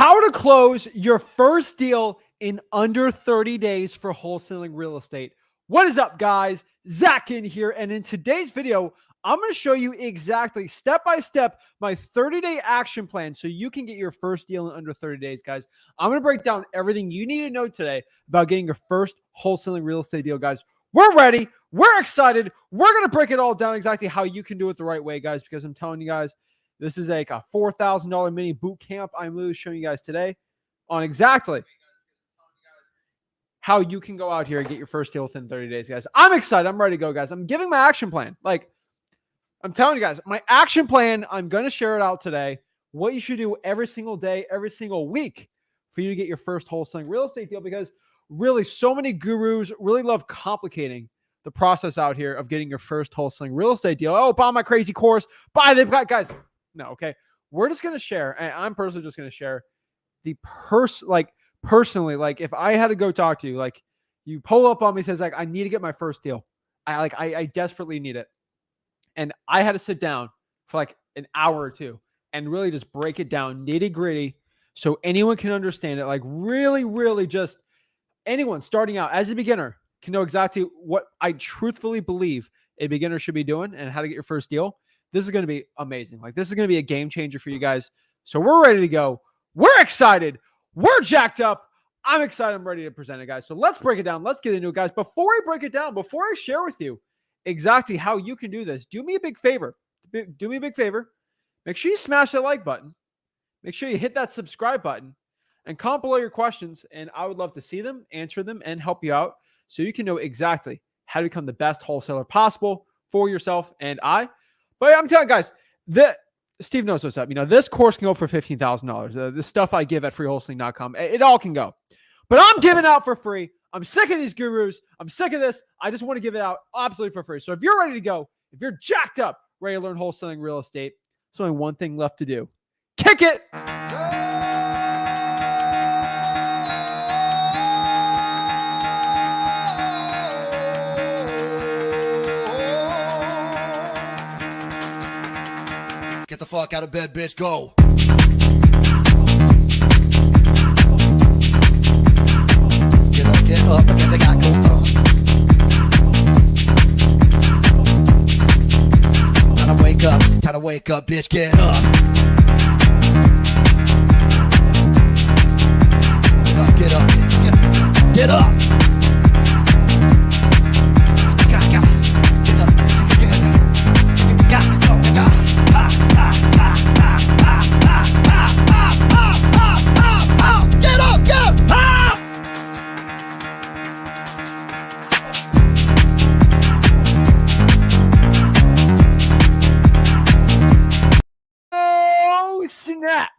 How to close your first deal in under 30 days for wholesaling real estate. What is up, guys? Zach Ginn here, and in today's video, I'm going to show you exactly step by step my 30-day action plan so you can get your first deal in under 30 days, guys. I'm going to break down everything you need to know today about getting your first wholesaling real estate deal, guys. We're ready. We're excited. We're going to break it all down exactly how you can do it the right way, guys, because I'm telling you guys, this is like a $4,000 mini boot camp. I'm literally showing you guys today on exactly how you can go out here and get your first deal within 30 days, guys. I'm excited. I'm ready to go, guys. I'm giving my action plan. Like, I'm telling you guys, my action plan, I'm going to share it out today. What you should do every single day, every single week for you to get your first wholesaling real estate deal, because really so many gurus really love complicating the process out here of getting your first wholesaling real estate deal. Oh, buy my crazy course. Buy the guys. No, okay. We're just going to share, and I'm personally just going to share the personally, like if I had to go talk to you, like you pull up on me, says like, I need to get my first deal. I desperately need it. And I had to sit down for like an hour or two and really just break it down nitty gritty so anyone can understand it. Like really just anyone starting out as a beginner can know exactly what I truthfully believe a beginner should be doing and how to get your first deal. This is going to be amazing. Like, this is going to be a game changer for you guys. So we're ready to go. We're excited. We're jacked up. I'm excited. I'm ready to present it, guys. So let's break it down. Let's get into it, guys. Before I break it down, before I share with you exactly how you can do this, do me a big favor. Do me a big favor. Make sure you smash that like button. Make sure you hit that subscribe button and comment below your questions. And I would love to see them, answer them, and help you out so you can know exactly how to become the best wholesaler possible for yourself and I. But I'm telling you guys, Steve knows what's up. You know, this course can go for $15,000. The stuff I give at freewholesaling.com, it all can go. But I'm giving out for free. I'm sick of these gurus. I'm sick of this. I just want to give it out absolutely for free. So if you're ready to go, if you're jacked up, ready to learn wholesaling real estate, there's only one thing left to do. Kick it. Get the fuck out of bed, bitch. Go. Get up, again, they got go. Time to wake up, bitch. Get up. Get up. Get up. Snap.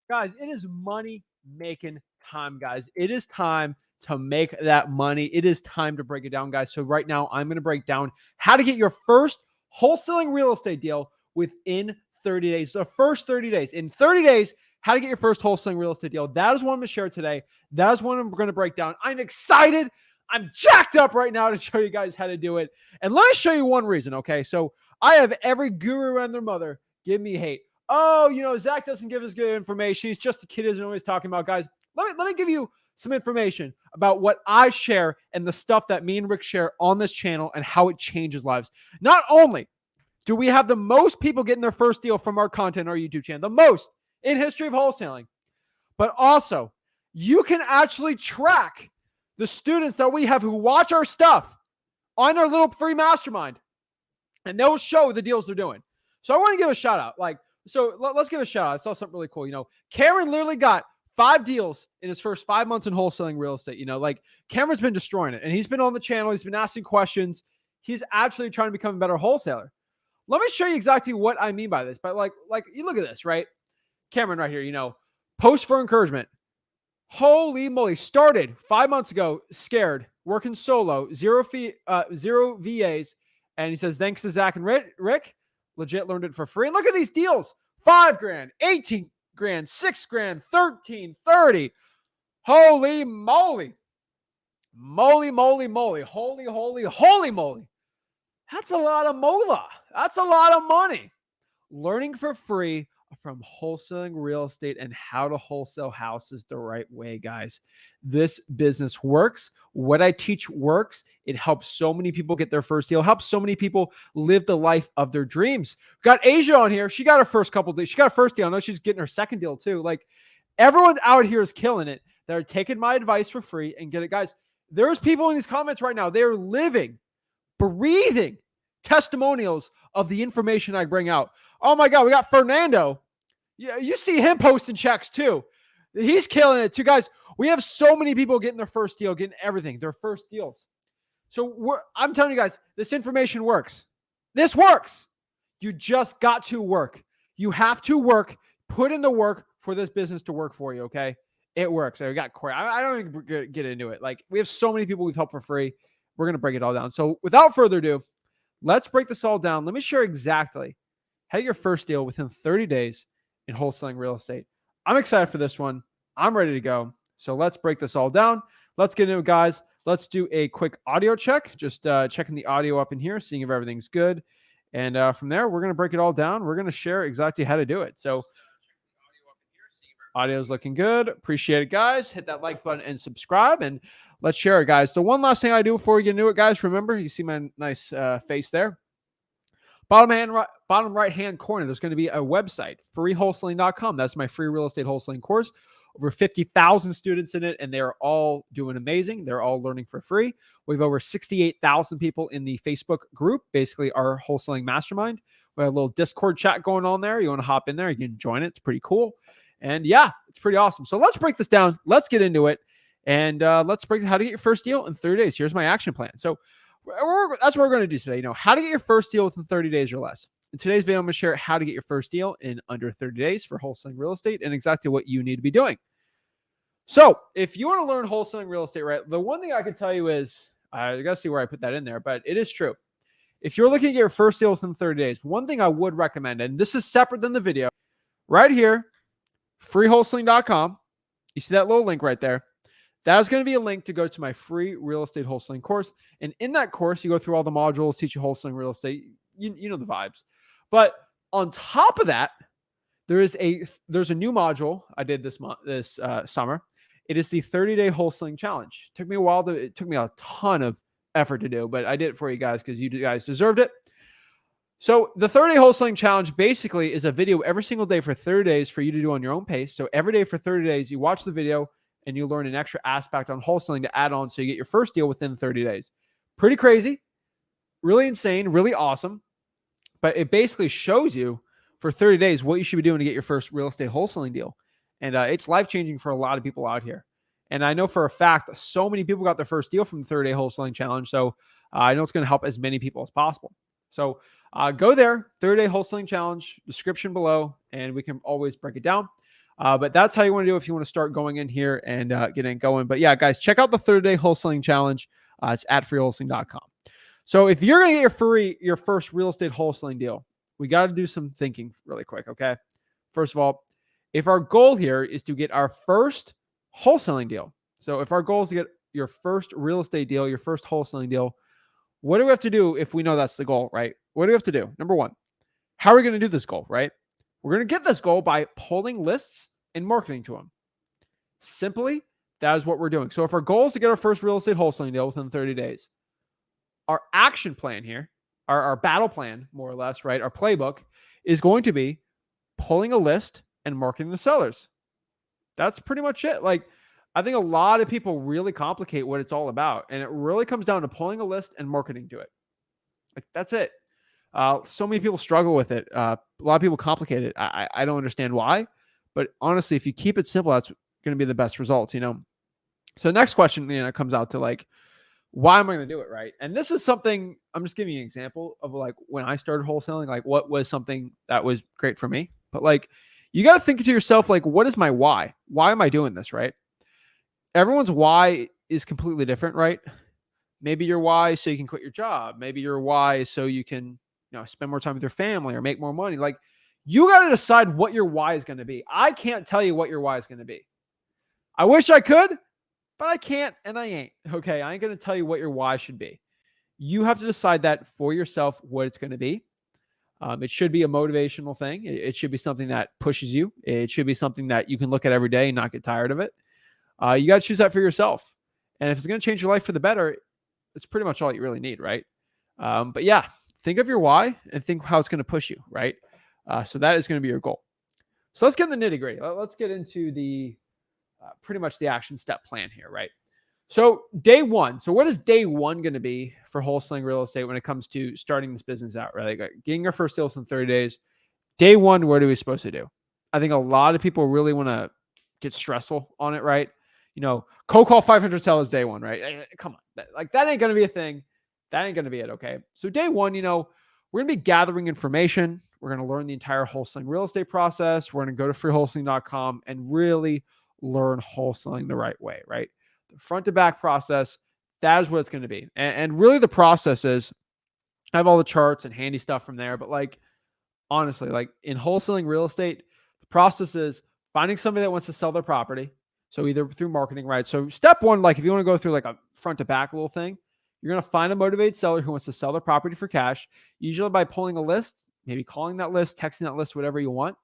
Guys, it is money making time, guys. It is time to make that money. It is time to break it down, guys. So right now I'm going to break down how to get your first wholesaling real estate deal within 30 days. The first 30 days. In 30 days, how to get your first wholesaling real estate deal. That is what I'm going to share today. That is what I'm going to break down. I'm excited. I'm jacked up right now to show you guys how to do it. And let me show you one reason, okay? So I have every guru and their mother give me hate. Oh, you know, Zach doesn't give us good information. He's just a kid, isn't always talking about, guys. Let me give you some information about what I share and the stuff that me and Rick share on this channel and how it changes lives. Not only do we have the most people getting their first deal from our content on our YouTube channel, the most in history of wholesaling, but also you can actually track the students that we have who watch our stuff on our little free mastermind, and they'll show the deals they're doing. So I want to give a shout out. So let's give a shout out. I saw something really cool. You know, Cameron literally got 5 deals in his first 5 months in wholesaling real estate. You know, like Cameron's been destroying it, and he's been on the channel. He's been asking questions. He's actually trying to become a better wholesaler. Let me show you exactly what I mean by this. But like you look at this, right? Cameron right here, you know, post for encouragement. Holy moly. Started 5 months ago, scared, working solo, zero VAs. And he says, thanks to Zach and Rick. Legit learned it for free. Look at these deals. 5 grand, 18 grand, 6 grand, 13, 30. Holy moly. Moly, moly, moly. Holy, holy, holy moly. That's a lot of moolah. That's a lot of money. Learning for free from wholesaling real estate and how to wholesale houses the right way, guys. This business works. What I teach works. It helps so many people get their first deal, helps so many people live the life of their dreams. Got Asia on here. She got her first couple deals. She got her first deal. I know she's getting her second deal too. Like, everyone's out here is killing it. They're taking my advice for free and get it, guys. There's people in these comments right now. They're living, breathing testimonials of the information I bring out. Oh my God, we got Fernando. Yeah, you see him posting checks too. He's killing it too, guys. We have so many people getting their first deal, getting everything, their first deals. So I'm telling you guys, this information works. This works. You just got to work. You have to work, put in the work for this business to work for you, okay? It works. So we got Corey. I don't even get into it. Like, we have so many people we've helped for free. We're going to break it all down. So without further ado, let's break this all down. Let me share exactly how to get your first deal within 30 days in wholesaling real estate. I'm excited for this one. I'm ready to go. So let's break this all down. Let's get into it, guys. Let's do a quick audio check. Just checking the audio up in here, seeing if everything's good. And from there, we're going to break it all down. We're going to share exactly how to do it. So audio is looking good. Appreciate it, guys. Hit that like button and subscribe, and let's share it, guys. So one last thing I do before we get into it, guys, remember, you see my nice face there. Bottom right-hand corner, there's going to be a website, freewholesaling.com. That's my free real estate wholesaling course. Over 50,000 students in it, and they're all doing amazing. They're all learning for free. We have over 68,000 people in the Facebook group, basically our wholesaling mastermind. We have a little Discord chat going on there. You want to hop in there, you can join it. It's pretty cool. And yeah, it's pretty awesome. So let's break this down. Let's get into it. And let's break how to get your first deal in 30 days. Here's my action plan. So that's what we're going to do today. You know, how to get your first deal within 30 days or less. In today's video, I'm going to share how to get your first deal in under 30 days for wholesaling real estate and exactly what you need to be doing. So if you want to learn wholesaling real estate, right, the one thing I can tell you is, I got to see where I put that in there, but it is true. If you're looking at your first deal within 30 days, one thing I would recommend, and this is separate than the video, right here, freewholesaling.com. You see that little link right there? That is going to be a link to go to my free real estate wholesaling course. And in that course, you go through all the modules, teach you wholesaling real estate. You know the vibes. But on top of that, there's a new module I did this summer. It is the 30-day wholesaling challenge. It took me a ton of effort to do, but I did it for you guys because you guys deserved it. So the 30-day wholesaling challenge basically is a video every single day for 30 days for you to do on your own pace. So every day for 30 days, you watch the video and you learn an extra aspect on wholesaling to add on so you get your first deal within 30 days. Pretty crazy, really insane, really awesome. But it basically shows you for 30 days what you should be doing to get your first real estate wholesaling deal. And it's life-changing for a lot of people out here. And I know for a fact, so many people got their first deal from the 30-day wholesaling challenge. So I know it's going to help as many people as possible. So go there, 30-day wholesaling challenge, description below, and we can always break it down. But that's how you want to do if you want to start going in here and getting going. But yeah, guys, check out the 30-day wholesaling challenge. It's at freewholesaling.com. So if you're going to get your first real estate wholesaling deal, we got to do some thinking really quick, okay? First of all, if our goal here is to get our first wholesaling deal, so if our goal is to get your first real estate deal, your first wholesaling deal, what do we have to do if we know that's the goal, right? What do we have to do? Number one, how are we going to do this goal, right? We're going to get this goal by pulling lists and marketing to them. Simply, that is what we're doing. So if our goal is to get our first real estate wholesaling deal within 30 days, our action plan here, our battle plan, more or less, right? Our playbook is going to be pulling a list and marketing to sellers. That's pretty much it. Like, I think a lot of people really complicate what it's all about. And it really comes down to pulling a list and marketing to it. Like, that's it. So many people struggle with it. A lot of people complicate it. I don't understand why. But honestly, if you keep it simple, that's going to be the best results, you know? So the next question, comes out to like, why am I going to do it, right? And this is something, I'm just giving you an example of like when I started wholesaling, like what was something that was great for me. But like, you got to think to yourself, like, what is my why? Why am I doing this, right? Everyone's why is completely different, right? Maybe your why is so you can quit your job. Maybe your why is so you can, spend more time with your family or make more money. Like, you got to decide what your why is going to be. I can't tell you what your why is going to be. I wish I could, but I can't and I ain't. Okay, I ain't going to tell you what your why should be. You have to decide that for yourself, what it's going to be. It should be a motivational thing. It should be something that pushes you. It should be something that you can look at every day and not get tired of it. You got to choose that for yourself. And if it's going to change your life for the better, it's pretty much all you really need, right? But yeah, think of your why and think how it's going to push you, right? So that is going to be your goal. So let's get in the nitty gritty. Let's get into the pretty much the action step plan here, right? So day one. So what is day one going to be for wholesaling real estate when it comes to starting this business out, right? Like getting our first deals in 30 days. Day one, what are we supposed to do? I think a lot of people really want to get stressful on it, right? Cold call 500 sellers day one, right? Come on. That ain't going to be a thing. That ain't going to be it, okay? So day one, we're going to be gathering information. We're going to learn the entire wholesaling real estate process. We're going to go to freewholesaling.com and really learn wholesaling the right way, right? The front to back process, that is what it's going to be. And really the process is, I have all the charts and handy stuff from there, but honestly, in wholesaling real estate, the process is finding somebody that wants to sell their property. So either through marketing, right? So step one, if you want to go through a front to back little thing, you're going to find a motivated seller who wants to sell their property for cash, usually by pulling a list, maybe calling that list, texting that list, whatever you want.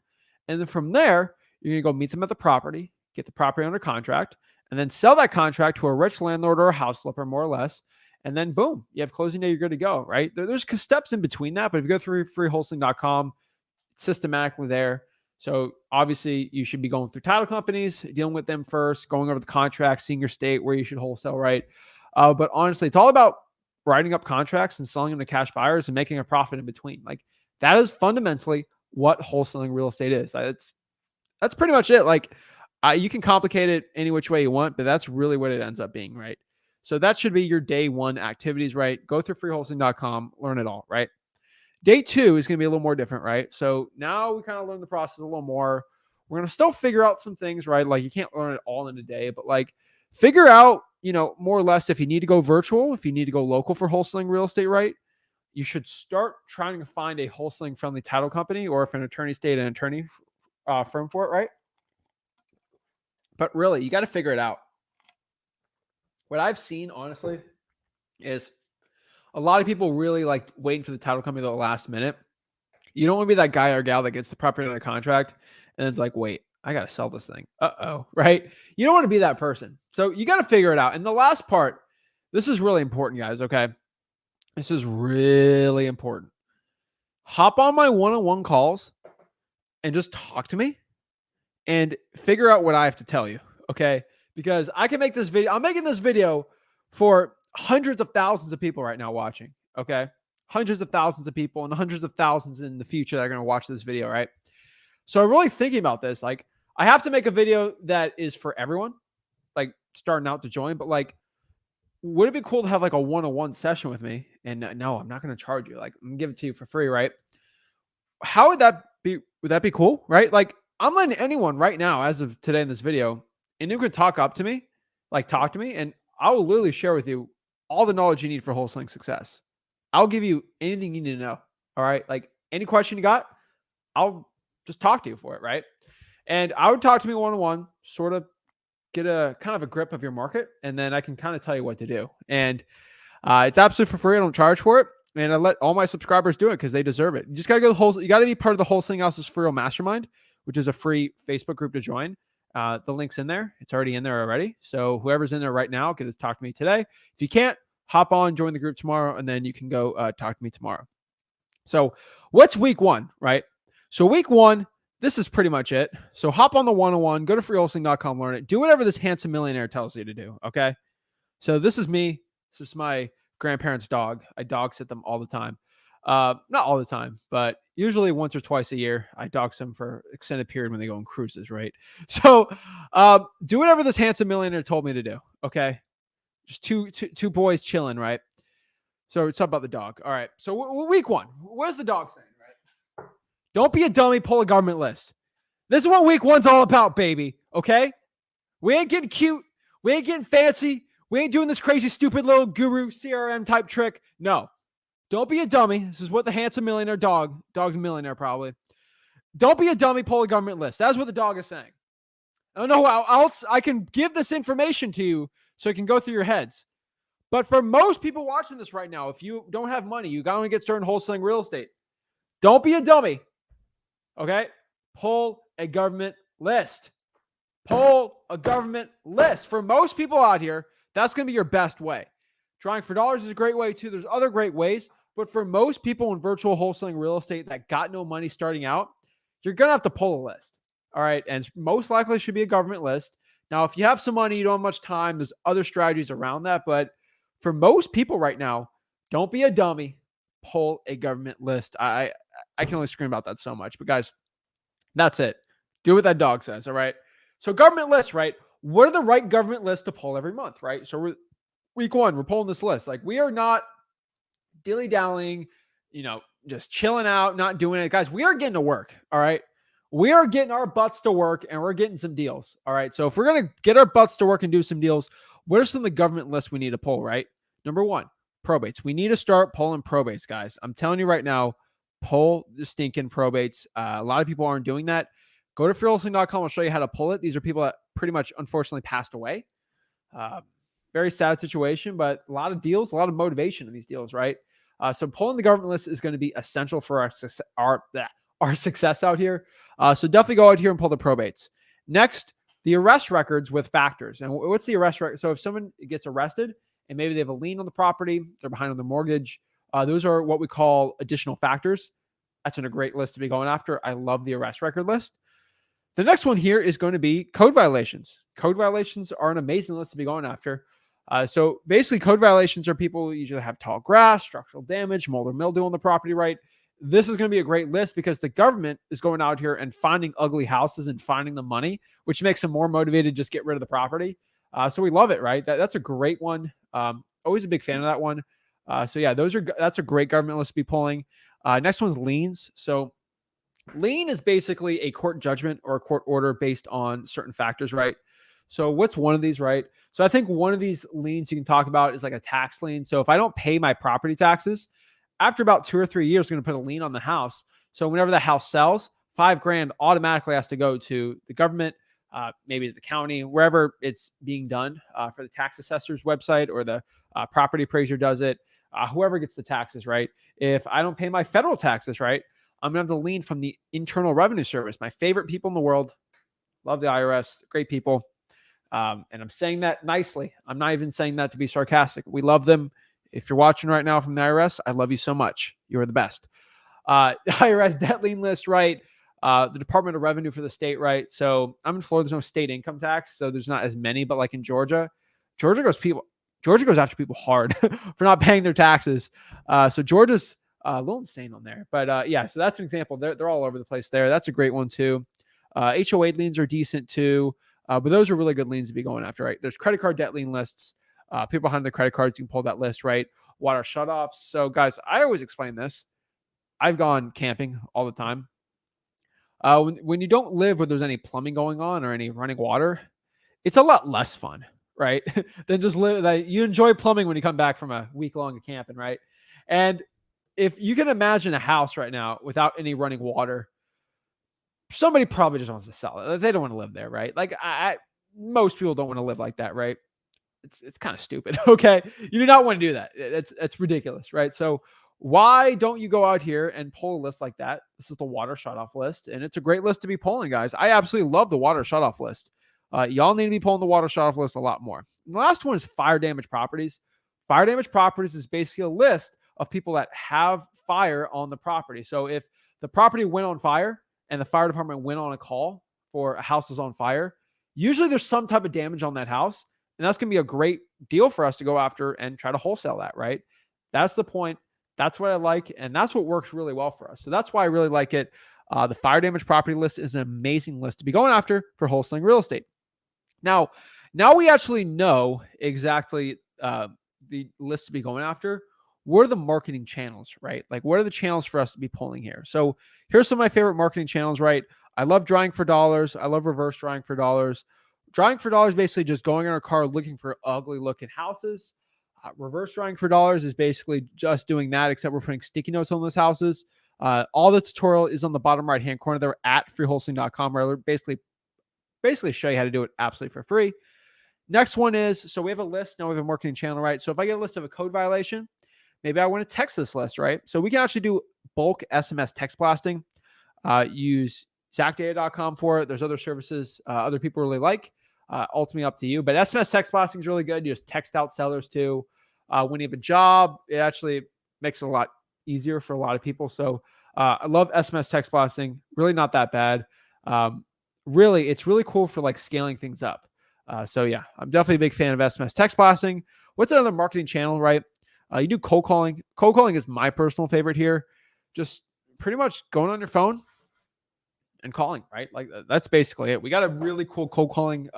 And then from there, you're going to go meet them at the property, get the property under contract, and then sell that contract to a rich landlord or a house flipper, more or less. And then boom, you have closing day, you're good to go, right? There's steps in between that, but if you go through freewholesaling.com, it's systematically there. So obviously you should be going through title companies, dealing with them first, going over the contracts, seeing your state where you should wholesale, right? But honestly, it's all about writing up contracts and selling them to cash buyers and making a profit in between. That is fundamentally what wholesaling real estate is. That's pretty much it. You can complicate it any which way you want, but that's really what it ends up being, right? So that should be your day one activities, right? Go through freewholesaling.com, learn it all, right? Day two is going to be a little more different, right? So now we kind of learn the process a little more. We're going to still figure out some things, right? You can't learn it all in a day, but figure out, more or less if you need to go virtual, if you need to go local for wholesaling real estate, right? You should start trying to find a wholesaling friendly title company, or if an attorney state, an attorney firm for it, right? But really, you got to figure it out. What I've seen, honestly, is a lot of people really waiting for the title company at the last minute. You don't want to be that guy or gal that gets the property under contract and it's wait, I got to sell this thing. Right? You don't want to be that person. So you got to figure it out. And the last part, this is really important, guys. Okay. This is really important. Hop on my one-on-one calls and just talk to me and figure out what I have to tell you. Okay. Because I can make this video. I'm making this video for hundreds of thousands of people right now watching. Okay. Hundreds of thousands of people and hundreds of thousands in the future that are going to watch this video. Right. So I'm really thinking about this. I have to make a video that is for everyone, starting out to join, but would it be cool to have a one-on-one session with me? And no, I'm not going to charge you. I'm going to give it to you for free. Right. How would that be? Would that be cool? Right. I'm letting anyone right now, as of today in this video, and you can talk up to me, talk to me, and I will literally share with you all the knowledge you need for wholesaling success. I'll give you anything you need to know. All right. Any question you got, I'll just talk to you for it. Right. And I would talk to me one-on-one, sort of get a kind of a grip of your market. And then I can kind of tell you what to do. And it's absolutely for free. I don't charge for it. And I let all my subscribers do it because they deserve it. You just got to go to the wholesale. You got to be part of the Wholesaling House's For Real Mastermind, which is a free Facebook group to join. The link's in there. It's already in there already. So whoever's in there right now, get to talk to me today. If you can't, hop on, join the group tomorrow, and then you can go talk to me tomorrow. So what's week one, right? So week one, this is pretty much it. So hop on the one-on-one, go to freewholesaling.com, learn it. Do whatever this handsome millionaire tells you to do, okay? So this is me. This is my grandparents' dog. I dog sit them all the time. Not all the time, but usually once or twice a year, I dog them for extended period when they go on cruises, right? So do whatever this handsome millionaire told me to do, okay? Just two boys chilling, right? So it's about the dog. All right. So week one, what is the dog saying, right? Don't be a dummy, pull a government list. This is what week one's all about, baby, okay? We ain't getting cute. We ain't getting fancy. We ain't doing this crazy, stupid little guru CRM type trick. No. Don't be a dummy. This is what the handsome millionaire dog's a millionaire probably. Don't be a dummy, pull a government list. That's what the dog is saying. I don't know how else I can give this information to you so it can go through your heads. But for most people watching this right now, if you don't have money, you got to get started in wholesaling real estate. Don't be a dummy. Okay. Pull a government list. Pull a government list. For most people out here, that's going to be your best way. Drawing for dollars is a great way too. There's other great ways, but for most people in virtual wholesaling real estate that got no money starting out, you're going to have to pull a list. All right. And it's most likely should be a government list. Now, if you have some money, you don't have much time, there's other strategies around that. But for most people right now, don't be a dummy. Pull a government list. I can only scream about that so much. But guys, that's it. Do what that dog says. All right. So government lists, right? What are the right government lists to pull every month, right? So week one, we're pulling this list. Like we are not dilly-dallying, just chilling out, not doing it. Guys, we are getting to work. All right. We are getting our butts to work and we're getting some deals. All right. So if we're going to get our butts to work and do some deals, what are some of the government lists we need to pull, right? Number one, probates. We need to start pulling probates, guys. I'm telling you right now, pull the stinking probates. A lot of people aren't doing that. Go to freeholding.com. I'll show you how to pull it. These are people that pretty much unfortunately passed away. Very sad situation, but a lot of deals, a lot of motivation in these deals, right? So pulling the government list is going to be essential for our success out here. So definitely go out here and pull the probates. Next, the arrest records with factors. And what's the arrest record? So if someone gets arrested and maybe they have a lien on the property, they're behind on the mortgage, those are what we call additional factors. That's a great list to be going after. I love the arrest record list. The next one here is going to be code violations. Code violations are an amazing list to be going after. So basically, code violations are people who usually have tall grass, structural damage, mold or mildew on the property, right? This is going to be a great list because the government is going out here and finding ugly houses and finding the money, which makes them more motivated to just get rid of the property. So we love it, right? That's a great one. Always a big fan of that one. So yeah, that's a great government list to be pulling. Next one's liens. So lien is basically a court judgment or a court order based on certain factors, right? So what's one of these, right? So I think one of these liens you can talk about is like a tax lien. So if I don't pay my property taxes, after about 2 or 3 years, I'm going to put a lien on the house. So whenever the house sells, $5,000 automatically has to go to the government, maybe to the county, wherever it's being done for the tax assessor's website or the property appraiser does it, whoever gets the taxes, right? If I don't pay my federal taxes, right, I'm going to have the lien from the Internal Revenue Service, my favorite people in the world. Love the IRS, great people. And I'm saying that nicely. I'm not even saying that to be sarcastic. We love them. If you're watching right now from the IRS, I love you so much. You are the best. IRS debt lien list, right? The Department of Revenue for the state, right? So I'm in Florida. There's no state income tax, so there's not as many. But like in Georgia goes after people hard for not paying their taxes. So Georgia's a little insane on there. But yeah, so that's an example. They're all over the place there. That's a great one too. HOA liens are decent too. But those are really good liens to be going after, right? There's credit card debt lien lists. People behind the credit cards, you can pull that list, right? Water shutoffs. So guys, I always explain this. I've gone camping all the time. When you don't live where there's any plumbing going on or any running water, it's a lot less fun, right? Than just live. Like, you enjoy plumbing when you come back from a week long of camping, right? And if you can imagine a house right now without any running water, somebody probably just wants to sell it. They don't want to live there, right? Like most people don't want to live like that, right? It's kind of stupid. Okay. You do not want to do that. It's ridiculous, right? So why don't you go out here and pull a list like that? This is the water shutoff list, and it's a great list to be pulling, guys. I absolutely love the water shutoff list. Y'all need to be pulling the water shutoff list a lot more. And the last one is fire damage properties. Fire damage properties is basically a list of people that have fire on the property. So if the property went on fire and the fire department went on a call for a house is on fire, usually there's some type of damage on that house. And that's going to be a great deal for us to go after and try to wholesale that, right? That's the point. That's what I like. And that's what works really well for us. So that's why I really like it. The fire damage property list is an amazing list to be going after for wholesaling real estate. Now we actually know exactly the list to be going after. What are the marketing channels, right? Like, what are the channels for us to be pulling here? So here's some of my favorite marketing channels, right? I love drawing for dollars. I love reverse drawing for dollars. Drawing for dollars, basically just going in our car looking for ugly looking houses. Reverse drawing for dollars is basically just doing that, except we're putting sticky notes on those houses. All the tutorial is on the bottom right hand corner there at freeholding.com, where I basically show you how to do it absolutely for free. Next one is, so we have a list. Now we have a marketing channel, right? So if I get a list of a code violation, maybe I want to text this list, right? So we can actually do bulk SMS text blasting. Use ZachData.com for it. There's other services other people really like. Ultimately up to you. But SMS text blasting is really good. You just text out sellers too. When you have a job, it actually makes it a lot easier for a lot of people. So I love SMS text blasting. Really not that bad. Really, it's really cool for like scaling things up. So yeah, I'm definitely a big fan of SMS text blasting. What's another marketing channel, right? You do cold calling. Cold calling is my personal favorite here. Just pretty much going on your phone and calling, right? Like that's basically it. We got a really cool cold calling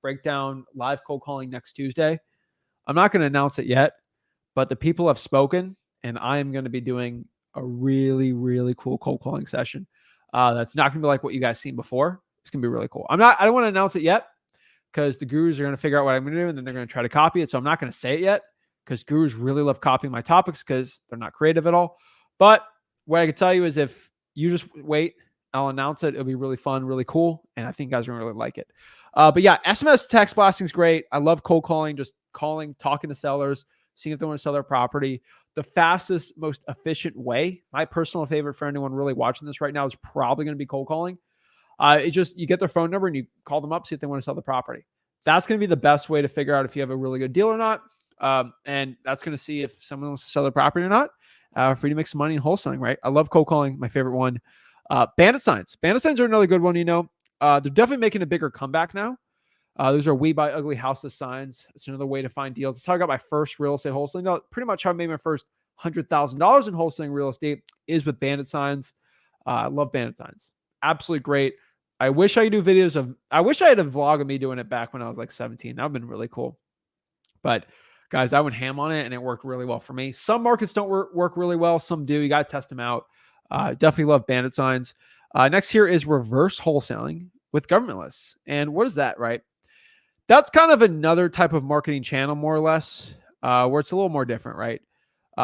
breakdown, live cold calling next Tuesday. I'm not going to announce it yet, but the people have spoken, and I am going to be doing a really, really cool cold calling session. That's not going to be like what you guys seen before. It's going to be really cool. I don't want to announce it yet because the gurus are going to figure out what I'm going to do, and then they're going to try to copy it. So I'm not going to say it yet because gurus really love copying my topics because they're not creative at all. But what I can tell you is if you just wait, I'll announce it. It'll be really fun, really cool. And I think you guys are going to really like it. But yeah, SMS text blasting is great. I love cold calling, just calling, talking to sellers, seeing if they want to sell their property. The fastest, most efficient way, my personal favorite for anyone really watching this right now is probably going to be cold calling. It's just, you get their phone number and you call them up, see if they want to sell the property. That's going to be the best way to figure out if you have a really good deal or not. And that's going to see if someone wants to sell their property or not. For you to make some money in wholesaling, right? I love cold calling, my favorite one. Bandit signs. Bandit signs are another good one, they're definitely making a bigger comeback now. Those are We Buy Ugly Houses signs. It's another way to find deals. It's how I got my first real estate wholesaling. No, pretty much how I made my first $100,000 in wholesaling real estate is with bandit signs. I love bandit signs. Absolutely great. I wish I could do videos of, I wish I had a vlog of me doing it back when I was like 17. That would have been really cool. But guys, I went ham on it and it worked really well for me. Some markets don't work really well. Some do. You got to test them out. Definitely love bandit signs. Next here is reverse wholesaling with government lists. And what is that, right? That's kind of another type of marketing channel, more or less, where it's a little more different, right?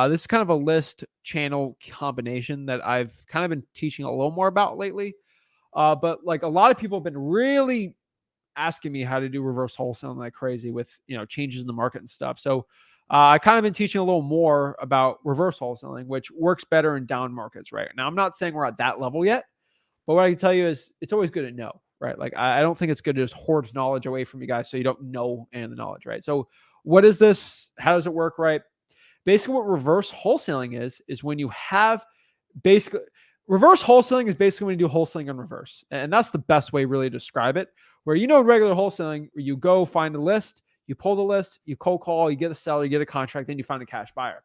This is kind of a list channel combination that I've kind of been teaching a little more about lately. But like a lot of people have been really asking me how to do reverse wholesaling like crazy with, changes in the market and stuff. So I kind of been teaching a little more about reverse wholesaling, which works better in down markets, right? Now, I'm not saying we're at that level yet, but what I can tell you is it's always good to know, right? Like, I don't think it's good to just hoard knowledge away from you guys so you don't know any of the knowledge, right? So what is this? How does it work, right? Basically, what reverse wholesaling is when you have reverse wholesaling is basically when you do wholesaling in reverse. And that's the best way really to describe it. Where, regular wholesaling, you go find a list, you pull the list, you cold call, you get a seller, you get a contract, then you find a cash buyer.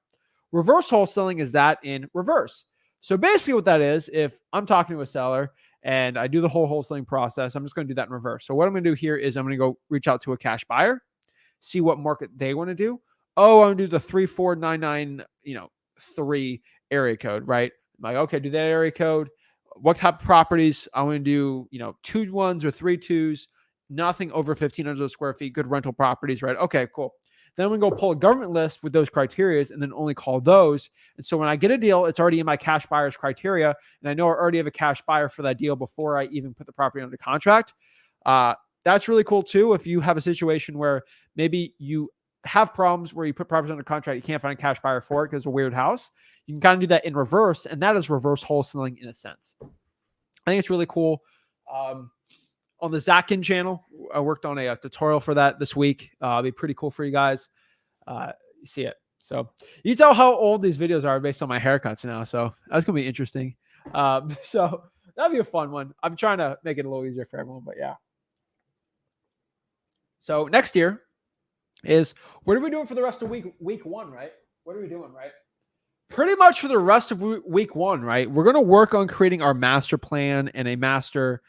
Reverse wholesaling is that in reverse. So basically what that is, if I'm talking to a seller and I do the whole wholesaling process, I'm just going to do that in reverse. So what I'm going to do here is I'm going to go reach out to a cash buyer, see what market they want to do. Oh, I'm going to do the 34993, 3 area code, right? I'm like, okay, do that area code. What type of properties? I want to do, 2 1s or 3 2s, nothing over 1,500 square feet, good rental properties, right? Okay, cool. Then we go pull a government list with those criteria and then only call those. And so when I get a deal, it's already in my cash buyer's criteria. And I know I already have a cash buyer for that deal before I even put the property under contract. That's really cool too. If you have a situation where maybe you have problems where you put properties under contract, you can't find a cash buyer for it because it's a weird house. You can kind of do that in reverse, and that is reverse wholesaling in a sense. I think it's really cool. On the Zach Ginn channel, I worked on a tutorial for that this week. It'll be pretty cool for you guys. You see it. So you tell how old these videos are based on my haircuts now. So that's going to be interesting. So that'll be a fun one. I'm trying to make it a little easier for everyone, but yeah. So next year is, what are we doing for the rest of week 1, right? What are we doing, right? Pretty much for the rest of week 1, right? We're going to work on creating our master plan and a master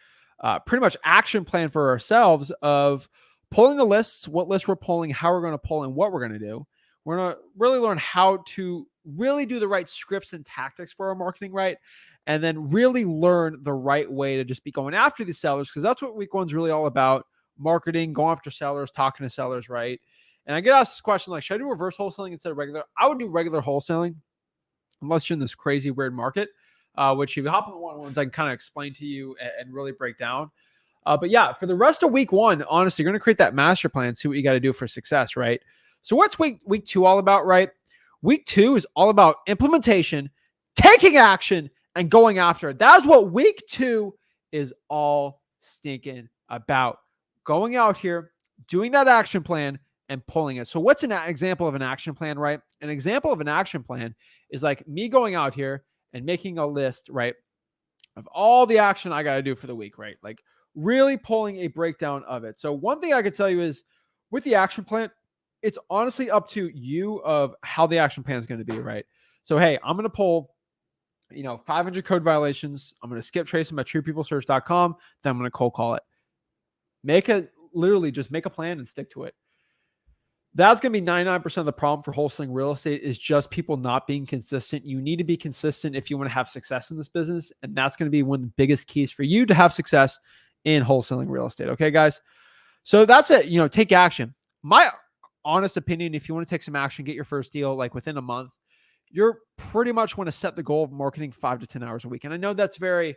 pretty much action plan for ourselves of pulling the lists, what lists we're pulling, how we're going to pull, and what we're going to do. We're going to really learn how to really do the right scripts and tactics for our marketing, right? And then really learn the right way to just be going after these sellers, because that's what week 1's really all about. Marketing, going after sellers, talking to sellers, right? And I get asked this question, like, should I do reverse wholesaling instead of regular? I would do regular wholesaling unless you're in this crazy weird market, which if you hop on the one-on-ones, I can kind of explain to you and really break down. But yeah, for the rest of week 1, honestly, you're going to create that master plan, see what you got to do for success, right? So what's week 2 all about, right? Week 2 is all about implementation, taking action and going after it. That's what week 2 is all stinking about. Going out here, doing that action plan and pulling it. So what's an example of an action plan, right? An example of an action plan is like me going out here and making a list, right, of all the action I got to do for the week, right? Like really pulling a breakdown of it. So one thing I could tell you is with the action plan, it's honestly up to you of how the action plan is going to be, right? So, hey, I'm going to pull, 500 code violations. I'm going to skip trace them at truepeoplesearch.com. Then I'm going to cold call it. Literally just make a plan and stick to it. That's going to be 99% of the problem for wholesaling real estate is just people not being consistent. You need to be consistent if you want to have success in this business. And that's going to be one of the biggest keys for you to have success in wholesaling real estate. Okay, guys? So that's it. Take action. My honest opinion, if you want to take some action, get your first deal like within a month, you're pretty much want to set the goal of marketing 5 to 10 hours a week. And I know that's very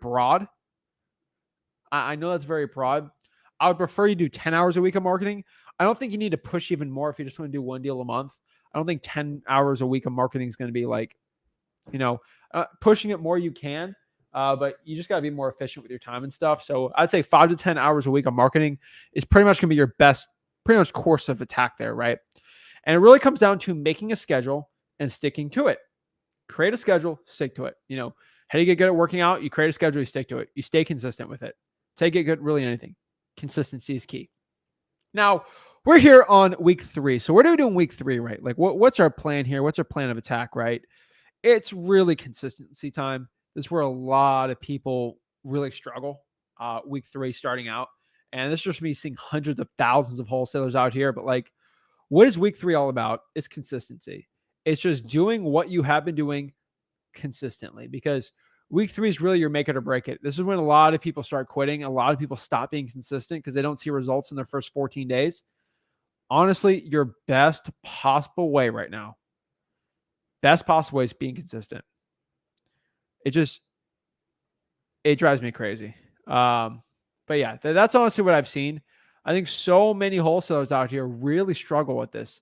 broad. I know that's very broad. I would prefer you do 10 hours a week of marketing. I don't think you need to push even more if you just want to do one deal a month. I don't think 10 hours a week of marketing is going to be like, pushing it more you can, but you just got to be more efficient with your time and stuff. So I'd say 5 to 10 hours a week of marketing is pretty much going to be your best, pretty much course of attack there, right? And it really comes down to making a schedule and sticking to it. Create a schedule, stick to it. How do you get good at working out? You create a schedule, you stick to it. You stay consistent with it. Take it good, really anything. Consistency is key. Now, we're here on week 3. So what are we doing week 3, right? Like what's our plan here? What's our plan of attack, right? It's really consistency time. This is where a lot of people really struggle week 3 starting out. And this is just me seeing hundreds of thousands of wholesalers out here. But like, what is week 3 all about? It's consistency. It's just doing what you have been doing consistently, because week 3 is really your make it or break it. This is when a lot of people start quitting. A lot of people stop being consistent because they don't see results in their first 14 days. Honestly, your best possible way right now, best possible way is being consistent. It drives me crazy. But yeah, that's honestly what I've seen. I think so many wholesalers out here really struggle with this,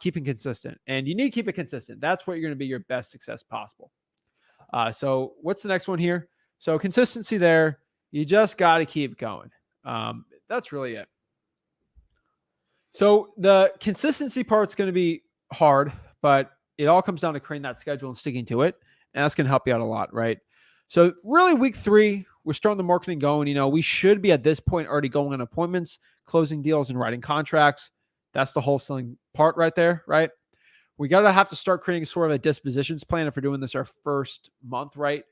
keeping consistent. And you need to keep it consistent. That's what you're going to be your best success possible. So what's the next one here? So consistency there. You just got to keep going. That's really it. So the consistency part's going to be hard, but it all comes down to creating that schedule and sticking to it. And that's going to help you out a lot, right? So really week 3, we're starting the marketing going. We should be at this point already going on appointments, closing deals, and writing contracts. That's the wholesaling part right there, right? We got to have to start creating sort of a dispositions plan if we're doing this our first month, right?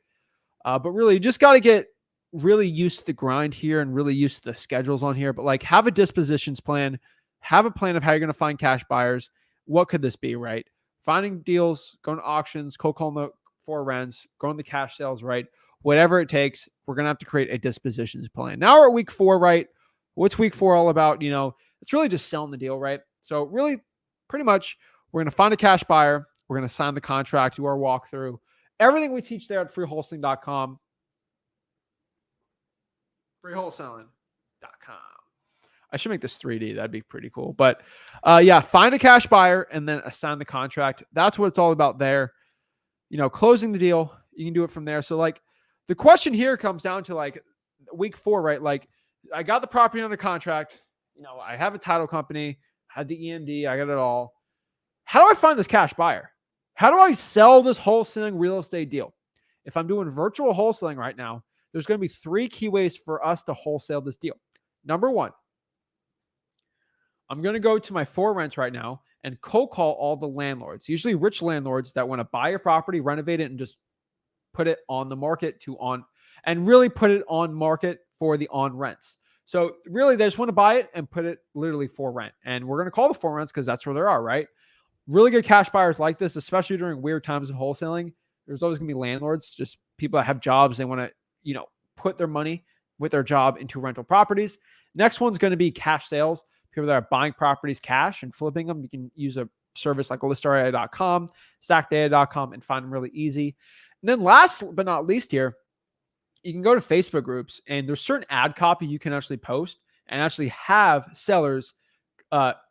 But really, you just got to get really used to the grind here and really used to the schedules on here. But like, have a dispositions plan, have a plan of how you're going to find cash buyers. What could this be, right? Finding deals, going to auctions, cold calling the for rents, going to cash sales, right? Whatever it takes, we're going to have to create a dispositions plan. Now we're at week 4, right? What's week 4 all about? It's really just selling the deal, right? So really, pretty much, we're going to find a cash buyer. We're going to sign the contract, do our walkthrough. Everything we teach there at freewholesaling.com. Freewholesaling.com. I should make this 3D. That'd be pretty cool. But yeah, find a cash buyer and then assign the contract. That's what it's all about there. Closing the deal. You can do it from there. So like the question here comes down to like week 4, right? Like I got the property under contract. I have a title company, had the EMD, I got it all. How do I find this cash buyer? How do I sell this wholesaling real estate deal? If I'm doing virtual wholesaling right now, there's going to be 3 key ways for us to wholesale this deal. Number 1, I'm going to go to my for rents right now and cold call all the landlords, usually rich landlords that want to buy a property, renovate it, and just put it on the market and really put it on market for the on rents. So really they just want to buy it and put it literally for rent. And we're going to call the for rents because that's where they are, right? Really good cash buyers like this, especially during weird times in wholesaling. There's always going to be landlords, just people that have jobs. They want to, put their money with their job into rental properties. Next one's going to be cash sales. People that are buying properties cash and flipping them. You can use a service like listaria.com, stackdata.com, and find them really easy. And then last but not least here, you can go to Facebook groups, and there's certain ad copy you can actually post and actually have sellers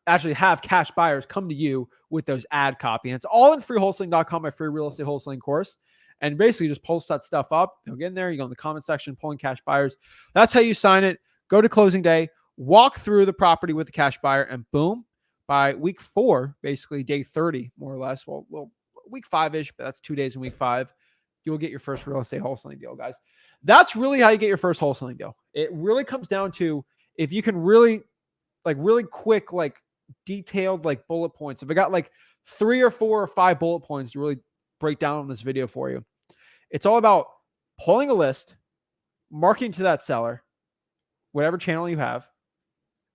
actually have cash buyers come to you with those ad copy. And it's all in freewholesaling.com, my free real estate wholesaling course. And basically just post that stuff up. You'll get in there, you go in the comment section, pulling cash buyers. That's how you sign it. Go to closing day, walk through the property with the cash buyer, and boom, by week 4, basically day 30, more or less. Well, week 5-ish, but that's 2 days in week 5. You'll get your first real estate wholesaling deal, guys. That's really how you get your first wholesaling deal. It really comes down to if you can really quick, detailed, bullet points. If I got 3 or 4 or 5 bullet points to really break down on this video for you, it's all about pulling a list, marketing to that seller, whatever channel you have.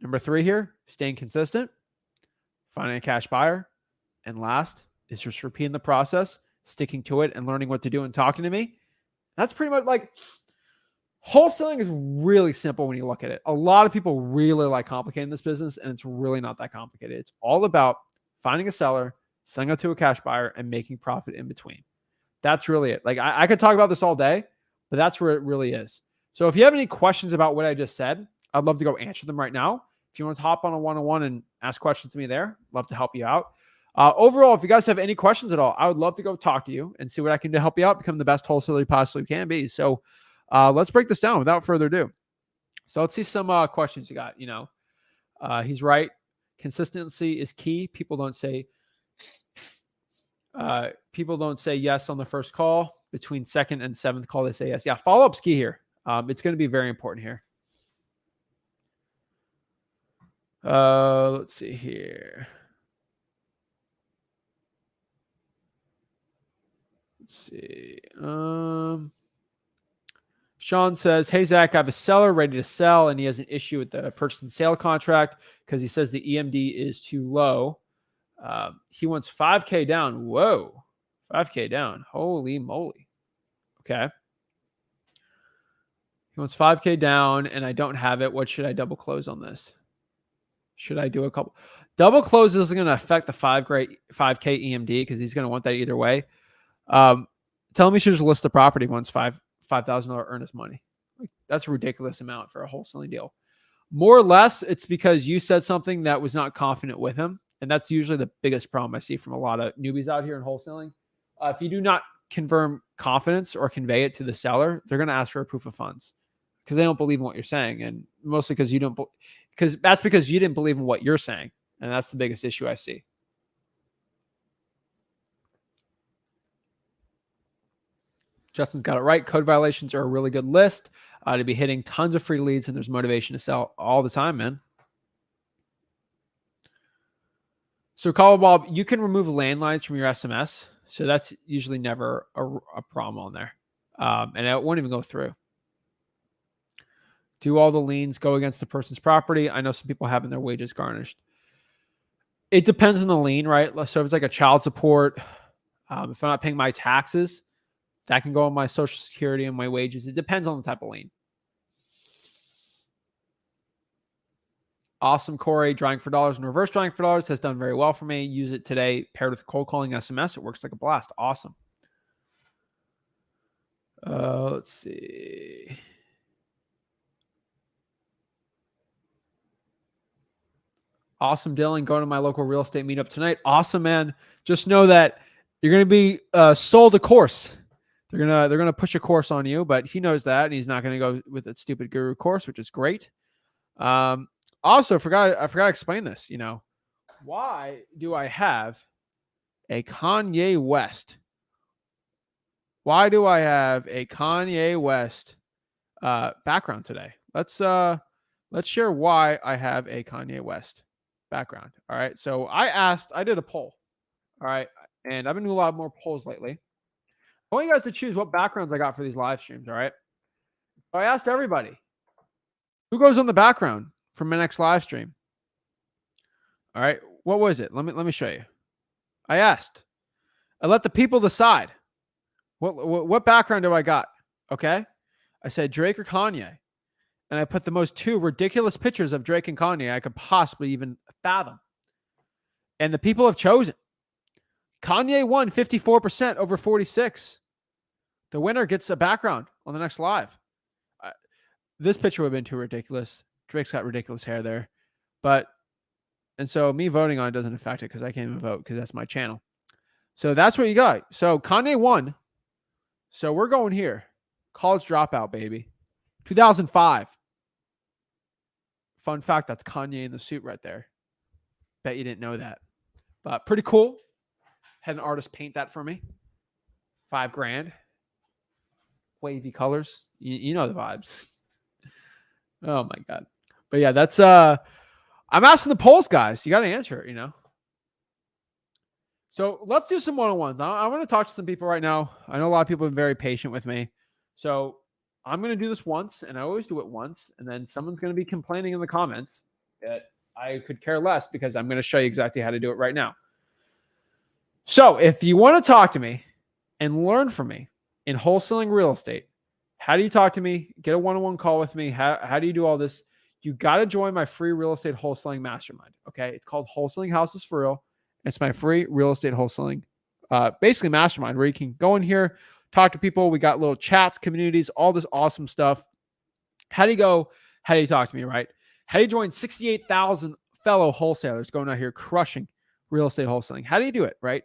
Number 3 here, staying consistent, finding a cash buyer. And last is just repeating the process, sticking to it, and learning what to do and talking to me. That's pretty much wholesaling is really simple when you look at it. A lot of people really like complicating this business, and it's really not that complicated. It's all about finding a seller, selling it to a cash buyer, and making profit in between. That's really it. I could talk about this all day, but that's where it really is. So if you have any questions about what I just said, I'd love to go answer them right now. If you want to hop on a one-on-one and ask questions to me there, love to help you out. Overall, if you guys have any questions at all, I would love to go talk to you and see what I can do to help you out, become the best wholesaler you possibly can be. So let's break this down without further ado. So let's see some questions you got. He's right. Consistency is key. People don't say yes on the first call. Between second and 7th call, they say yes. Yeah, follow-up's key here. It's going to be very important here. Let's see here. Let's see. Sean says, hey, Zach, I have a seller ready to sell, and he has an issue with the purchase and sale contract because he says the EMD is too low. He wants $5K down. Whoa, $5K down. Holy moly. Okay. He wants $5K down, and I don't have it. What should I double close on this? Should I do a couple? Double close isn't going to affect the 5K EMD because he's going to want that either way. Tell him he should just list the property once $5,000 earnest money. That's a ridiculous amount for a wholesaling deal. More or less, it's because you said something that was not confident with him. And that's usually the biggest problem I see from a lot of newbies out here in wholesaling. If you do not confirm confidence or convey it to the seller, they're going to ask for a proof of funds because they don't believe in what you're saying. And mostly because you didn't believe in what you're saying. And that's the biggest issue I see. Justin's got it right. Code violations are a really good list to be hitting tons of free leads, and there's motivation to sell all the time, man. So, Call Bob, you can remove landlines from your SMS. So that's usually never a problem on there. And it won't even go through. Do all the liens go against the person's property? I know some people having their wages garnished. It depends on the lien, right? So if it's like a child support, if I'm not paying my taxes, that can go on my Social Security and my wages. It depends on the type of lien. Awesome, Corey. Drawing for dollars and reverse drawing for dollars has done very well for me. Use it today paired with cold calling SMS. It works like a blast. Awesome. Let's see. Awesome, Dylan. Going to my local real estate meetup tonight. Awesome, man. Just know that you're going to be sold a course. They're gonna push a course on you, but he knows that, and he's not gonna go with that stupid guru course, which is great. Also, I forgot to explain this. Why do I have a Kanye West? Why do I have a Kanye West background today? Let's share why I have a Kanye West background. All right. So I did a poll. All right, and I've been doing a lot more polls lately. I want you guys to choose what backgrounds I got for these live streams, all right? So I asked everybody, who goes on the background for my next live stream? All right, what was it? Let me show you. I let the people decide. What background do I got? Okay? I said Drake or Kanye. And I put the most 2 ridiculous pictures of Drake and Kanye I could possibly even fathom. And the people have chosen. Kanye won 54% over 46. The winner gets a background on the next live. This picture would have been too ridiculous. Drake's got ridiculous hair there. But And so me voting on it doesn't affect it because I can't even vote because that's my channel. So that's what you got. So Kanye won. So we're going here. College Dropout, baby. 2005. Fun fact, that's Kanye in the suit right there. Bet you didn't know that. But pretty cool. Had an artist paint that for me. $5,000. Wavy colors. You know the vibes. Oh my God. But yeah, that's I'm asking the polls, guys. You got to answer it, you know. So let's do some one-on-ones. I want to talk to some people right now. I know a lot of people have been very patient with me. So I'm going to do this once, and I always do it once, and then someone's going to be complaining in the comments that I could care less because I'm going to show you exactly how to do it right now. So if you want to talk to me and learn from me in wholesaling real estate, how do you talk to me? Get a one-on-one call with me. How do you do all this? You got to join my free real estate wholesaling mastermind. Okay. It's called Wholesaling Houses for Real. It's my free real estate wholesaling, basically mastermind where you can go in here, talk to people. We got little chats, communities, all this awesome stuff. How do you go? How do you talk to me, right? How do you join 68,000 fellow wholesalers going out here crushing real estate wholesaling? How do you do it, right?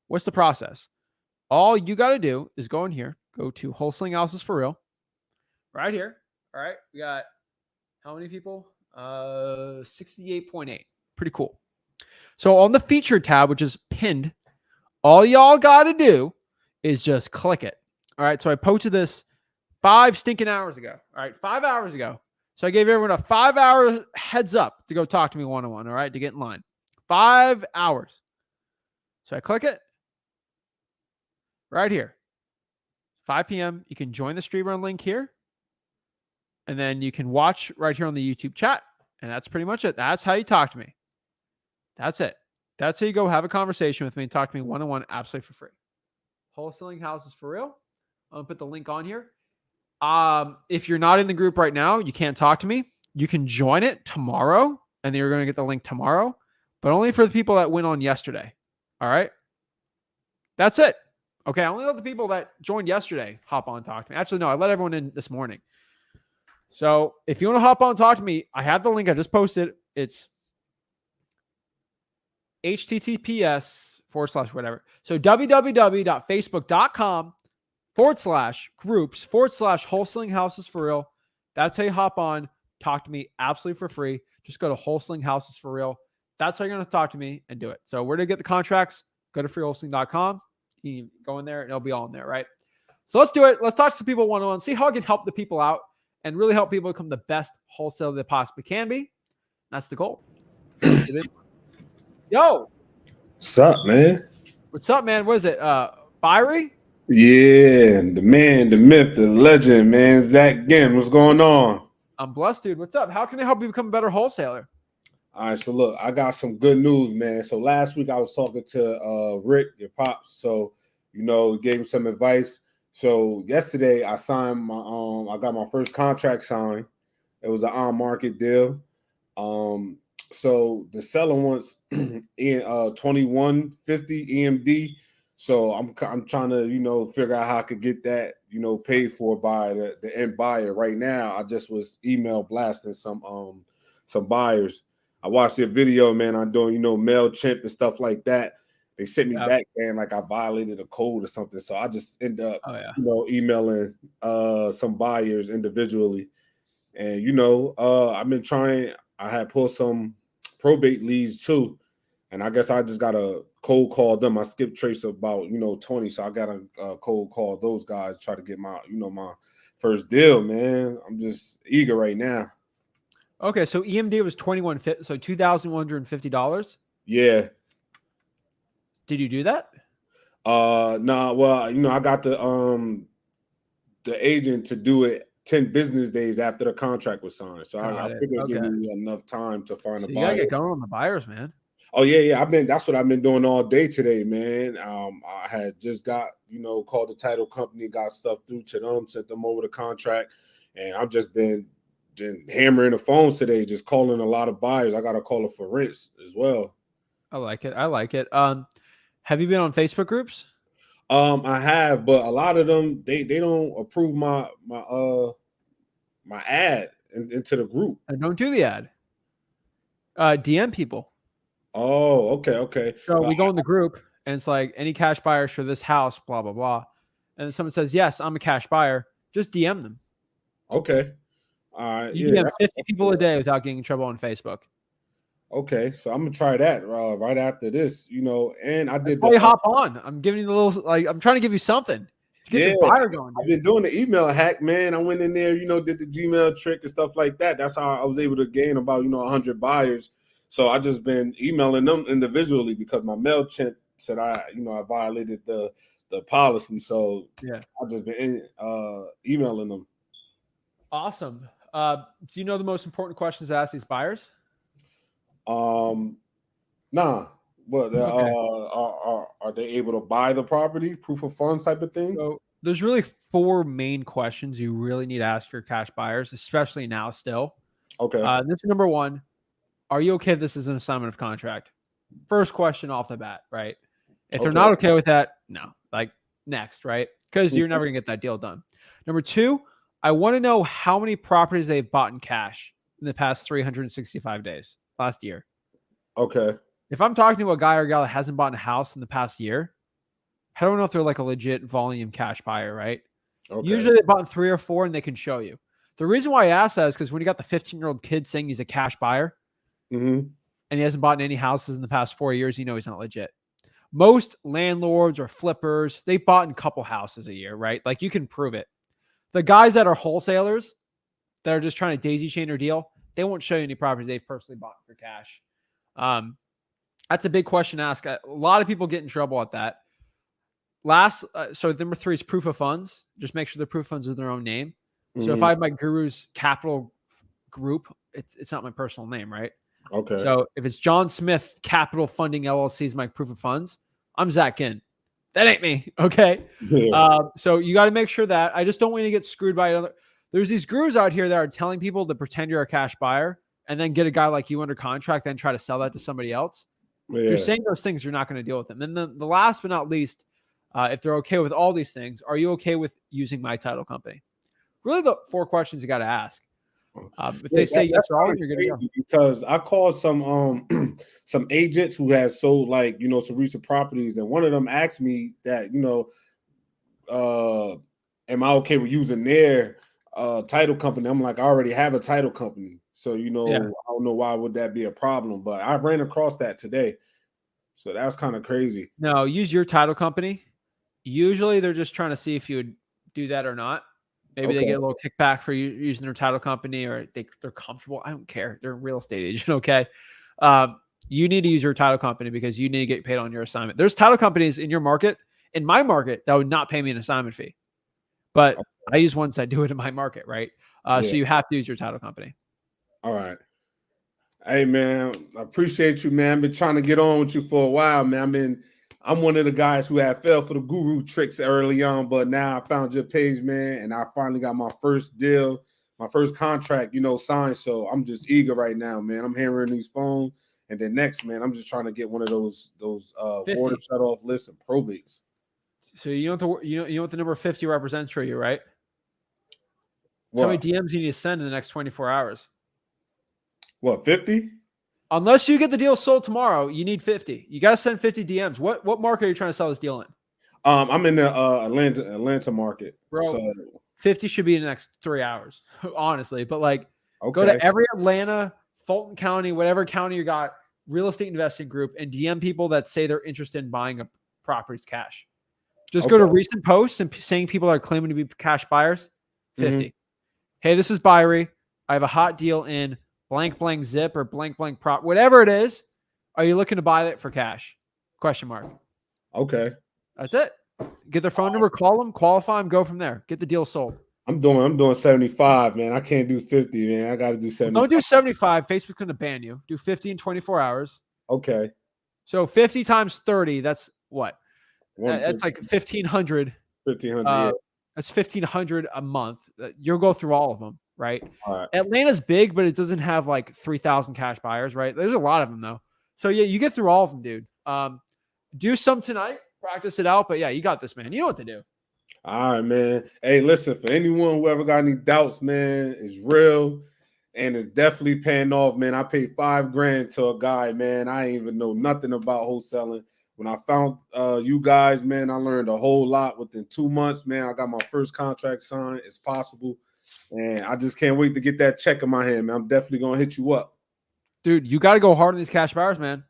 What's the process? All you got to do is go in here, go to Wholesaling Houses for Real, right here. All right. We got how many people? 68.8. Pretty cool. So on the featured tab, which is pinned, all y'all got to do is just click it. All right. So I posted this 5 stinking hours ago. All right. 5 hours ago. So I gave everyone a 5-hour heads up to go talk to me one-on-one. All right. To get in line. 5 hours. So I click it right here. 5 p.m. You can join the streamer link here. And then you can watch right here on the YouTube chat. And that's pretty much it. That's how you talk to me. That's it. That's how you go have a conversation with me and talk to me one-on-one absolutely for free. Wholesaling Houses for Real. I'm going to put the link on here. If you're not in the group right now, you can't talk to me. You can join it tomorrow, and then you're going to get the link tomorrow, but only for the people that went on yesterday. All right? That's it. Okay, I only let the people that joined yesterday hop on and talk to me. Actually, no, I let everyone in this morning. So if you want to hop on and talk to me, I have the link. I just posted. It's https://whatever. So www.facebook.com/groups/wholesaling houses for real. That's how you hop on, talk to me absolutely for free. Just go to wholesaling houses for real. That's how you're going to talk to me and do it. So where to get the contracts? Go to freewholesaling.com. You can go in there and it'll be all in there, right? So let's do it. Let's talk to some people one-on-one, see how I can help the people out and really help people become the best wholesaler they possibly can be. That's the goal. Yo. What's up, man? What's up, man? What is it? Fiery? Yeah, the man, the myth, the legend, man. Zach Ginn, what's going on? I'm blessed, dude. What's up? How can I help you become a better wholesaler? All right, so look, I got some good news, man. So last week I was talking to Rick, your pops. So, gave him some advice. So yesterday I signed I got my first contract signed. It was an on-market deal. So the seller wants in 2150 EMD. So I'm trying to figure out how I could get that paid for by the end buyer. Right now, I just was email blasting some buyers. I watched their video, man. I'm doing MailChimp and stuff like that. They sent me back saying like I violated a code or something. So I just end up emailing some buyers individually, and I've been trying. I had pulled some probate leads too, and I guess I just got to cold call them. I skipped trace about 20, so I got to cold call those guys, try to get my my first deal, man. I'm just eager right now. Okay, so EMD was $2,150, so $2,150. Yeah. Did you do that? Nah. Well, I got the agent to do it 10 business days after the contract was signed. So I figured it'd give me enough time to find a buyer. You gotta get going on the buyers, man. Oh yeah. That's what I've been doing all day today, man. I had just got, called the title company, got stuff through to them, sent them over the contract, and I've just been hammering the phones today, just calling a lot of buyers. I got to call it for rents as well. I like it. Have you been on Facebook groups? I have, but a lot of them they don't approve my ad into the group. And don't do the ad. DM people. Oh, okay. So we go in the group and it's like, any cash buyers for this house, blah, blah, blah. And then someone says, yes, I'm a cash buyer. Just DM them. Okay. All right. You Yeah, DM 50 that's people a day without getting in trouble on Facebook. okay. So I'm gonna try that right after this. And I did Why you the hop on? I'm giving you the little, like, I'm trying to give you something to get yeah. this buyer going, I've dude. been doing the email hack, man. I went in there, did the Gmail trick and stuff like that. That's how I was able to gain about 100 buyers. So I just been emailing them individually because my MailChimp said I violated the policy. So Yeah. I just been emailing them. Awesome. Do you know the most important questions to ask these buyers? Nah, but Okay. are they able to buy the property, proof of funds type of thing? So there's really 4 main questions you really need to ask your cash buyers, especially now still. Okay. This is number 1. Are you okay if this is an assignment of contract? First question off the bat, right? If they're not okay with that, no. Like, next, right? Because you're never going to get that deal done. Number 2, I want to know how many properties they've bought in cash in the past 365 days, last year. Okay. If I'm talking to a guy or gal that hasn't bought a house in the past year, I don't know if they're like a legit volume cash buyer, right? Okay. Usually they bought 3 or 4 and they can show you. The reason why I ask that is because when you got the 15-year-old kid saying he's a cash buyer Mm-hmm. and he hasn't bought any houses in the past 4 years, you know he's not legit. Most landlords or flippers, they bought in a couple houses a year, right? Like, you can prove it. The guys that are wholesalers that are just trying to daisy chain their deal, they won't show you any properties they've personally bought for cash. That's a big question to ask. A lot of people get in trouble at that. So number 3 is proof of funds. Just make sure the proof of funds is their own name. So if I have my Guru's Capital Group, it's not my personal name, right? Okay. So if it's John Smith Capital Funding LLC is my proof of funds, I'm Zach Ginn. That ain't me. Okay. Yeah. So you got to make sure that I just don't want you to get screwed by other. There's these gurus out here that are telling people to pretend you're a cash buyer and then get a guy like you under contract, then try to sell that to somebody else. If you're saying those things, you're not going to deal with them. And then the last but not least, if they're okay with all these things, are you okay with using my title company? Really, the 4 questions you got to ask. If they say yes or all, you're good to go. Because I called some some agents who had sold some recent properties, and one of them asked me that am I okay with using their title company? I'm like, I already have a title company, so I don't know why would that be a problem. But I ran across that today, so that's kind of crazy. No, use your title company. Usually, they're just trying to see if you would do that or not. Maybe they get a little kickback for you using their title company, or they're comfortable. I don't care. They're a real estate agent. Okay. You need to use your title company because you need to get paid on your assignment. There's title companies in your market, in my market, that would not pay me an assignment fee, but I use ones that do it in my market. Right. So you have to use your title company. All right. Hey man, I appreciate you, man. I've been trying to get on with you for a while, man. I'm one of the guys who had fell for the guru tricks early on, but now I found your page, man, and I finally got my first deal, my first contract, signed. So I'm just eager right now, man. I'm hammering these phones, and then next, man, I'm just trying to get one of those water shut off lists and probates. So you know what the number 50 represents for you, right? What? How many DMs you need to send in the next 24 hours? What, 50? Unless you get the deal sold tomorrow, you need 50. You got to send 50 DMs. What market are you trying to sell this deal in? I'm in the Atlanta market. Bro, so 50 should be in the next 3 hours, honestly. But go okay. to every Atlanta, Fulton County, whatever county you got, real estate investing group, and DM people that say they're interested in buying a property's cash. Just go to recent posts and saying people are claiming to be cash buyers. 50. Hey, this is Byrie. I have a hot deal in blank blank zip or blank blank prop, whatever it is. Are you looking to buy it for cash? Question mark. Okay. That's it. Get their phone number, call them, qualify them, go from there. Get the deal sold. I'm doing 75, man. I can't do 50, man. I got to do 75. Don't do 75. Facebook's going to ban you. Do 50 in 24 hours. Okay. So 50 times 30, that's what? That's like 1,500. 1,500, yeah. That's 1,500 a month. You'll go through all of them, right? All right. Atlanta's big, but it doesn't have like 3,000 cash buyers, right? There's a lot of them, though. So, yeah, you get through all of them, dude. Do some tonight. Practice it out. But, yeah, you got this, man. You know what to do. All right, man. Hey, listen, for anyone who ever got any doubts, man, it's real. and it's definitely paying off, man. I paid $5,000 to a guy, man. I ain't even know nothing about wholesaling. When I found you guys, man, I learned a whole lot within 2 months, man. I got my first contract signed. It's possible. And I just can't wait to get that check in my hand, man. I'm definitely going to hit you up. Dude, you got to go hard on these cash buyers, man.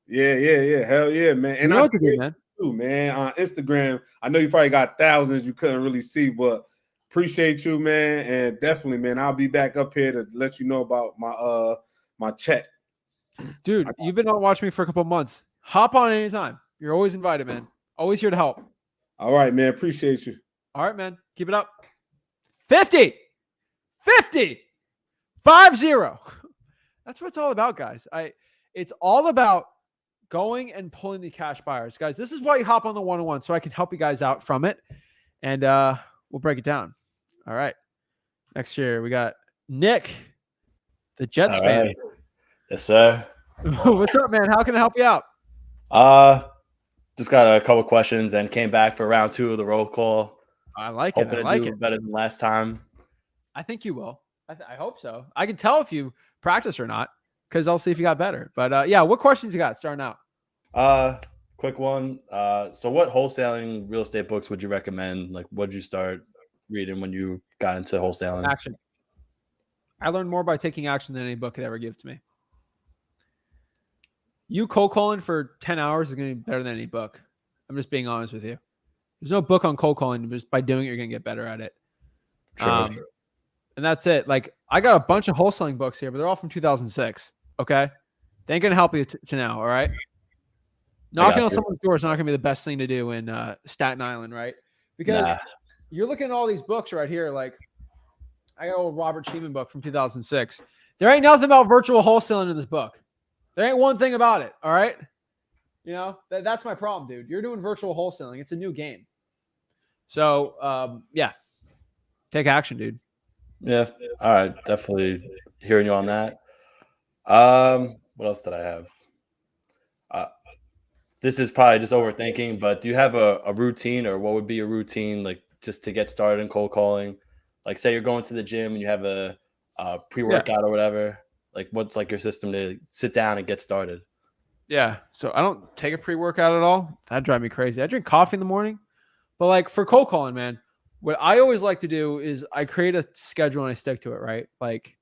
Yeah. Hell yeah, man. And you know what to do, man. Too, man. On Instagram, I know you probably got thousands you couldn't really see, but appreciate you, man. And definitely, man, I'll be back up here to let you know about my check. Dude, you've been on watching me for a couple months. Hop on anytime. You're always invited, man. Always here to help. All right, man. Appreciate you. All right, man. Keep it up. 50. 50. 5-0. That's what it's all about, guys. It's all about going and pulling the cash buyers. Guys, this is why you hop on the one-on-one, so I can help you guys out from it. And we'll break it down. All right. Next year, we got Nick, the Jets fan. Right. Yes, sir. What's up, man? How can I help you out? Just got a couple questions and came back for round 2 of the roll call. I like it. Hoping I like to do it. better than last time. I think you will. I hope so. I can tell if you practice or not because I'll see if you got better. But yeah, what questions you got starting out? Quick one. So what wholesaling real estate books would you recommend? Like, what did you start reading when you got into wholesaling? Action. I learned more by taking action than any book could ever give to me. You cold calling for 10 hours is going to be better than any book. I'm just being honest with you. There's no book on cold calling. Just by doing it, you're going to get better at it. True. And that's it. Like, I got a bunch of wholesaling books here, but they're all from 2006. Okay. They ain't going to help you to now. All right. Knocking on someone's door is not going to be the best thing to do in Staten Island, right? Because you're looking at all these books right here. Like, I got an old Robert Sheeman book from 2006. There ain't nothing about virtual wholesaling in this book. There ain't one thing about it. All right. You know, that's my problem, dude. You're doing virtual wholesaling. It's a new game. So, yeah, take action, dude. Yeah. All right. Definitely hearing you on that. What else did I have? This is probably just overthinking, but do you have a routine, or what would be a routine, like, just to get started in cold calling? Like, say you're going to the gym and you have a pre-workout or whatever. Like, what's like your system to sit down and get started? Yeah. So I don't take a pre-workout at all. That'd drive me crazy. I drink coffee in the morning. But like for cold calling, man, what I always like to do is I create a schedule and I stick to it, right? Like,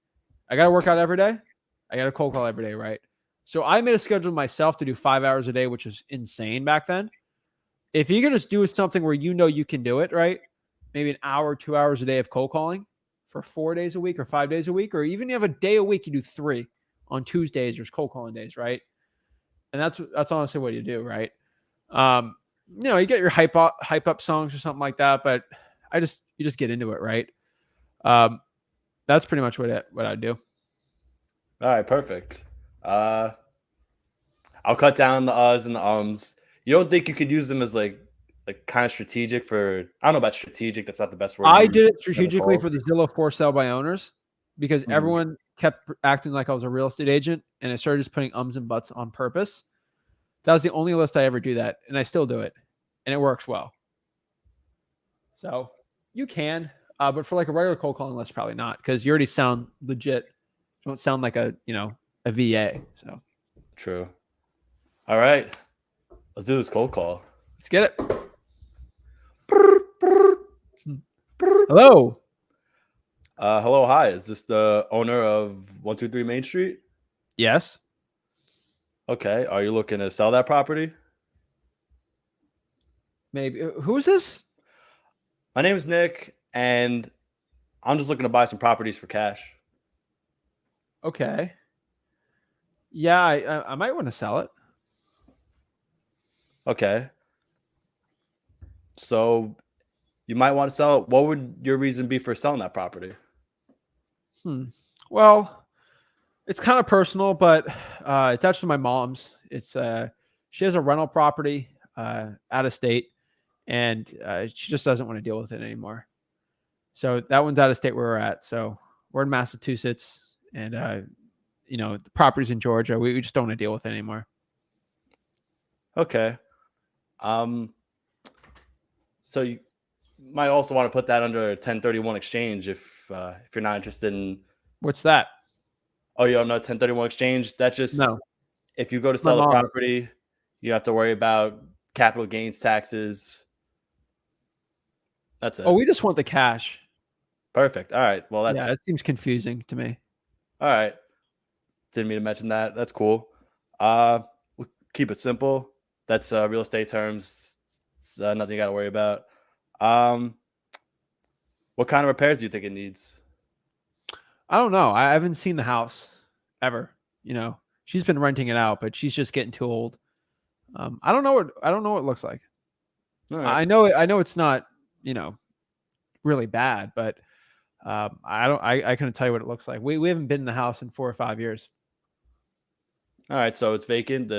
I got to work out every day. I got to cold call every day, right? So I made a schedule myself to do 5 hours a day, which is insane back then. If you can just do something where you know you can do it, right? Maybe an hour, 2 hours a day of cold calling for 4 days a week or 5 days a week, or even you have a day a week, you do 3 on Tuesdays. There's cold calling days, right? And that's honestly what you do, right? You know, you get your hype up songs or something like that, but you just get into it, right? That's pretty much what I do. All right, perfect. I'll cut down the uhs and the ums. You don't think you could use them as like kind of strategic for? I don't know about strategic. That's not the best word. I did it strategically for the Zillow for sale by owners because Mhm. everyone kept acting like I was a real estate agent, and I started just putting ums and buts on purpose. That was the only list I ever do that, and I still do it, and it works well. So you can, but for like a regular cold calling list, probably not, because you already sound legit. You don't sound like a VA. So True. All right, let's do this cold call. let's get it. Hello. Hello, hi. Is this the owner of 123 Main Street? Yes. Okay. Are you looking to sell that property? Maybe. Who is this? My name is Nick, and I'm just looking to buy some properties for cash. Okay. Yeah, I might want to sell it. Okay. So you might want to sell it. What would your reason be for selling that property? Well, it's kind of personal, but it's actually my mom's. It's she has a rental property out of state, and she just doesn't want to deal with it anymore. So that one's out of state where we're at. So we're in Massachusetts, and the property's in Georgia. We just don't want to deal with it anymore. Okay. So you might also want to put that under a 1031 exchange if you're not interested in What's that? Oh, you don't know 1031 exchange? That just No. if you go to My sell the mom. property, you have to worry about capital gains taxes. That's Oh, it. we just want the cash. Perfect. All right. Well, that's Yeah, it seems confusing to me. all right. Didn't mean to mention that. That's cool. We'll keep it simple. That's real estate terms. It's, nothing you got to worry about. What kind of repairs do you think it needs? I don't know. I haven't seen the house ever. You know, she's been renting it out, but she's just getting too old. I don't know what it looks like. All right. I know it's not, you know, really bad, but I couldn't tell you what it looks like. We haven't been in the house in 4 or 5 years. All right. So it's vacant.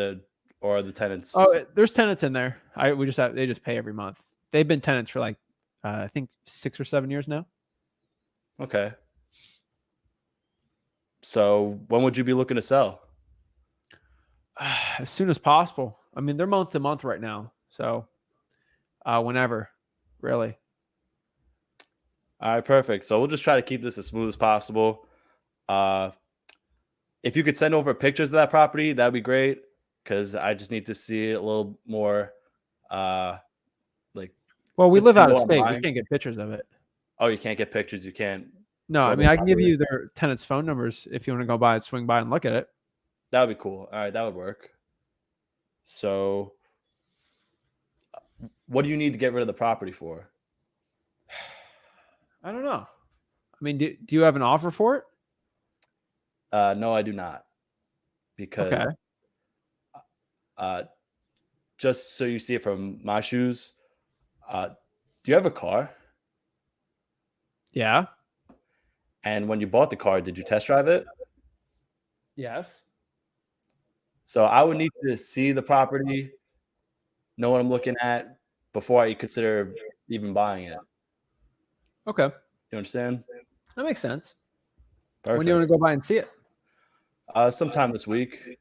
Or the tenants. Oh, there's tenants in there. They just pay every month. They've been tenants for like I think 6 or 7 years now. Okay. So when would you be looking to sell? As soon as possible. I mean, they're month to month right now, so whenever, really. All right, perfect. So we'll just try to keep this as smooth as possible. If you could send over pictures of that property, that'd be great. Because I just need to see it a little more. Well, we just live out of what I'm state. We buying. can't get pictures of it. Oh, you can't get pictures. You can't. No, go I to mean the I can give property. you their tenants' phone numbers if you want to go by and swing by and look at it. That would be cool. All right, that would work. So, what do you need to get rid of the property for? I don't know. I mean, do you have an offer for it? No, I do not. Because Okay. just so you see it from my shoes, do you have a car? Yeah. And when you bought the car, did you test drive it? Yes. So I would need to see the property, know what I'm looking at before I consider even buying it. Okay. You understand? That makes sense. Perfect. When do you want to go by and see it? Sometime this week.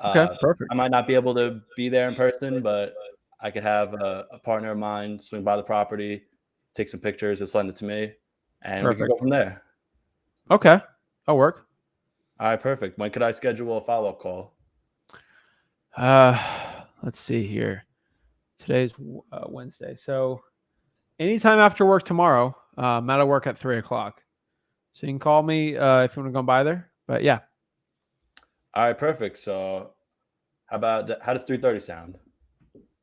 Okay. Perfect. I might not be able to be there in person, but I could have a partner of mine swing by the property, take some pictures, and send it to me, and we can Perfect. go from there. Okay. That'll work. All right, perfect. When could I schedule a follow-up call? Let's see here. Today's Wednesday, so anytime after work tomorrow. I'm out of work at 3:00, so you can call me if you want to go by there. But yeah, All right, perfect. So how does 3:30 sound?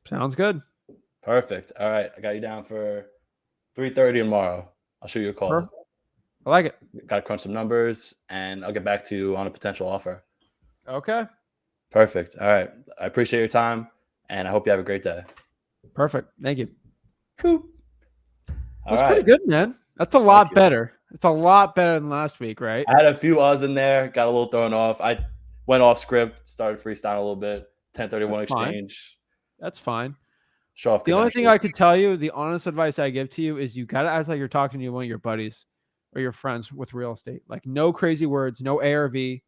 sounds good. Perfect. All right, I got you down for 3:30 tomorrow. I'll shoot you a call. Perfect. I like it. Got to crunch some numbers, and I'll get back to you on a potential offer. Okay. Perfect. All right. I appreciate your time, and I hope you have a great day. Perfect. Thank you. All That's right. pretty good, man. That's a lot better. It's a lot better than last week, right? I had a few uhs in there, got a little thrown off. I went off script, started freestyling a little bit. 1031 That's fine. exchange. That's fine. Show off The only thing credentials. I could tell you, the honest advice I give to you is you got to act like you're talking to one of your buddies or your friends with real estate. Like no crazy words, no ARV,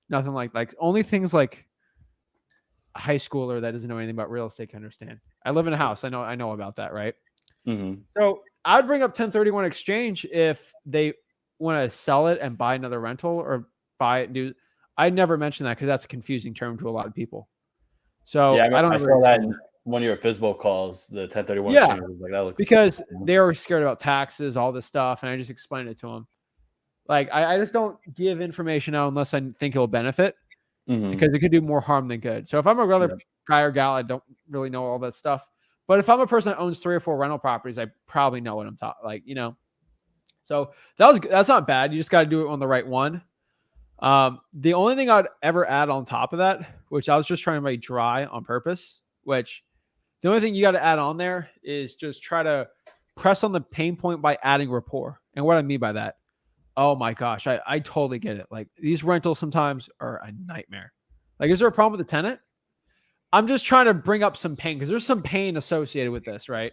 nothing like only things like a high schooler that doesn't know anything about real estate can understand. I live in a house. I know about that, right? Mm-hmm. So I'd bring up 1031 exchange if they want to sell it and buy another rental or buy it new. I never mention that because that's a confusing term to a lot of people. So Yeah, I don't I ever saw that explain in one of your FISBO calls, the 1031 Yeah, exchange. I was like, that looks because they were scared about taxes, all this stuff, and I just explained it to them. Like I just don't give information out unless I think it'll benefit, because it could do more harm than good. So if I'm a regular guy or gal, I don't really know all that stuff. But if I'm a person that owns 3 or 4 rental properties, I probably know what I'm talking. Like, you know, so that's not bad. You just got to do it on the right one. The only thing I'd ever add on top of that, which I was just trying to make dry on purpose, which the only thing you got to add on there is just try to press on the pain point by adding rapport. And what I mean by that, oh my gosh, I totally get it. Like these rentals sometimes are a nightmare. Like, is there a problem with the tenant? I'm just trying to bring up some pain because there's some pain associated with this, right?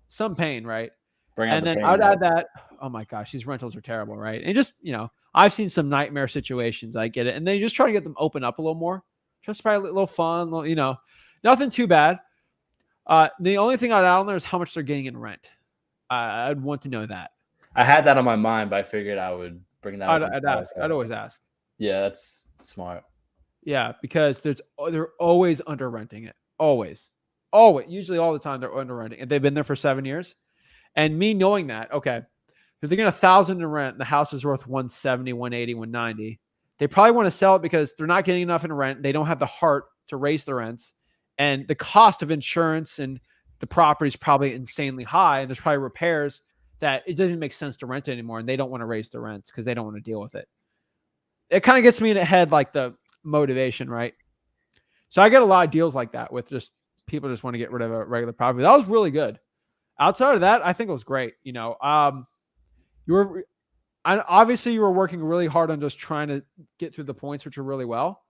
Some pain, right? And then I'd add that, oh my gosh, these rentals are terrible, right? And just, you know, I've seen some nightmare situations. I get it. And then you just try to get them open up a little more. Just probably a little fun, you know, nothing too bad. The only thing I'd add on there is how much they're getting in rent. I'd want to know that. I had that on my mind, but I figured I would bringing that up on the I'd podcast. always ask. Yeah, that's smart. Yeah, because they're always under renting it. Always. Usually all the time they're under renting. And they've been there for 7 years. And me knowing that, okay, if they're getting 1,000 in rent, the house is worth 170, 180, 190. They probably want to sell it because they're not getting enough in rent. They don't have the heart to raise the rents. And the cost of insurance and the property is probably insanely high. And there's probably repairs that it doesn't make sense to rent it anymore. And they don't want to raise the rents because they don't want to deal with it. It kind of gets me in the head, like the motivation, right? So I get a lot of deals like that with just people just want to get rid of a regular property. That was really good. Outside of that, I think it was great. You know, obviously you were working really hard on just trying to get through the points, which are really well.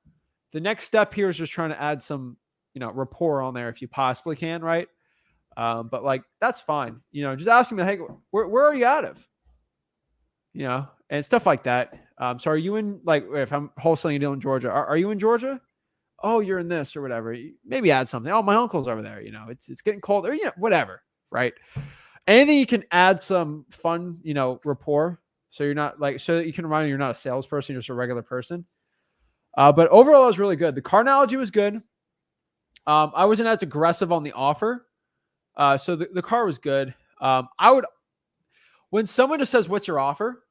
The next step here is just trying to add some, rapport on there if you possibly can, right? But like that's fine. Just ask me, hey, where are you out of? And stuff like that. So are you in, like, if I'm wholesaling a deal in Georgia, are you in Georgia? Oh, you're in this or whatever. Maybe add something. Oh, my uncle's over there. It's getting cold, or whatever, right? Anything you can add some fun, rapport. So you're not so that you can remind you're not a salesperson, you're just a regular person. But overall, it was really good. The car analogy was good. I wasn't as aggressive on the offer. So the car was good. When someone just says, what's your offer?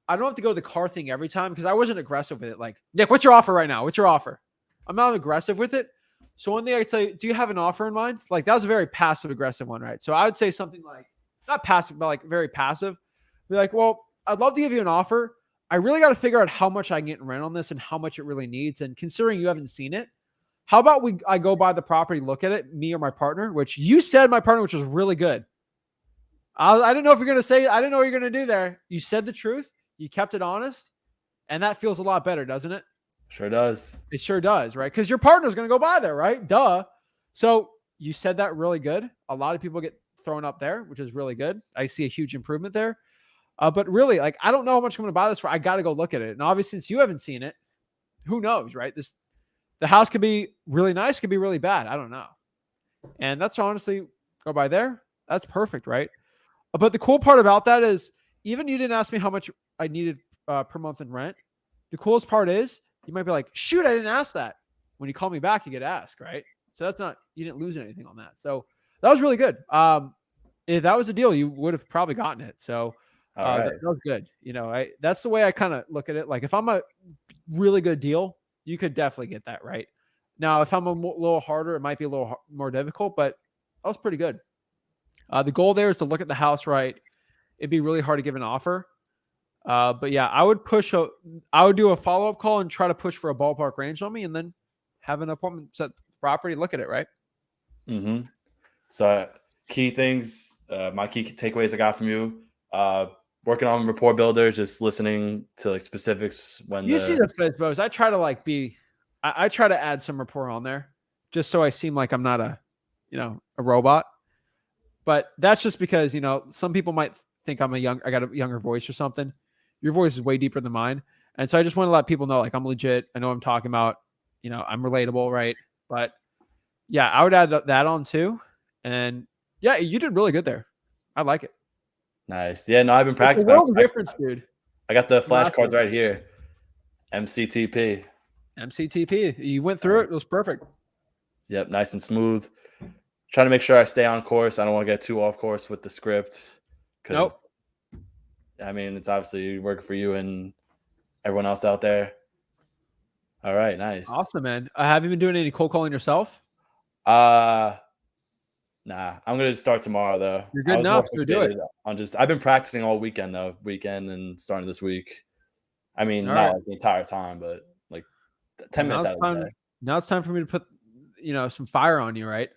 I don't have to go to the car thing every time because I wasn't aggressive with it. Like, Nick, what's your offer right now? What's your offer? I'm not aggressive with it. So one thing I tell you, do you have an offer in mind? Like, that was a very passive aggressive one, right? So I would say something like, not passive, but like very passive. Be like, well, I'd love to give you an offer. I really got to figure out how much I can get in rent on this and how much it really needs. And considering you haven't seen it, how about I go buy the property, look at it, me or my partner, which you said my partner, which was really good. I didn't know if you're going to say, I didn't know what you're going to do there. You said the truth. You kept it honest. And that feels a lot better, doesn't it? Sure does. It sure does, right? Because your partner's going to go buy there, right? Duh. So you said that really good. A lot of people get thrown up there, which is really good. I see a huge improvement there. But really, like, I don't know how much I'm going to buy this for. I got to go look at it. And obviously, since you haven't seen it, who knows, right? The house could be really nice, could be really bad. I don't know. And that's honestly, go by there. That's perfect, right? But the cool part about that is, even you didn't ask me how much I needed per month in rent. The coolest part is, you might be like, shoot, I didn't ask that. When you call me back, you get asked, right? So you didn't lose anything on that. So that was really good. If that was a deal, you would have probably gotten it. So that was good. That's the way I kind of look at it. Like, if I'm a really good deal, you could definitely get that, right? Now, if I'm a little harder, it might be a little more difficult, but that was pretty good. The goal there is to look at the house right. It'd be really hard to give an offer. But yeah, I would do a follow-up call and try to push for a ballpark range on me, and then have an appointment set the property, look at it, right? Mm-hmm. So key things, my key takeaways I got from you, working on rapport builder, just listening to like specifics when you see the Fizbos. I try to I try to add some rapport on there just so I seem like I'm not a robot. But that's just because, some people might think I got a younger voice or something. Your voice is way deeper than mine. And so I just want to let people know, like, I'm legit. I know what I'm talking about. I'm relatable, right? But yeah, I would add that on too. And yeah, you did really good there. I like it. Nice. Yeah, no, I've been practicing. It's a world of difference, dude. I got the flashcards right here. MCTP. You went through it. It was perfect. Yep, nice and smooth. Trying to make sure I stay on course. I don't want to get too off course with the script. Nope. I mean, it's obviously working for you and everyone else out there. All right, nice. Awesome, man. Have you been doing any cold calling yourself? Nah. I'm gonna start tomorrow though. You're good enough to do it. I've been practicing all weekend and starting this week. I mean, all not right. like the entire time, but like 10 minutes out of the day. Now it's time for me to put, some fire on you, right?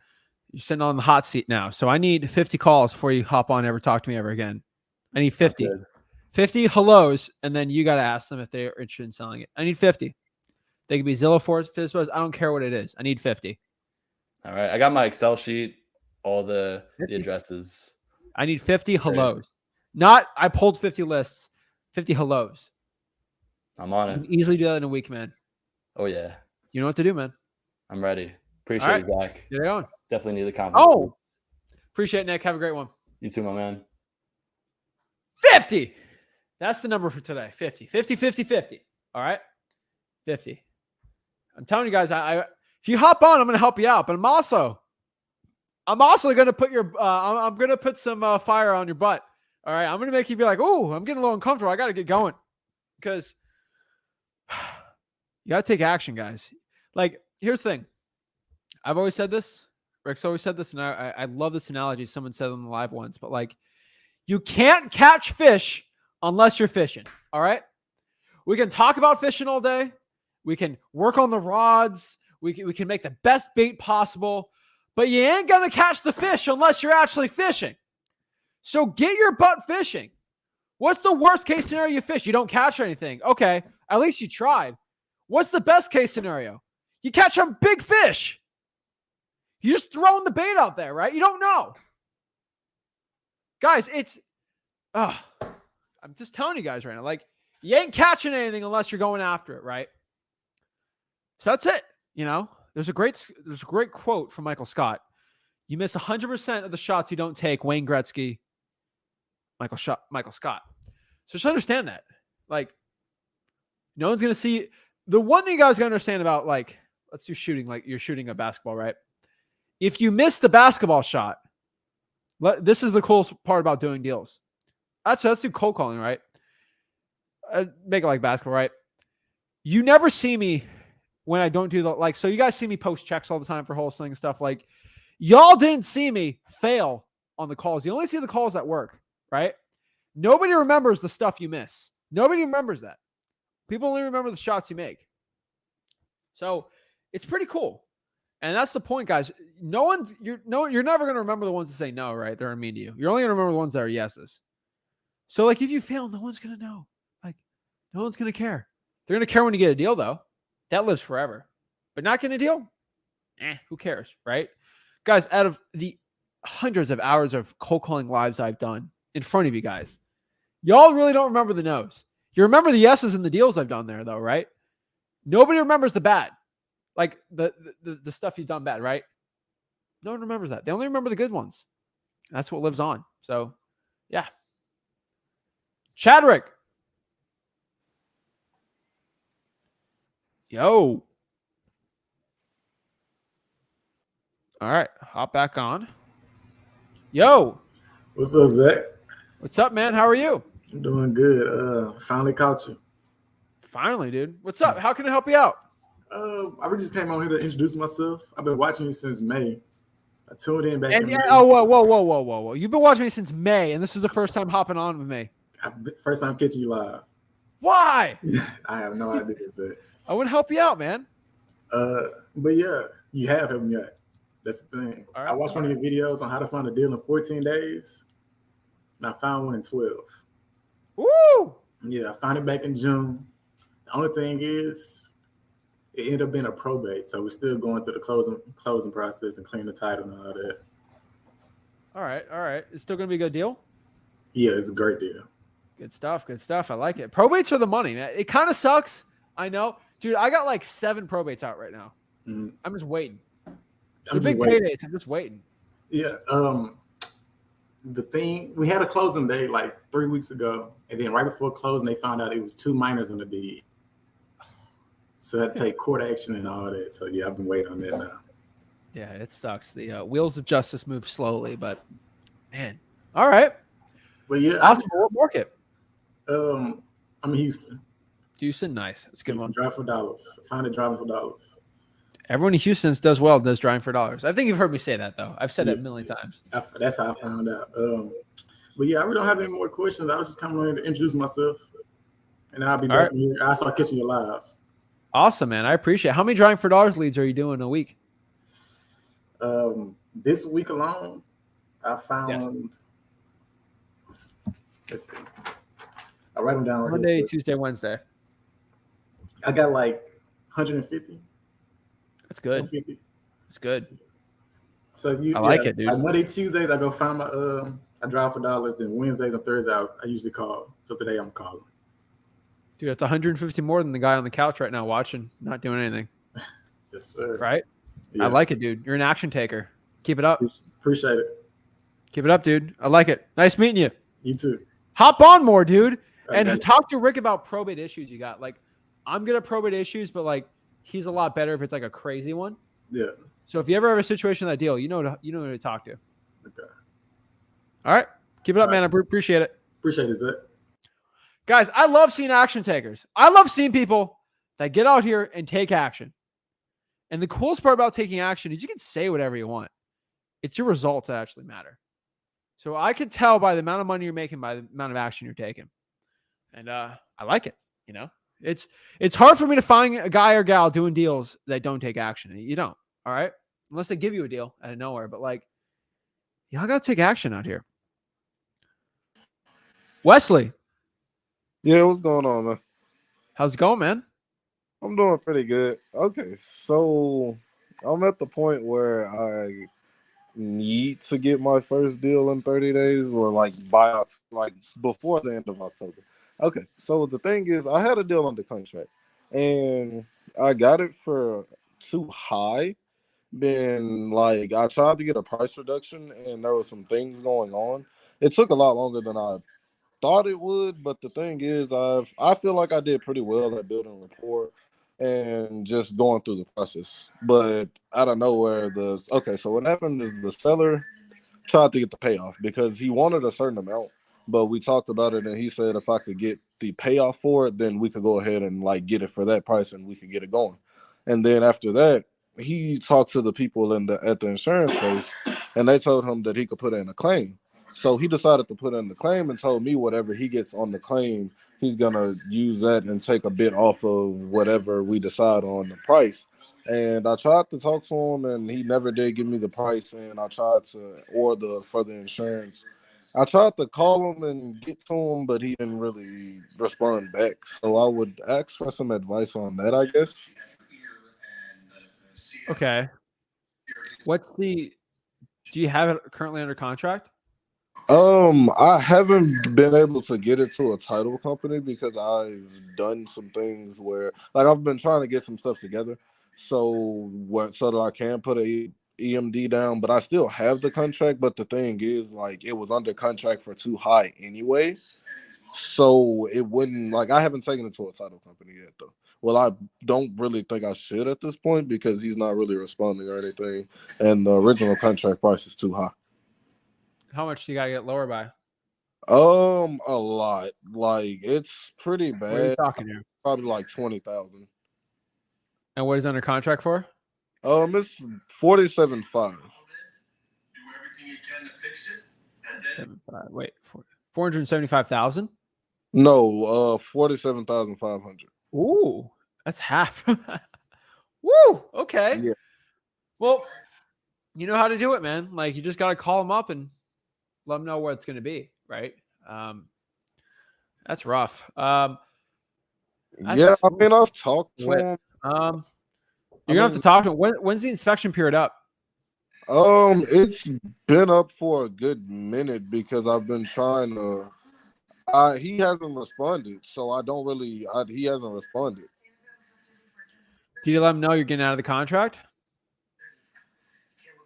You're sitting on the hot seat now. So I need 50 calls before you hop on, ever talk to me ever again. I need 50. 50 hellos, and then you got to ask them if they're interested in selling it. I need 50. They could be Zillow Force, Fizbos. I don't care what it is. I need 50. All right. I got my Excel sheet, all the addresses. I need 50 hellos. Not, I pulled 50 lists, 50 hellos. I'm on it. You can easily do that in a week, man. Oh, yeah. You know what to do, man. I'm ready. Appreciate you, Zach. Get it on. Definitely need the confidence. Oh, appreciate it, Nick. Have a great one. You too, my man. 50. That's the number for today. 50, 50, 50, 50. All right. 50. I'm telling you guys, I if you hop on, I'm going to help you out, but I'm also going to put I'm going to put some fire on your butt. All right. I'm going to make you be like, oh, I'm getting a little uncomfortable. I got to get going because you got to take action, guys. Like, here's the thing. I've always said this. Rick's always said this, and I love this analogy. Someone said on the live once, but like, you can't catch fish unless you're fishing. All right. We can talk about fishing all day. We can work on the rods. We can make the best bait possible, but you ain't going to catch the fish unless you're actually fishing. So get your butt fishing. What's the worst case scenario you fish? You don't catch anything. Okay. At least you tried. What's the best case scenario? You catch a big fish. You're just throwing the bait out there, right? You don't know. Guys, I'm just telling you guys right now, like, you ain't catching anything unless you're going after it, right? So that's it. You know, there's a great quote from Michael Scott. You miss 100% of the shots you don't take. Wayne Gretzky, Michael Scott. So just understand that. Like, no one's going to see. The one thing you guys got to understand about, like, let's do shooting, like you're shooting a basketball, right? If you miss the basketball shot, this is the coolest part about doing deals. Let's do cold calling, right? Make it like basketball, right? You never see me when I don't do so you guys see me post checks all the time for wholesaling and stuff. Like, y'all didn't see me fail on the calls. You only see the calls that work, right? Nobody remembers the stuff you miss. Nobody remembers that. People only remember the shots you make. So it's pretty cool. And that's the point, guys. You're never going to remember the ones that say no, right? They're mean to you. You're only going to remember the ones that are yeses. So, like, if you fail, no one's going to know. Like, no one's going to care. They're going to care when you get a deal, though. That lives forever. But not getting a deal? Who cares, right? Guys, out of the hundreds of hours of cold calling lives I've done in front of you guys, y'all really don't remember the no's. You remember the yeses and the deals I've done there, though, right? Nobody remembers the bad. Like, the stuff you've done bad, right? No one remembers that. They only remember the good ones. That's what lives on. So, yeah. Chadrick. Yo. All right. Hop back on. Yo. What's up, Zach? What's up, man? How are you? I'm doing good. Finally caught you. Finally, dude. What's up? How can I help you out? I just came on here to introduce myself. I've been watching you since May. I tuned in back in May. Whoa. You've been watching me since May, and this is the first time hopping on with me. First time catching you live. Why? I have no idea, Zach. I would help you out, man. But yeah, you have helped me out. That's the thing. Right, I watched one of your videos on how to find a deal in 14 days, and I found one in 12. Woo! Yeah, I found it back in June. The only thing is, it ended up being a probate, so we're still going through the closing process and cleaning the title and all that. All right. It's still going to be a good deal? Yeah, it's a great deal. Good stuff. I like it. Probates are the money, man. It kind of sucks. I know. Dude, I got like 7 probates out right now. Mm-hmm. I'm just waiting. I'm big paydays. I'm just waiting. Yeah. The thing, we had a closing day like 3 weeks ago, and then right before closing, they found out it was 2 minors on the deed. So I had to take court action and all that. So yeah, I've been waiting on that now. Yeah, it sucks. The wheels of justice move slowly, but man. All right. But yeah, awesome. What market? I'm in Houston. Houston, nice. That's a good one. Drive for dollars. I found it driving for dollars. Everyone in Houston does well, does driving for dollars. I think you've heard me say that, though. I've said it a million times. That's how I found out. But yeah, I really don't have any more questions. I was just coming in to introduce myself, and I'll be back here. I saw catching your lives. Awesome, man. I appreciate it. How many driving for dollars leads are you doing a week? This week alone, I found. Let's see. I write them down right Monday, Tuesday, Wednesday. I got like 150. That's good. 150. It's good. So I like it, dude. Like Monday, Tuesdays, I go find my I drive for dollars, and Wednesdays and Thursdays I usually call. So today I'm calling. Dude, that's 150 more than the guy on the couch right now watching, not doing anything. Yes, sir. Right? Yeah. I like it, dude. You're an action taker. Keep it up. Appreciate it. Keep it up, dude. I like it. Nice meeting you. You too. Hop on more, dude. And talk to Rick about probate issues you got. Like, I'm good at probate issues, but like he's a lot better if it's like a crazy one. Yeah. So if you ever have a situation like that deal, you know who to talk to. Okay. All right. Keep it up, All man. right. I appreciate it. Appreciate it, Zach. Guys, I love seeing action takers. I love seeing people that get out here and take action. And the coolest part about taking action is you can say whatever you want. It's your results that actually matter. So I could tell by the amount of money you're making, by the amount of action you're taking. And I like it. You know, it's hard for me to find a guy or gal doing deals that don't take action. You don't. All right. Unless they give you a deal out of nowhere. But like, y'all got to take action out here. Wesley. Yeah, what's going on, man? How's it going, man? I'm doing pretty good. Okay, so I'm at the point where I need to get my first deal in 30 days or like buy like before the end of October. Okay, so the thing is I had a deal under contract and I got it for too high. Then like I tried to get a price reduction and there were some things going on. It took a lot longer than I thought it would, but the thing is I feel like I did pretty well at building rapport and just going through the process. But out of nowhere, so what happened is the seller tried to get the payoff because he wanted a certain amount, but we talked about it and he said if I could get the payoff for it, then we could go ahead and like get it for that price and we could get it going. And then after that, he talked to the people at the insurance place and they told him that he could put in a claim. So he decided to put in the claim and told me whatever he gets on the claim, he's going to use that and take a bit off of whatever we decide on the price. And I tried to talk to him and he never did give me the price. And I tried to order for the insurance. I tried to call him and get to him, but he didn't really respond back. So I would ask for some advice on that, I guess. Okay. Do you have it currently under contract? I haven't been able to get it to a title company because I've done some things where like I've been trying to get some stuff together so that I can put a EMD down, but I still have the contract. But the thing is, like, it was under contract for too high anyway. So it wouldn't like I haven't taken it to a title company yet though. Well, I don't really think I should at this point because he's not really responding or anything, and the original contract price is too high. How much do you gotta get lower by? A lot. Like it's pretty bad. What are you talking here? Probably like 20,000. And what is under contract for? It's 47.5. 7.5. Wait, 475,000? No, 47,500. Ooh, that's half. Woo. Okay. Yeah. Well, you know how to do it, man. Like you just gotta call them up and let them know what it's going to be, right? That's rough. Yeah, I mean, I've talked to him. You're gonna have to talk to him. When's the inspection period up? It's been up for a good minute because I've been trying to. He hasn't responded, so I don't really. He hasn't responded. Did you let him know you're getting out of the contract?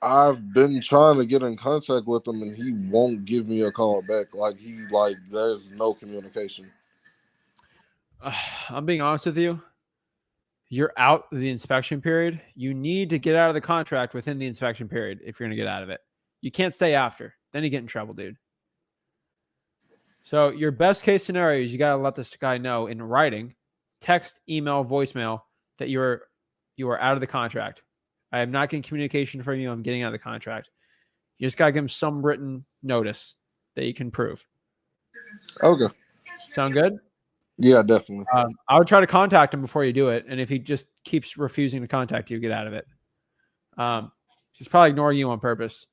I've been trying to get in contact with him and he won't give me a call back. There's no communication. I'm being honest with you. You're out of the inspection period. You need to get out of the contract within the inspection period if you're going to get out of it. You can't stay after. Then you get in trouble, dude. So your best case scenario is you got to let this guy know in writing, text, email, voicemail that you are out of the contract. I am not getting communication from you. I'm getting out of the contract. You just got to give him some written notice that you can prove. Okay. Sound good? Yeah, definitely. I would try to contact him before you do it. And if he just keeps refusing to contact you, get out of it. He's probably ignoring you on purpose.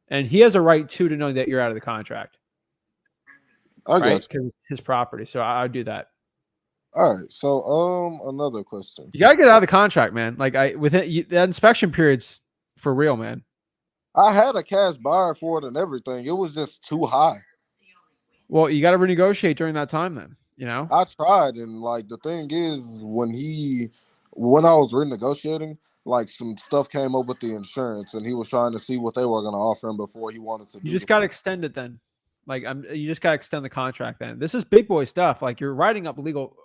And he has a right to know that you're out of the contract. I got you. Because it's his property. So I would do that. All right. So another question. You gotta get out of the contract, man. Like the inspection period's for real, man. I had a cash buyer for it and everything. It was just too high. Well, you gotta renegotiate during that time then, you know? I tried, and like the thing is when I was renegotiating, like some stuff came up with the insurance and he was trying to see what they were gonna offer him before he wanted to You just gotta extend it then. Like you just gotta extend the contract. Then this is big boy stuff. Like you're writing up legal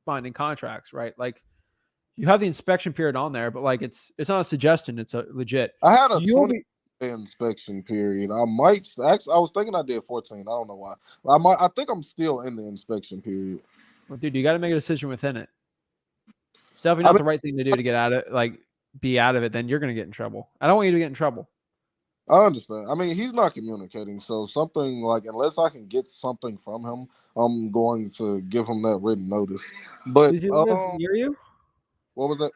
binding contracts, right? Like you have the inspection period on there, but like it's not a suggestion. It's a legit. I had a You'll 20 inspection period. I might actually. I was thinking I did 14. I don't know why. I think I'm still in the inspection period. Well, dude, you got to make a decision within it. It's definitely I not mean- the right thing to do to get out of like be out of it. Then you're gonna get in trouble. I don't want you to get in trouble. I understand. I mean, he's not communicating, so something like unless I can get something from him, I'm going to give him that written notice. But Does he live near you? what was that?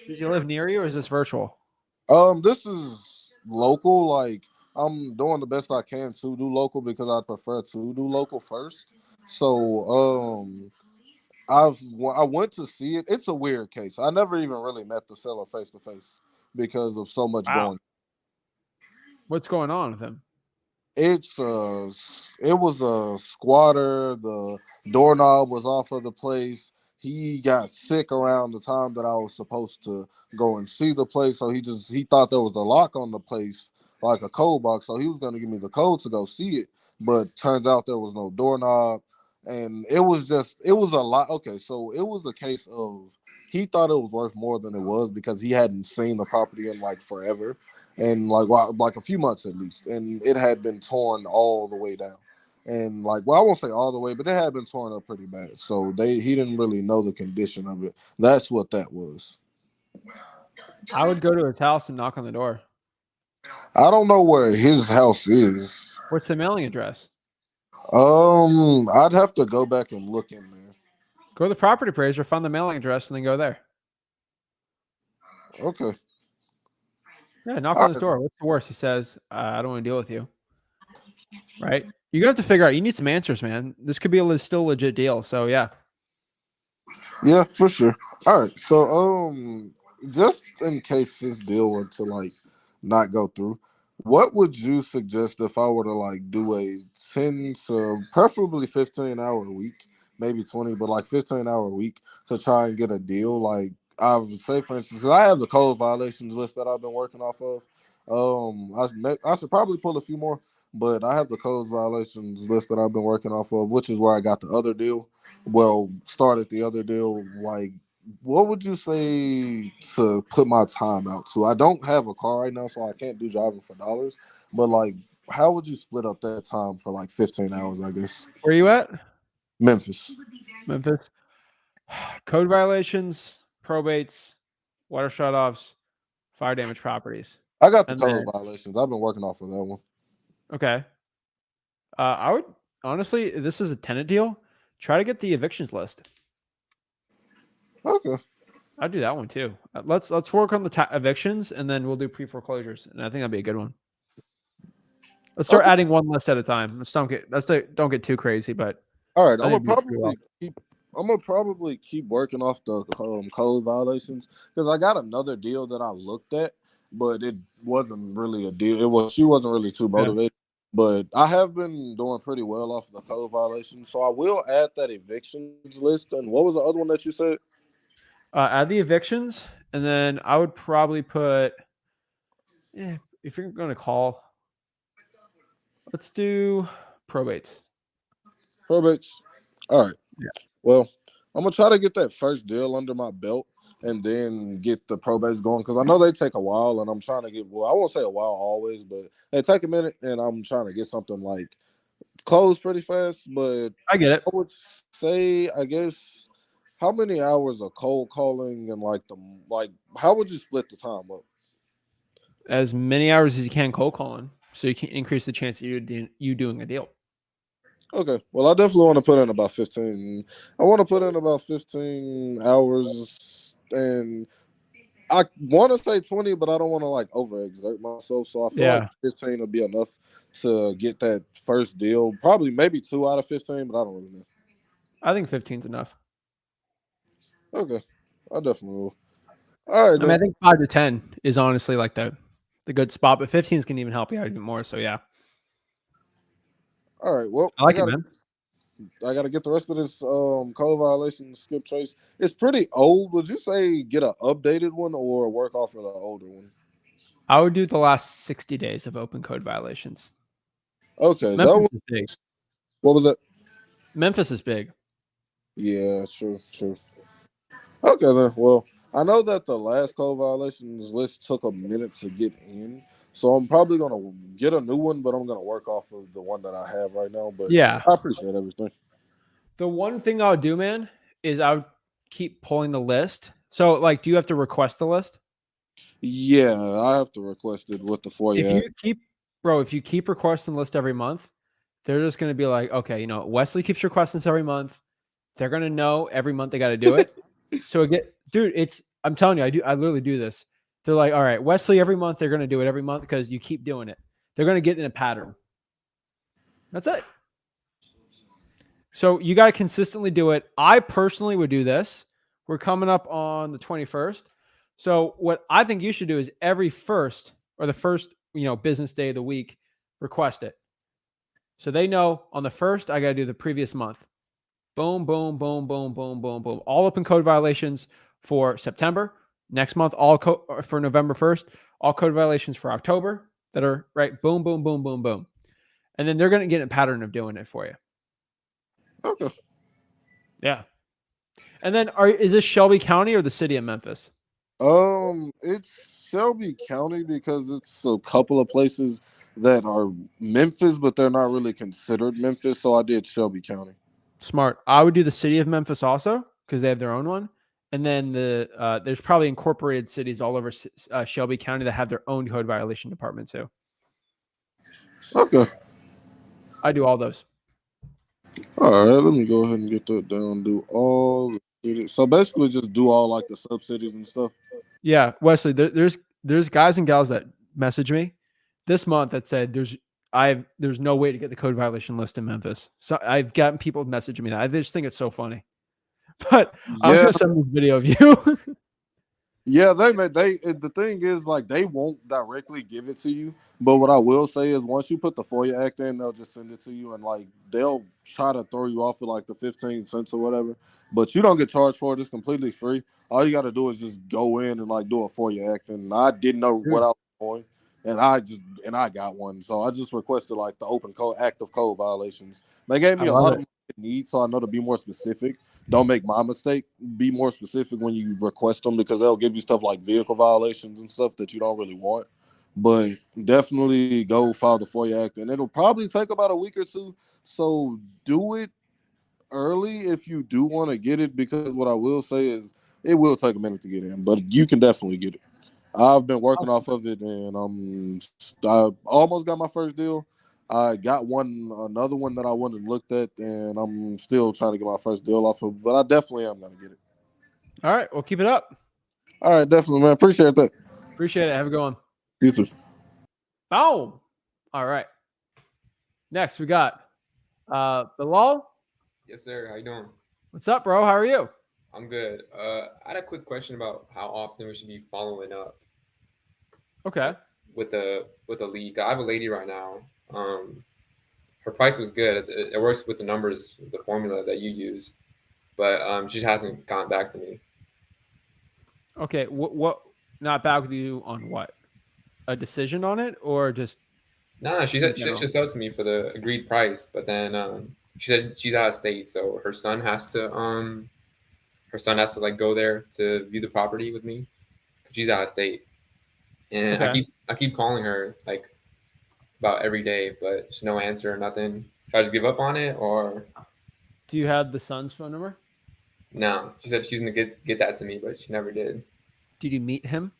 Does he live near you, or is this virtual? This is local. Like I'm doing the best I can to do local because I prefer to do local first. So I went to see it. It's a weird case. I never even really met the seller face to face because of so much Wow. going. What's going on with him? It was a squatter. The doorknob was off of the place. He got sick around the time that I was supposed to go and see the place. So he thought there was a lock on the place, like a code box. So he was going to give me the code to go see it. But turns out there was no doorknob. And it was a lot. Okay, so it was the case of he thought it was worth more than it was because he hadn't seen the property in like forever. And like a few months at least. And it had been torn all the way down. And I won't say all the way, but it had been torn up pretty bad. So he didn't really know the condition of it. That's what that was. I would go to his house and knock on the door. I don't know where his house is. What's the mailing address? I'd have to go back and look in there. Go to the property appraiser, find the mailing address, and then go there. Okay. Yeah, knock on his door. What's the worst? He says, I don't want to deal with you. Right? You have to figure out. You need some answers, man. This could be a still legit deal. So yeah. Yeah, for sure. All right. So just in case this deal were to not go through, what would you suggest if I were to do a 10 to preferably 15-hour week, maybe 20, but 15-hour week to try and get a deal? I would say, for instance, 'cause I have the code violations list that I've been working off of. I should probably pull a few more, but I have the code violations list that I've been working off of, which is where I got the other deal. Well, started the other deal. What would you say to put my time out to? I don't have a car right now, so I can't do driving for dollars. But how would you split up that time for 15 hours? I guess. Where are you at? Memphis. Code violations, probates, water shutoffs, fire damage properties. I got the code violations. I've been working off of that one. Okay. I would honestly, if this is a tenant deal, try to get the evictions list. Okay. I'd do that one too. Let's work on the evictions, and then we'll do pre-foreclosures, and I think that'd be a good one. Let's start adding one list at a time. Don't get too crazy, but all right. I'm gonna probably keep working off the code violations because I got another deal that I looked at, but it wasn't really a deal. She wasn't really too motivated. Yeah. But I have been doing pretty well off the code violations, so I will add that evictions list. And what was the other one that you said? Add the evictions, and then I would probably put. Yeah, if you're going to call, let's do probates. Probates. All right. Yeah. Well, I'm gonna try to get that first deal under my belt and then get the probates going because I know they take a while, and I'm trying to get. Well, I won't say a while always, but they take a minute, and I'm trying to get something closed pretty fast. But I get it. I would say, I guess. How many hours of cold calling and how would you split the time up? As many hours as you can cold calling, so you can increase the chance of you doing a deal. Okay. Well, I definitely want to put in about 15. I want to put in about 15 hours, and I want to say 20, but I don't want to overexert myself. So I feel 15 will be enough to get that first deal. Probably maybe 2 out of 15, but I don't really know. I think 15 is enough. Okay, I definitely will. All right. I think 5 to 10 is honestly the good spot, but 15 can even help you out even more. So yeah. All right. Well, I like it, man. I got to get the rest of this code violation skip trace. It's pretty old. Would you say get an updated one or work off of the older one? I would do the last 60 days of open code violations. Okay, that Memphis was is big. what was that? Memphis is big. Yeah, true. Okay then. Well, I know that the last code violations list took a minute to get in, so I'm probably gonna get a new one, but I'm gonna work off of the one that I have right now. But Yeah. I appreciate everything. The one thing I would do, man, is I would keep pulling the list. So, like, do you have to request the list? Yeah, I have to request it with the If FOIA. you keep, bro, if you keep requesting the list every month, they're just going to be like, okay, Wesley keeps requesting this every month. They're going to know every month they got to do it. So dude, I'm telling you, I literally do this. They're like, all right, Wesley, every month they're going to do it every month because you keep doing it. They're going to get in a pattern. That's it. So you got to consistently do it. I personally would do this. We're coming up on the 21st. So what I think you should do is every first or the first, business day of the week, request it. So they know on the first, I got to do the previous month. Boom, boom, boom, boom, boom, boom, boom. All open code violations for September. Next month, for November 1st, all code violations for October that are right. Boom, boom, boom, boom, boom. And then they're going to get a pattern of doing it for you. Okay. Yeah. And then is this Shelby County or the city of Memphis? It's Shelby County because it's a couple of places that are Memphis, but they're not really considered Memphis. So I did Shelby County. Smart. I would do the city of Memphis also because they have their own one. And then there's probably incorporated cities all over Shelby County that have their own code violation department too. Okay. I do all those. All right. Let me go ahead and get that down. Do all the cities. So basically, just do all like the sub cities and stuff. Yeah, Wesley. There's guys and gals that message me this month that said there's no way to get the code violation list in Memphis. So I've gotten people messaging me that. I just think it's so funny. But I was gonna send this video of you. Yeah, the thing is like they won't directly give it to you, but what I will say is once you put the FOIA Act in, they'll just send it to you and like they'll try to throw you off at like the 15 cents or whatever. But you don't get charged for it, it's completely free. All you gotta do is just go in and like do a FOIA Act. And I didn't know what I was doing. And I got one. So I just requested like the open code active code violations. They gave me a lot of needs, so I know to be more specific. Don't make my mistake. Be more specific when you request them because they'll give you stuff like vehicle violations and stuff that you don't really want. But definitely go file the FOIA Act, and it'll probably take about a week or two. So do it early if you do want to get it, because what I will say is it will take a minute to get in, but you can definitely get it. I've been working off of it, and I almost got my first deal. I got another one that I went and looked at, and I'm still trying to get my first deal off of, but I definitely am going to get it. All right, well, keep it up. All right, definitely, man. Appreciate that. Appreciate it. Have a good one. You too. Boom. All right. Next, we got Bilal. Yes, sir. How you doing? What's up, bro? How are you? I'm good. I had a quick question about how often we should be following up Okay. with a lead. I have a lady right now. Her price was good. It works with the numbers, the formula that you use, but she hasn't gotten back to me. Okay. What? Not back with you on what? A decision on it, or just? No, she said she'll sell it to me for the agreed price, but then she said she's out of state, so her son has to like go there to view the property with me. She's out of state, and Okay. I keep calling her like about every day, but there's no answer or nothing. Should I just give up on it, or? Do you have the son's phone number? No, she said she's gonna get that to me, but she never did. Did you meet him?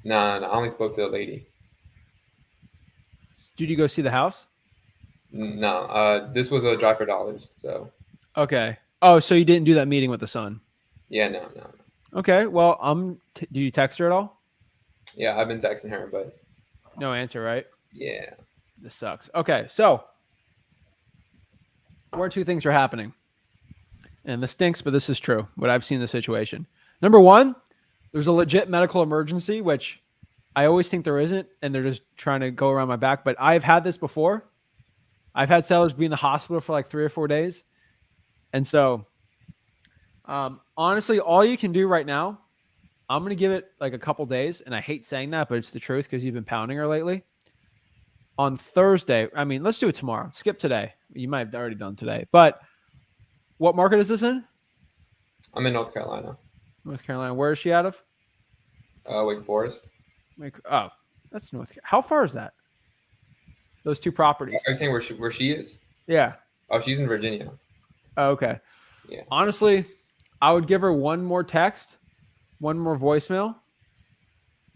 No, I only spoke to the lady. Did you go see the house? No, this was a drive for dollars. So. Okay. Oh, so you didn't do that meeting with the son? Yeah, no. Okay. Well, did you text her at all? Yeah, I've been texting her, but no answer, right? Yeah. This sucks. Okay, so one or two things are happening. And this stinks, but this is true. What I've seen in the situation. Number one, there's a legit medical emergency, which I always think there isn't, and they're just trying to go around my back. But I've had this before. I've had sellers be in the hospital for like 3 or 4 days. And so, honestly, all you can do right now, I'm going to give it like a couple days. And I hate saying that, but it's the truth because you've been pounding her lately. on Thursday. I mean, let's do it tomorrow. Skip today. You might have already done today. But what market is this in? I'm in North Carolina. North Carolina. Where is she out of? Wake Forest. Oh, that's North Carolina. How far is that? Those two properties. Are you saying where she is? Yeah. Oh, she's in Virginia. Oh, okay. Yeah. Honestly, I would give her one more text, one more voicemail,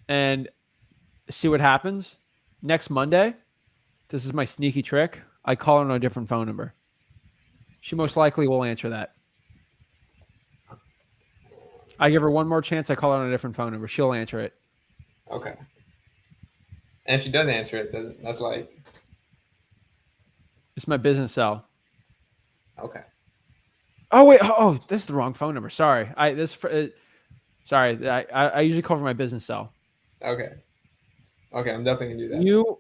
and see what happens. Next Monday, this is my sneaky trick. I call her on a different phone number. She most likely will answer that. I give her one more chance. I call her on a different phone number. She'll answer it. Okay. And if she does answer it, that's like, It's my business cell. okay. Oh wait. Oh, this is the wrong phone number. Sorry. Sorry. I usually call for my business cell. Okay. Okay, I'm definitely gonna do that. You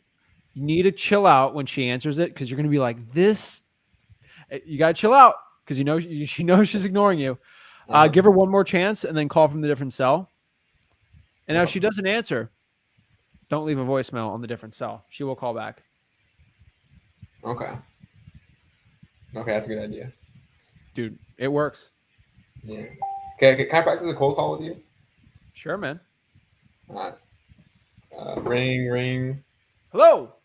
need to chill out when she answers it because you're gonna be like this. You gotta chill out because she knows she's ignoring you. Give her one more chance and then call from the different cell. And if she doesn't answer, don't leave a voicemail on the different cell. She will call back. Okay. Okay, that's a good idea. Dude, it works. Yeah. Okay, can I practice a cold call with you? Sure, man. All right. Ring. Hello.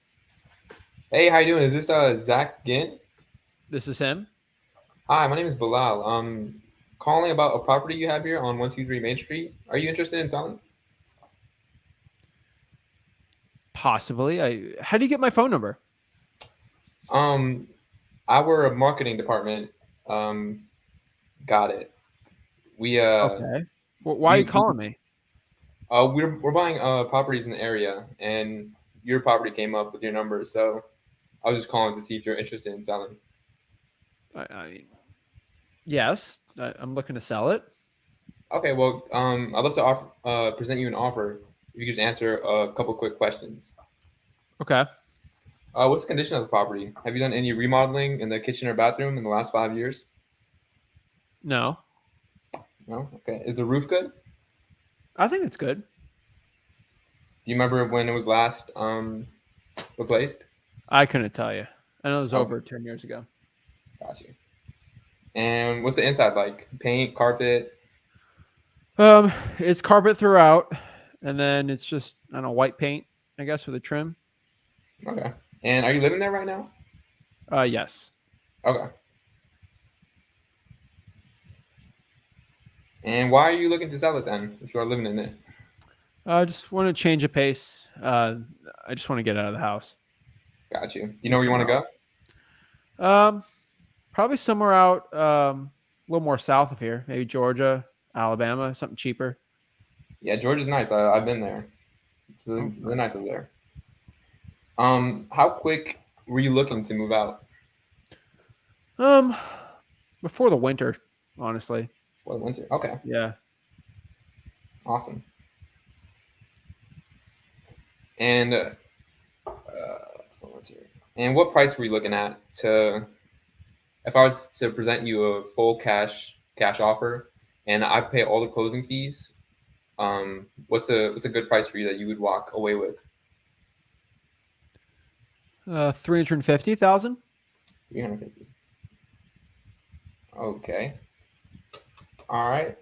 Hey, how you doing? Is this Zach Ginn? This is him. Hi, my name is Bilal. Calling about a property you have here on 123 Main Street. Are you interested in selling? Possibly. How do you get my phone number? Our marketing department got it. We Okay. Well, why are you calling me? we're buying properties in the area, and your property came up with your number, so I was just calling to see if you're interested in selling. I mean, yes, I'm looking to sell it. Okay, well, I'd love to present you an offer if you could just answer a couple quick questions. Okay. What's the condition of the property? Have you done any remodeling in the kitchen or bathroom in the last 5 years? No, No? Okay. Is the roof good? I think it's good. Do you remember when it was last replaced? I couldn't tell you. I know it was Oh. over 10 years ago. Got you. And what's the inside like? Paint, carpet? It's carpet throughout, and then it's just I don't know white paint, I guess, with a trim. Okay. And are you living there right now? Yes. Okay. And why are you looking to sell it then, if you are living in it? I just want to change a pace. I just want to get out of the house. Got you. Do you know where you want to go? Probably somewhere out a little more south of here, maybe Georgia, Alabama, something cheaper. Yeah, Georgia's nice. I've been there. It's really nice over there. How quick were you looking to move out? Before the winter, honestly. For the winter. Okay. Yeah. Awesome. And and what price were you looking at if I was to present you a full cash offer and I pay all the closing fees? What's a good price for you that you would walk away with? 350,000. 350. Okay. All right.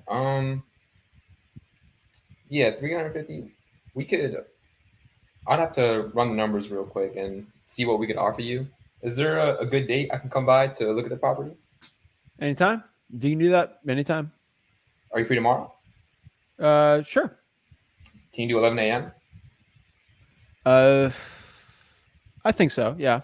Yeah, 350. I'd have to run the numbers real quick and see what we could offer you. Is there a good date I can come by to look at the property? Anytime. You can do that anytime. Are you free tomorrow? Sure. Can you do 11 a.m.? I think so. Yeah.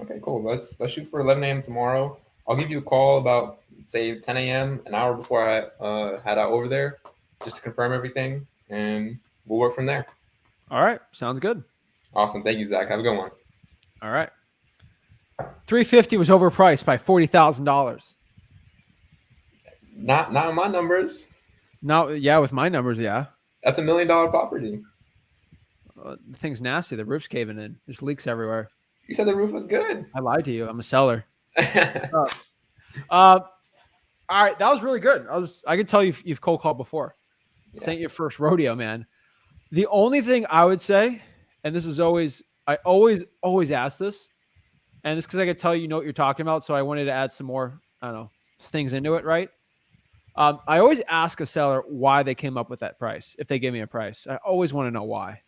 Okay, cool. Let's shoot for 11 a.m. tomorrow. I'll give you a call about say 10 a.m. an hour before I head out over there, just to confirm everything, and we'll work from there. All right. Sounds good. Awesome. Thank you, Zach. Have a good one. All right. 350 was overpriced by $40,000. Not on my numbers. Now, yeah, with my numbers, yeah. That's $1 million property. The thing's nasty. The roof's caving in. There's leaks everywhere. You said the roof was good. I lied to you. I'm a seller. All right, that was really good. I could tell you've cold called before. This ain't your first rodeo, man. The only thing I would say, and this is always I always ask this, and it's because I could tell you know what you're talking about. So I wanted to add some more, I don't know, things into it, right? I always ask a seller why they came up with that price. If they give me a price, I always want to know why,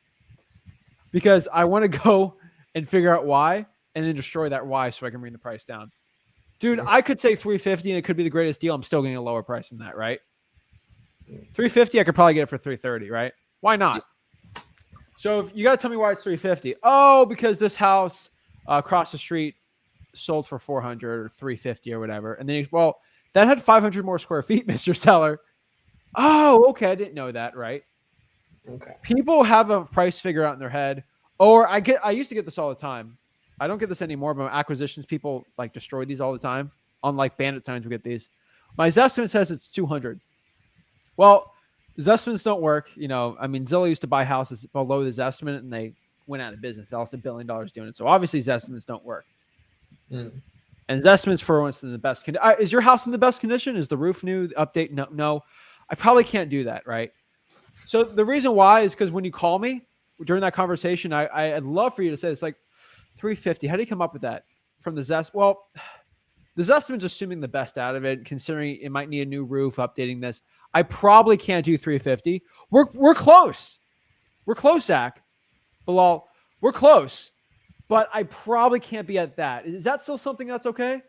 because I want to go and figure out why, and then destroy that why so I can bring the price down. Dude, I could say 350 and it could be the greatest deal. I'm still getting a lower price than that, right? 350, I could probably get it for 330, right? Why not? So if you got to tell me why it's 350. Oh, because this house across the street sold for 400 or 350 or whatever. And then, well, that had 500 more square feet, Mr. Seller. Oh, okay. I didn't know that, right? Okay. People have a price figure out in their head. Or I used to get this all the time. I don't get this anymore, but acquisitions people like destroy these all the time. Unlike bandit signs, we get these. My Zestimate says it's 200. Well, Zestimates don't work. You know, I mean, Zillow used to buy houses below the Zestimate and they went out of business. They lost $1 billion doing it. So obviously Zestimates don't work. Mm. And Zestimates for instance in the best condition. Is your house in the best condition? Is the roof new? Update? No. I probably can't do that, right? So the reason why is because when you call me during that conversation, I'd love for you to say it's like 350. How do you come up with that from the Zest? Well, the Zestimate's assuming the best out of it, considering it might need a new roof, updating this. I probably can't do 350. We're close. We're close, Zach. Bilal, we're close. But I probably can't be at that. Is that still something that's okay?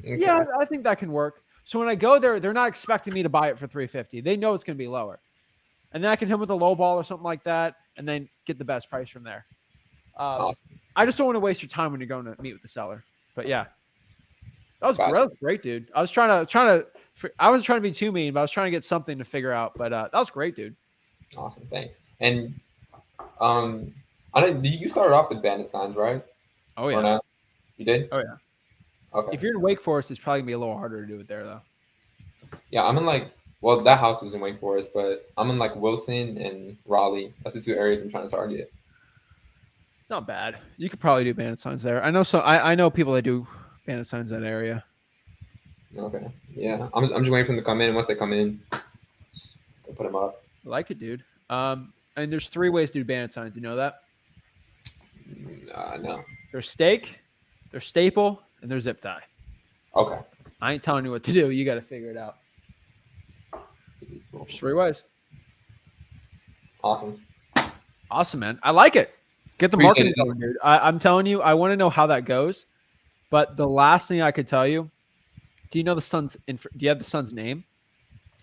Yeah, I think that can work. So when I go there, they're not expecting me to buy it for 350. They know it's going to be lower. And then I can hit them with a low ball or something like that and then get the best price from there. Awesome. I just don't want to waste your time when you're going to meet with the seller. But yeah, that was great, dude. I was trying to. I wasn't trying to be too mean, but I was trying to get something to figure out. But that was great, dude. Awesome, thanks. And I know you started off with bandit signs, right? Oh yeah. Or not? You did? Oh yeah. Okay. If you're in Wake Forest, it's probably gonna be a little harder to do it there, though. Yeah, I'm in well, that house was in Wake Forest, but I'm in Wilson and Raleigh. That's the two areas I'm trying to target. It's not bad. You could probably do bandit signs there. I know I know people that do bandit signs in that area. Okay. Yeah, I'm just waiting for them to come in. Once they come in, I'll put them up. I like it, dude. And there's 3 ways to do bandit signs. You know that? No. There's stake, there's staple, and there's zip tie. Okay. I ain't telling you what to do. You got to figure it out. There's 3 ways. Awesome. Awesome, man. I like it. Get the Appreciate marketing it. going, dude. I'm telling you, I want to know how that goes. But the last thing I could tell you, do you know the son's? Do you have the son's name?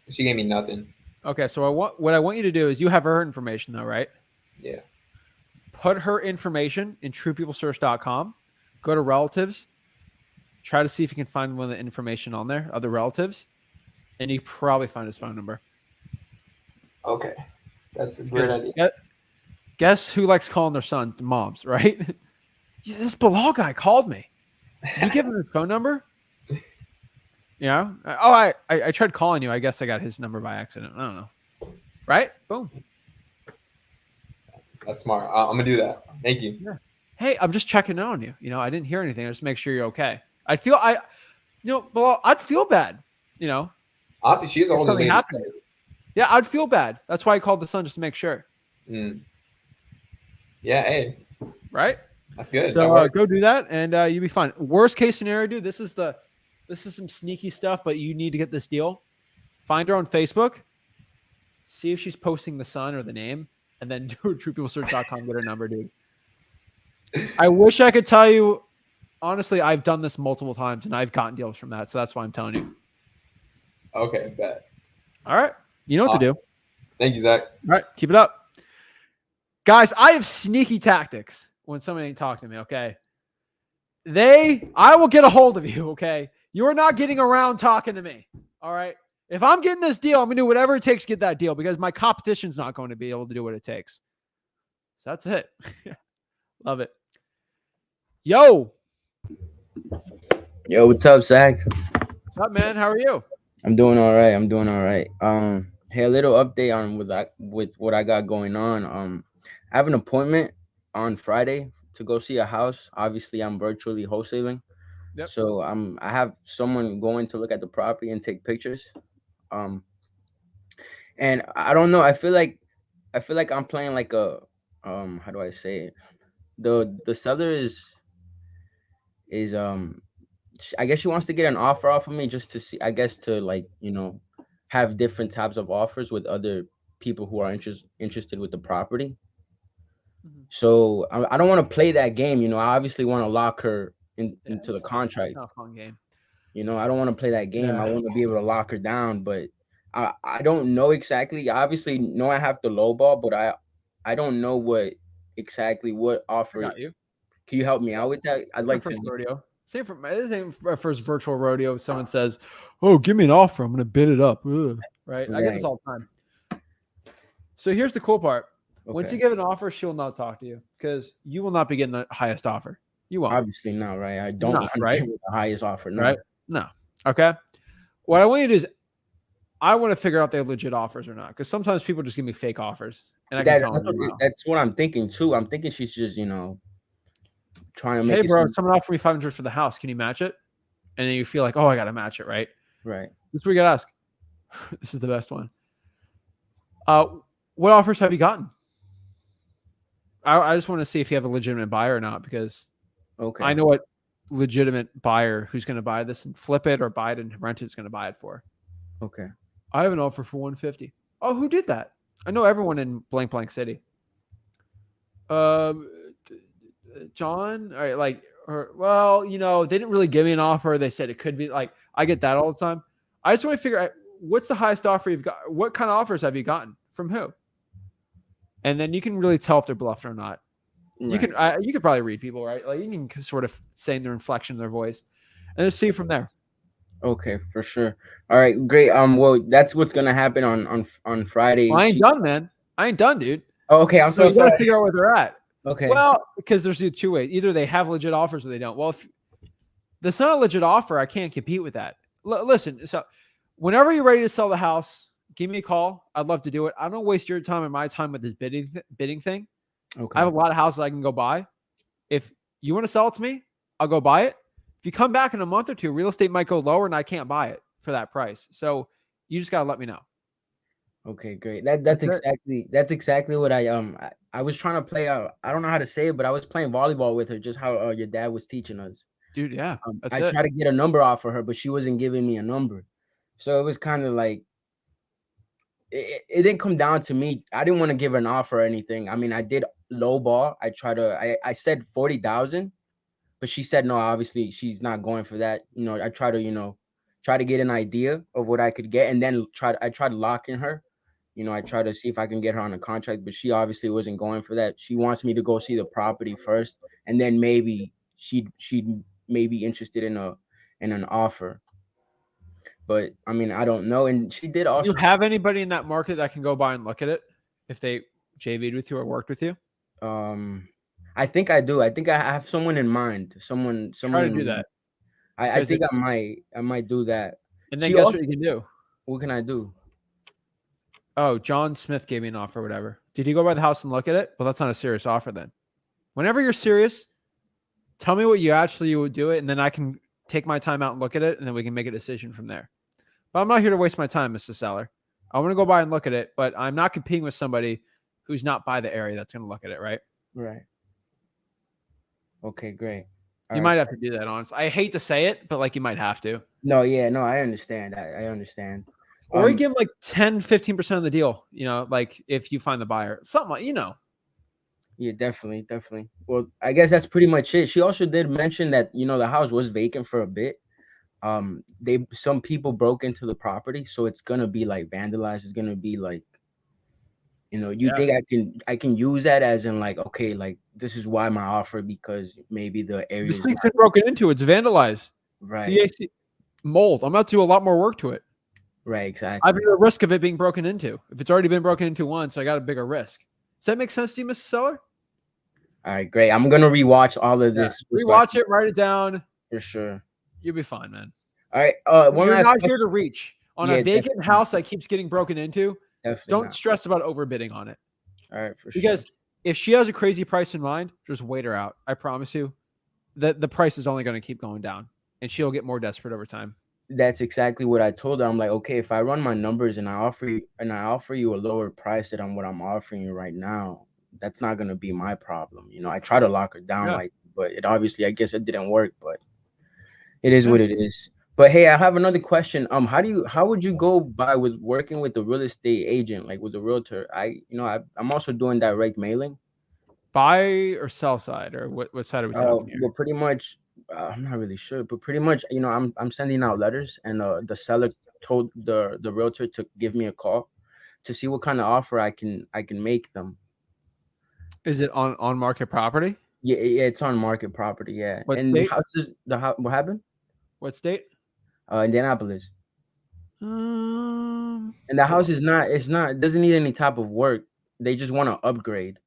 She gave me nothing. Okay, so what I want you to do is you have her information though, right? Yeah. Put her information in TruePeopleSearch.com. Go to relatives. Try to see if you can find one of the information on there, other relatives, and you probably find his phone number. Okay. That's a great idea. Guess who likes calling their son moms, right? This Bilal guy called me. Did you give him his phone number? Yeah. Oh, I tried calling you. I guess I got his number by accident. I don't know. Right? Boom. That's smart. I'm gonna do that. Thank you. Yeah. Hey, I'm just checking in on you. You know, I didn't hear anything. I just make sure you're okay. Bilal, I'd feel bad. You know, Honestly, she is older than me. happened. Yeah, I'd feel bad. That's why I called the son just to make sure. Mm. Yeah. Hey. Right? That's good. So go do that, and you'll be fine. Worst case scenario, dude. This is some sneaky stuff, but you need to get this deal. Find her on Facebook. See if she's posting the son or the name, and then do TruePeopleSearch.com. Get her number, dude. I wish I could tell you. Honestly, I've done this multiple times, and I've gotten deals from that, so that's why I'm telling you. Okay, bet. All right, you know what to do. Thank you, Zach. All right, keep it up, guys. I have sneaky tactics when somebody ain't talking to me. Okay, I will get a hold of you. Okay, you're not getting around talking to me. All right. If I'm getting this deal, I'm going to do whatever it takes to get that deal because my competition's not going to be able to do what it takes. So that's it. Love it. Yo, what's up, Zach? what's up, man? How are you? I'm doing all right. Hey, a little update on with what I got going on. I have an appointment on Friday to go see a house. Obviously, I'm virtually wholesaling. Yep. So I have someone going to look at the property and take pictures. And I don't know. I feel like I'm playing like a how do I say it? the seller is I guess she wants to get an offer off of me just to see, I guess, to like, have different types of offers with other people who are interested with the property. Mhm. So I don't want to play that game. I obviously want to lock her Yeah, into the it's contract. not a fun game. I don't want to play that game. I Yeah. want to be able to lock her down, but I don't know exactly. I obviously know I have to lowball, but I don't know what I offer. got you. Can you help me out with that? I'd My like first to. rodeo. Same for my first virtual rodeo. Someone says, "Oh, give me an offer. I'm going to bid it up." Ugh. Right? I get this Right. all the time. So here's the cool part. Once you Okay. give an offer, she will not talk to you because you will not be getting the highest offer. You won't. Obviously not, right? I You're don't not, want to right? give her the highest offer. No. Right? No. Okay. What I want you to do is I want to figure out they have legit offers or not because sometimes people just give me fake offers and I can tell them no. That's what I'm thinking too. I'm thinking she's just, trying to Hey, make it bro, seem someone offered me 500 for the house. Can you match it? And then you feel like, oh, I got to match it, right? right. This is what you got to ask. This is the best one. What offers have you gotten? I just want to see if you have a legitimate buyer or not because Okay. I know what legitimate buyer who's going to buy this and flip it or buy it and rent it is going to buy it for. Okay. I have an offer for 150. Oh, who did that? I know everyone in blank blank city. John, all right, well, they didn't really give me an offer. They said it could be like I get that all the time. I just want to figure out what's the highest offer you've got. What kind of offers have you gotten from who? And then you can really tell if they're bluffing or not. You Right. you could probably read people, right? Like you can sort of say in their inflection, their voice, and just see from there. Okay, for sure. All right, great. Well, that's what's gonna happen on Friday. Well, I ain't done, man. I ain't done, dude. Oh, okay, I'm So so you got to sorry. figure out where they're at. Okay. Well, because there's the two ways. Either they have legit offers or they don't. Well, if that's not a legit offer, I can't compete with that. Listen, so whenever you're ready to sell the house, give me a call. I'd love to do it. I don't waste your time and my time with this bidding thing. Okay. I have a lot of houses I can go buy. If you want to sell it to me, I'll go buy it. If you come back in a month or two, real estate might go lower and I can't buy it for that price. So you just got to let me know. Okay, great. That's exactly what I was trying to play out. I don't know how to say it, but I was playing volleyball with her, just how your dad was teaching us. Dude, yeah. That's I it. tried to get a number off for her, but she wasn't giving me a number. So it was kind of like it didn't come down to me. I didn't want to give her an offer or anything. I mean, I did low ball. I said 40,000, but she said no. Obviously, she's not going for that. I try to get an idea of what I could get, and then I tried locking her. I try to see if I can get her on a contract, but she obviously wasn't going for that. She wants me to go see the property first, and then maybe she'd may be interested in an offer. But I mean, I don't know. And she did Do also. you have anybody in that market that can go by and look at it if they JV'd with you or worked with you? I think I do. I think I have someone in mind. Someone Try to in do mind. that. I think I might do that. And then She guess also, what you can do? what can I do? Oh, John Smith gave me an offer, whatever. Did he go by the house and look at it? Well, that's not a serious offer then. Whenever you're serious, tell me what you actually would do it, and then I can take my time out and look at it, and then we can make a decision from there. But I'm not here to waste my time, Mr. Seller. I want to go by and look at it, but I'm not competing with somebody who's not by the area that's going to look at it, right? Right. Okay, great. You might have to do that, honestly. I hate to say it, but like you might have to. No, I understand. I understand. Or you give them like 10, 15% of the deal, like if you find the buyer. Something like, Yeah, definitely. Well, I guess that's pretty much it. She also did mention that, the house was vacant for a bit. Some people broke into the property, so it's gonna be like vandalized. It's gonna be like, think I can use that as in like, okay, like this is why my offer, because maybe the area this thing's been broken into, it's vandalized. Right. The AC mold. I'm about to do a lot more work to it. Right, exactly. I have a risk of it being broken into. If it's already been broken into once, I got a bigger risk. Does that make sense to you, Mr. Seller? All right, great. I'm gonna rewatch all of this. Rewatch it, write it down. For sure. You'll be fine, man. All right. You're not here to reach on a vacant house that keeps getting broken into. Don't stress about overbidding on it. All right, for sure. Because if she has a crazy price in mind, just wait her out. I promise you that the price is only going to keep going down, and she'll get more desperate over time. That's exactly what I told her. I'm like, okay, if I run my numbers and I offer you a lower price than what I'm offering you right now, that's not gonna be my problem. I try to lock her down, but it obviously, I guess it didn't work, but it is what it is. But hey, I have another question. How would you go by with working with the real estate agent, like with the realtor? I'm also doing direct mailing. Buy or sell side, or what side are we talking here? Well, pretty much, I'm not really sure, but pretty much, I'm sending out letters, and the seller told the realtor to give me a call to see what kind of offer I can make them. Is it on market property? Yeah, it's on market property. Yeah. What And state? what happened? What state? Indianapolis. Um, And the house it doesn't need any type of work. They just want to upgrade.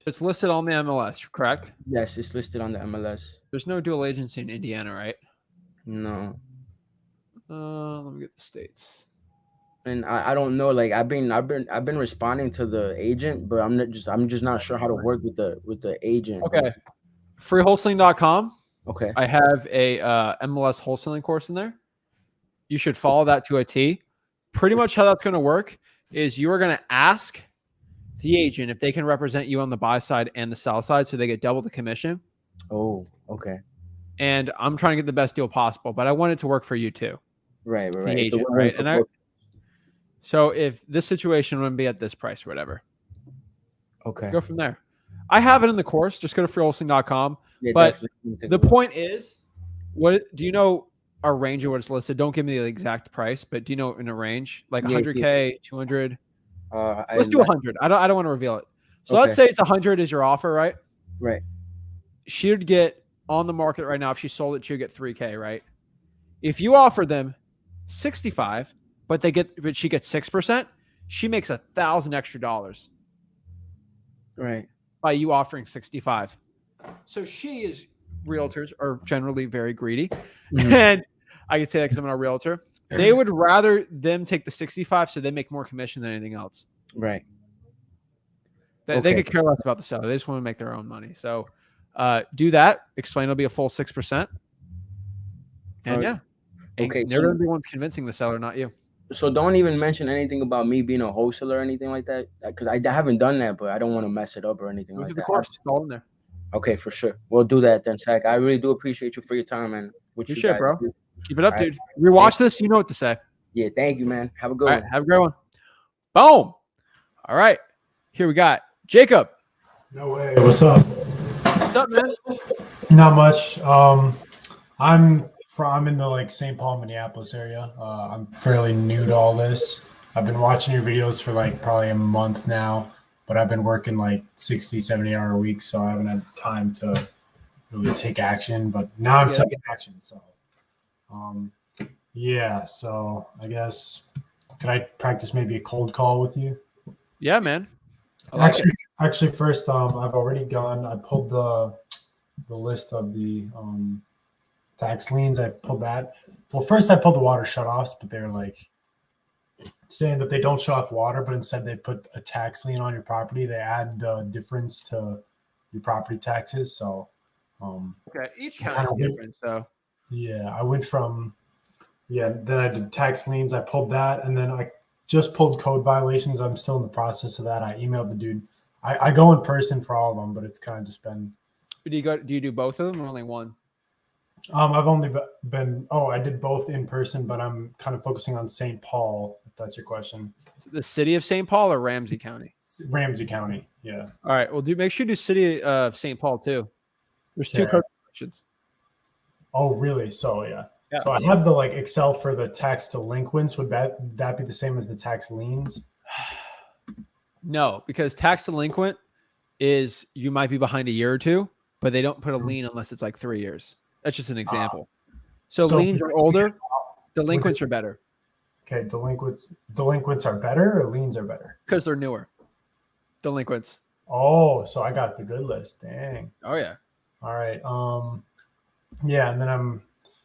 It's listed on the MLS, correct? Yes, it's listed on the MLS. There's no dual agency in Indiana, right? No. Let me get the states. And I don't know. Like I've been responding to the agent, but I'm just not sure how to work with the agent. Okay. Freewholesaling.com. Okay. I have a MLS wholesaling course in there. You should follow that to a T. Pretty much how that's going to work is you are going to ask the agent if they can represent you on the buy side and the sell side, so they get double the commission. Oh, okay. And I'm trying to get the best deal possible, but I want it to work for you too. Right. The agent, right? And so if this situation wouldn't be at this price or whatever, okay, go from there. I have it in the course. Just go to freewholesaling.com. Yeah, but the point is, what do you know? Our range of what it's listed. Don't give me the exact price, but do you know in a range like 100K, 200? Let's do 100. I don't want to reveal it. So let's say it's 100 is your offer, right? Right. She would get on the market right now. If she sold it, she would get 3K, right? If you offer them 65, but she gets 6%, she makes $1,000 extra dollars. Right. By you offering 65. So realtors are generally very greedy. Mm-hmm. And I could say that because I'm not a realtor. They would rather them take the 65 so they make more commission than anything else. Right. They could care less about the seller. They just want to make their own money. So do that. Explain it'll be a full 6%. And they're going to be the ones convincing the seller, not you. So don't even mention anything about me being a wholesaler or anything like that, because I haven't done that, but I don't want to mess it up or anything like that. Of course, it's all in there. Okay, for sure. We'll do that then, Zach. I really do appreciate you for your time, man. Appreciate it, bro. Keep it up, dude. Rewatch this. You know what to say. Yeah, thank you, man. Have a good one. Have a great one. Boom. All right. Here we got Jacob. No way. What's up? What's up, man? Not much. I'm in the like St. Paul, Minneapolis area. I'm fairly new to all this. I've been watching your videos for like probably a month now, but I've been working like 60, 70-hour weeks, so I haven't had time to really take action. But now I'm taking action. So, so I guess could I practice maybe a cold call with you? Yeah, man. Actually, first, I've already gone. I pulled the list of the tax liens. I pulled that. Well, first I pulled the water shutoffs, but they're like saying that they don't shut off water, but instead they put a tax lien on your property. They add the difference to your property taxes. So, each county is different. So, I went from then I did tax liens. I pulled that, and then I just pulled code violations. I'm still in the process of that. I emailed the dude. I go in person for all of them, but it's kind of just been. Do you do both of them or only one? I've only been. I did both in person, but I'm kind of focusing on St. Paul. If that's your question. The city of St. Paul or Ramsey County? Ramsey County. Yeah. All right. Well, make sure you do city of St. Paul too. There's two code violations. Oh, really? So yeah. So I have the like Excel for the tax delinquents. Would that be the same as the tax liens? No, because tax delinquent is you might be behind a year or two, but they don't put a lien unless it's like 3 years. That's just an example. So liens are older, delinquents are better. Okay, delinquents are better or liens are better? Because they're newer. Delinquents. Oh, so I got the good list. Dang. Oh yeah. All right. And then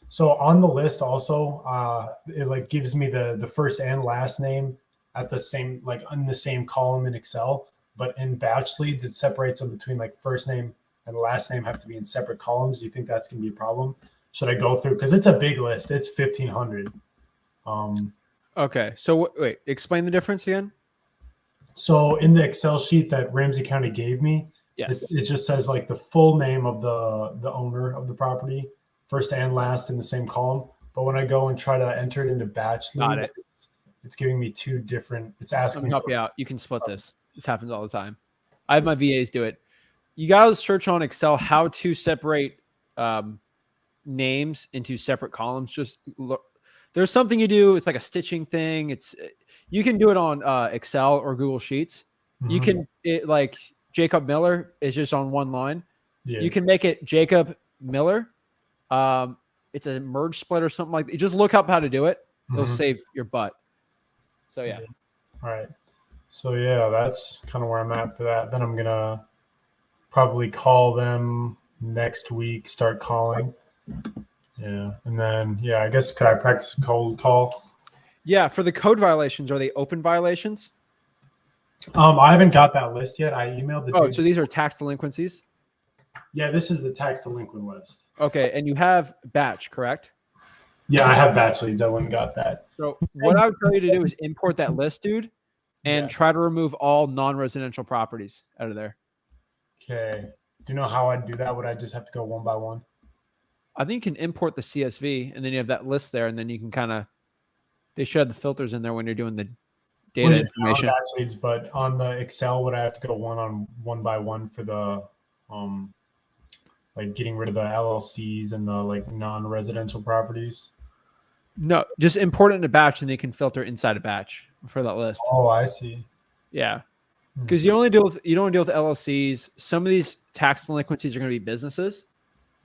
so on the list also, it like gives me the first and last name at the same, like in the same column in Excel, but in batch leads, it separates them between like first name and last name have to be in separate columns. Do you think that's going to be a problem? Should I go through? Because it's a big list. It's 1,500. Okay. So wait, explain the difference again. So in the Excel sheet that Ramsey County gave me, Yes. it just says like the full name of the owner of the property, first and last in the same column. But when I go and try to enter it into batch Got leads, it's giving me two different. It's asking Let me me help you out. You can split this. This happens all the time. I have my VAs do it. You got to search on Excel how to separate names into separate columns. Just look. There's something you do. It's like a stitching thing. You can do it on Excel or Google Sheets. You can like Jacob Miller is just on one line. Yeah. You can make it Jacob Miller. It's a merge split or something like that. You just look up how to do it. It'll save your butt. So yeah. All right. So yeah, that's kind of where I'm at for that. Then I'm gonna probably call them next week. Start calling. Yeah, and then I guess could I practice cold call? Yeah, for the code violations, are they open violations? I haven't got that list yet. I emailed the. Oh, so these are tax delinquencies? Yeah, this is the tax delinquent list. Okay, and you have batch, correct? Yeah, I have batch leads. I wouldn't got that. So what I would tell you to do is import that list, dude, and try to remove all non-residential properties out of there. Okay. Do you know how I'd do that? Would I just have to go one by one? I think you can import the CSV, and then you have that list there, and then you can they should have the filters in there when you're doing the data information. Batch leads, but on the Excel, would I have to go one by one for the like getting rid of the LLCs and the like non-residential properties? No, just import it in a batch, and they can filter inside a batch for that list. Oh, I see. Yeah, because you don't deal with LLCs. Some of these tax delinquencies are going to be businesses,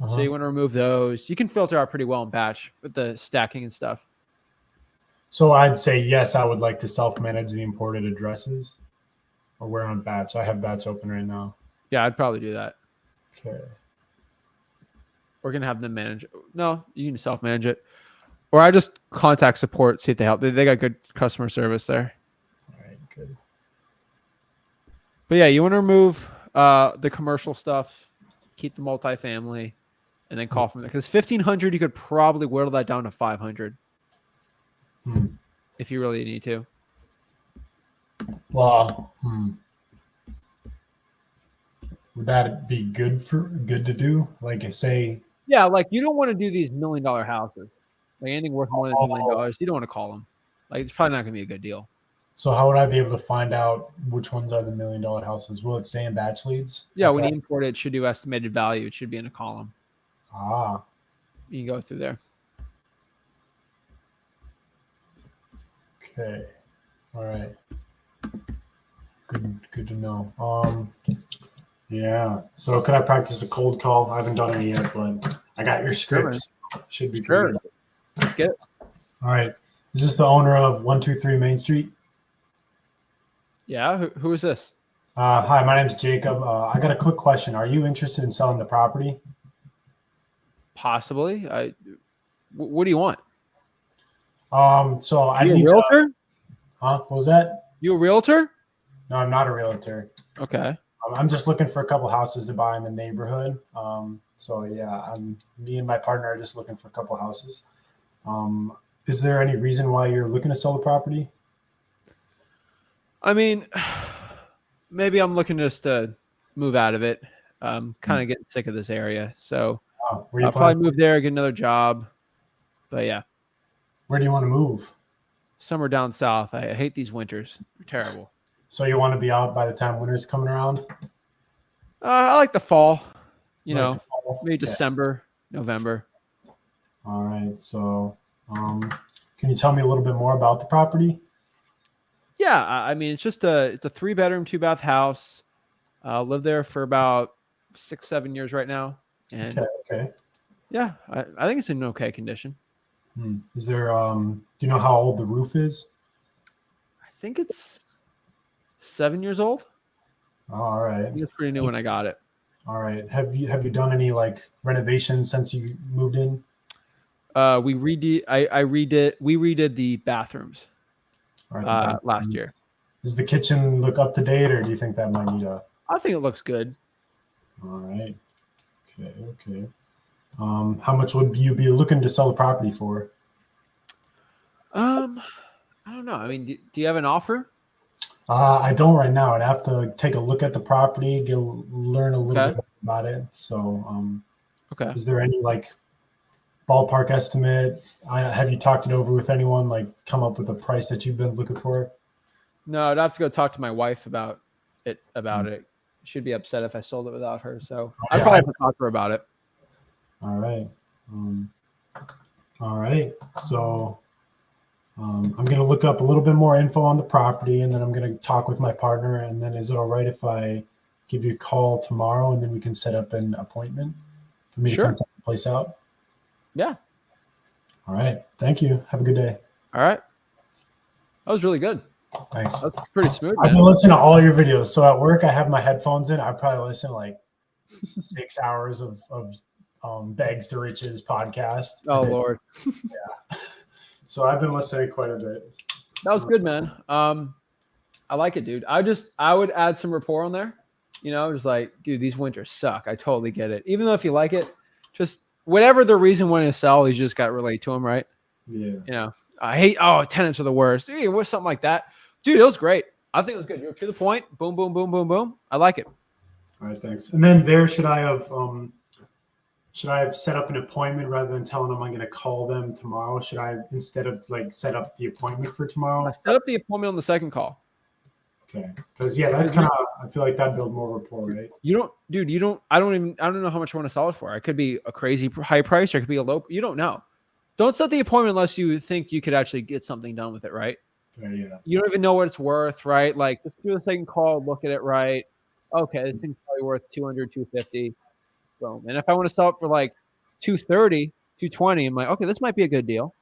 so you want to remove those. You can filter out pretty well in batch with the stacking and stuff. So I'd say yes. I would like to self-manage the imported addresses, or we're on batch. I have batch open right now. Yeah, I'd probably do that. Okay. We're gonna have them manage it. No, you can self-manage it. Or I just contact support, see if they help. They got good customer service there. All right, good. But yeah, you want to remove the commercial stuff, keep the multifamily, and then call from there. Because 1,500, you could probably whittle that down to 500 if you really need to. Well, would that be good to do? Like say. Yeah, like you don't want to do these $1 million houses. Like anything worth more than $1 million, you don't want to call them. Like it's probably not going to be a good deal. So how would I be able to find out which ones are the $1 million houses? Will it say in batch leads? Yeah, when you import it, it should do estimated value. It should be in a column. Ah. You can go through there. Okay. All right. Good to know. Yeah. So could I practice a cold call? I haven't done any yet, but I got your scripts. Should be sure. Good. Let's get it. All right. Is this the owner of 123 Main Street? Yeah. Who is this? Hi, my name's Jacob. I got a quick question. Are you interested in selling the property? Possibly. What do you want? So I You a need realtor? What was that? You a realtor? No, I'm not a realtor. Okay. I'm just looking for a couple houses to buy in the neighborhood. So yeah, me and my partner are just looking for a couple houses. Is there any reason why you're looking to sell the property? I mean, maybe I'm looking just to move out of it. Kind of getting sick of this area. So I'll probably move there, get another job. But yeah. Where do you want to move? Somewhere down south. I hate these winters. They're terrible. So you want to be out by the time winter's coming around? I like the fall. Maybe Okay. December, November. All right. So can you tell me a little bit more about the property? Yeah, I mean, it's a 3-bedroom, 2-bath house. Lived there for about 6-7 years right now. And okay. Yeah, I think it's in okay condition. Is there do you know how old the roof is? I think it's 7 years old. All right. I think it's pretty new when I got it. All right. Have you done any like renovations since you moved in? We redid the bathrooms last year. Does the kitchen look up to date, or do you think that might need a? I think it looks good. All right. Okay. How much would you be looking to sell the property for? I don't know. I mean, do you have an offer? I don't right now. I'd have to take a look at the property, learn a little Okay. bit about it. So, Okay. is there any like ballpark estimate? Have you talked it over with anyone? Like, come up with a price that you've been looking for? No, I'd have to go talk to my wife about it. She'd be upset if I sold it without her. So I'd probably have to talk to her about it. All right. All right. So I'm going to look up a little bit more info on the property, and then I'm going to talk with my partner. And then is it all right if I give you a call tomorrow, and then we can set up an appointment for me to come check the place out? Yeah. All right. Thank you. Have a good day. All right. That was really good. Thanks. That's pretty smooth, I've been man. listening to all your videos. So at work, I have my headphones in. I probably listen to like 6 hours of Bags to Riches podcast. Oh, Lord. Yeah. So I've been listening quite a bit. That was good, man. I like it, dude. I would add some rapport on there. You know, just like, dude, these winters suck. I totally get it. Even though if you like it, just whatever the reason when to sell, you just got to relate to them, right? Yeah. You know, I hate, tenants are the worst. Dude, what's something like that? Dude, it was great. I think it was good. You're to the point. Boom, boom, boom, boom, boom. I like it. All right, thanks. And then should I have set up an appointment rather than telling them I'm going to call them tomorrow? Should I, instead of like set up the appointment for tomorrow? I set up the appointment on the second call. Okay. Because that's kind of, I feel like that build more rapport, right? I don't know how much I want to sell it for. It could be a crazy high price or it could be a low. You don't know. Don't set the appointment unless you think you could actually get something done with it, right? Yeah. You don't even know what it's worth, right? Like, just do the second call, look at it, right? Okay, this thing's probably worth 200, 250. Boom. And if I want to sell it for like 230, 220, I'm like, okay, this might be a good deal.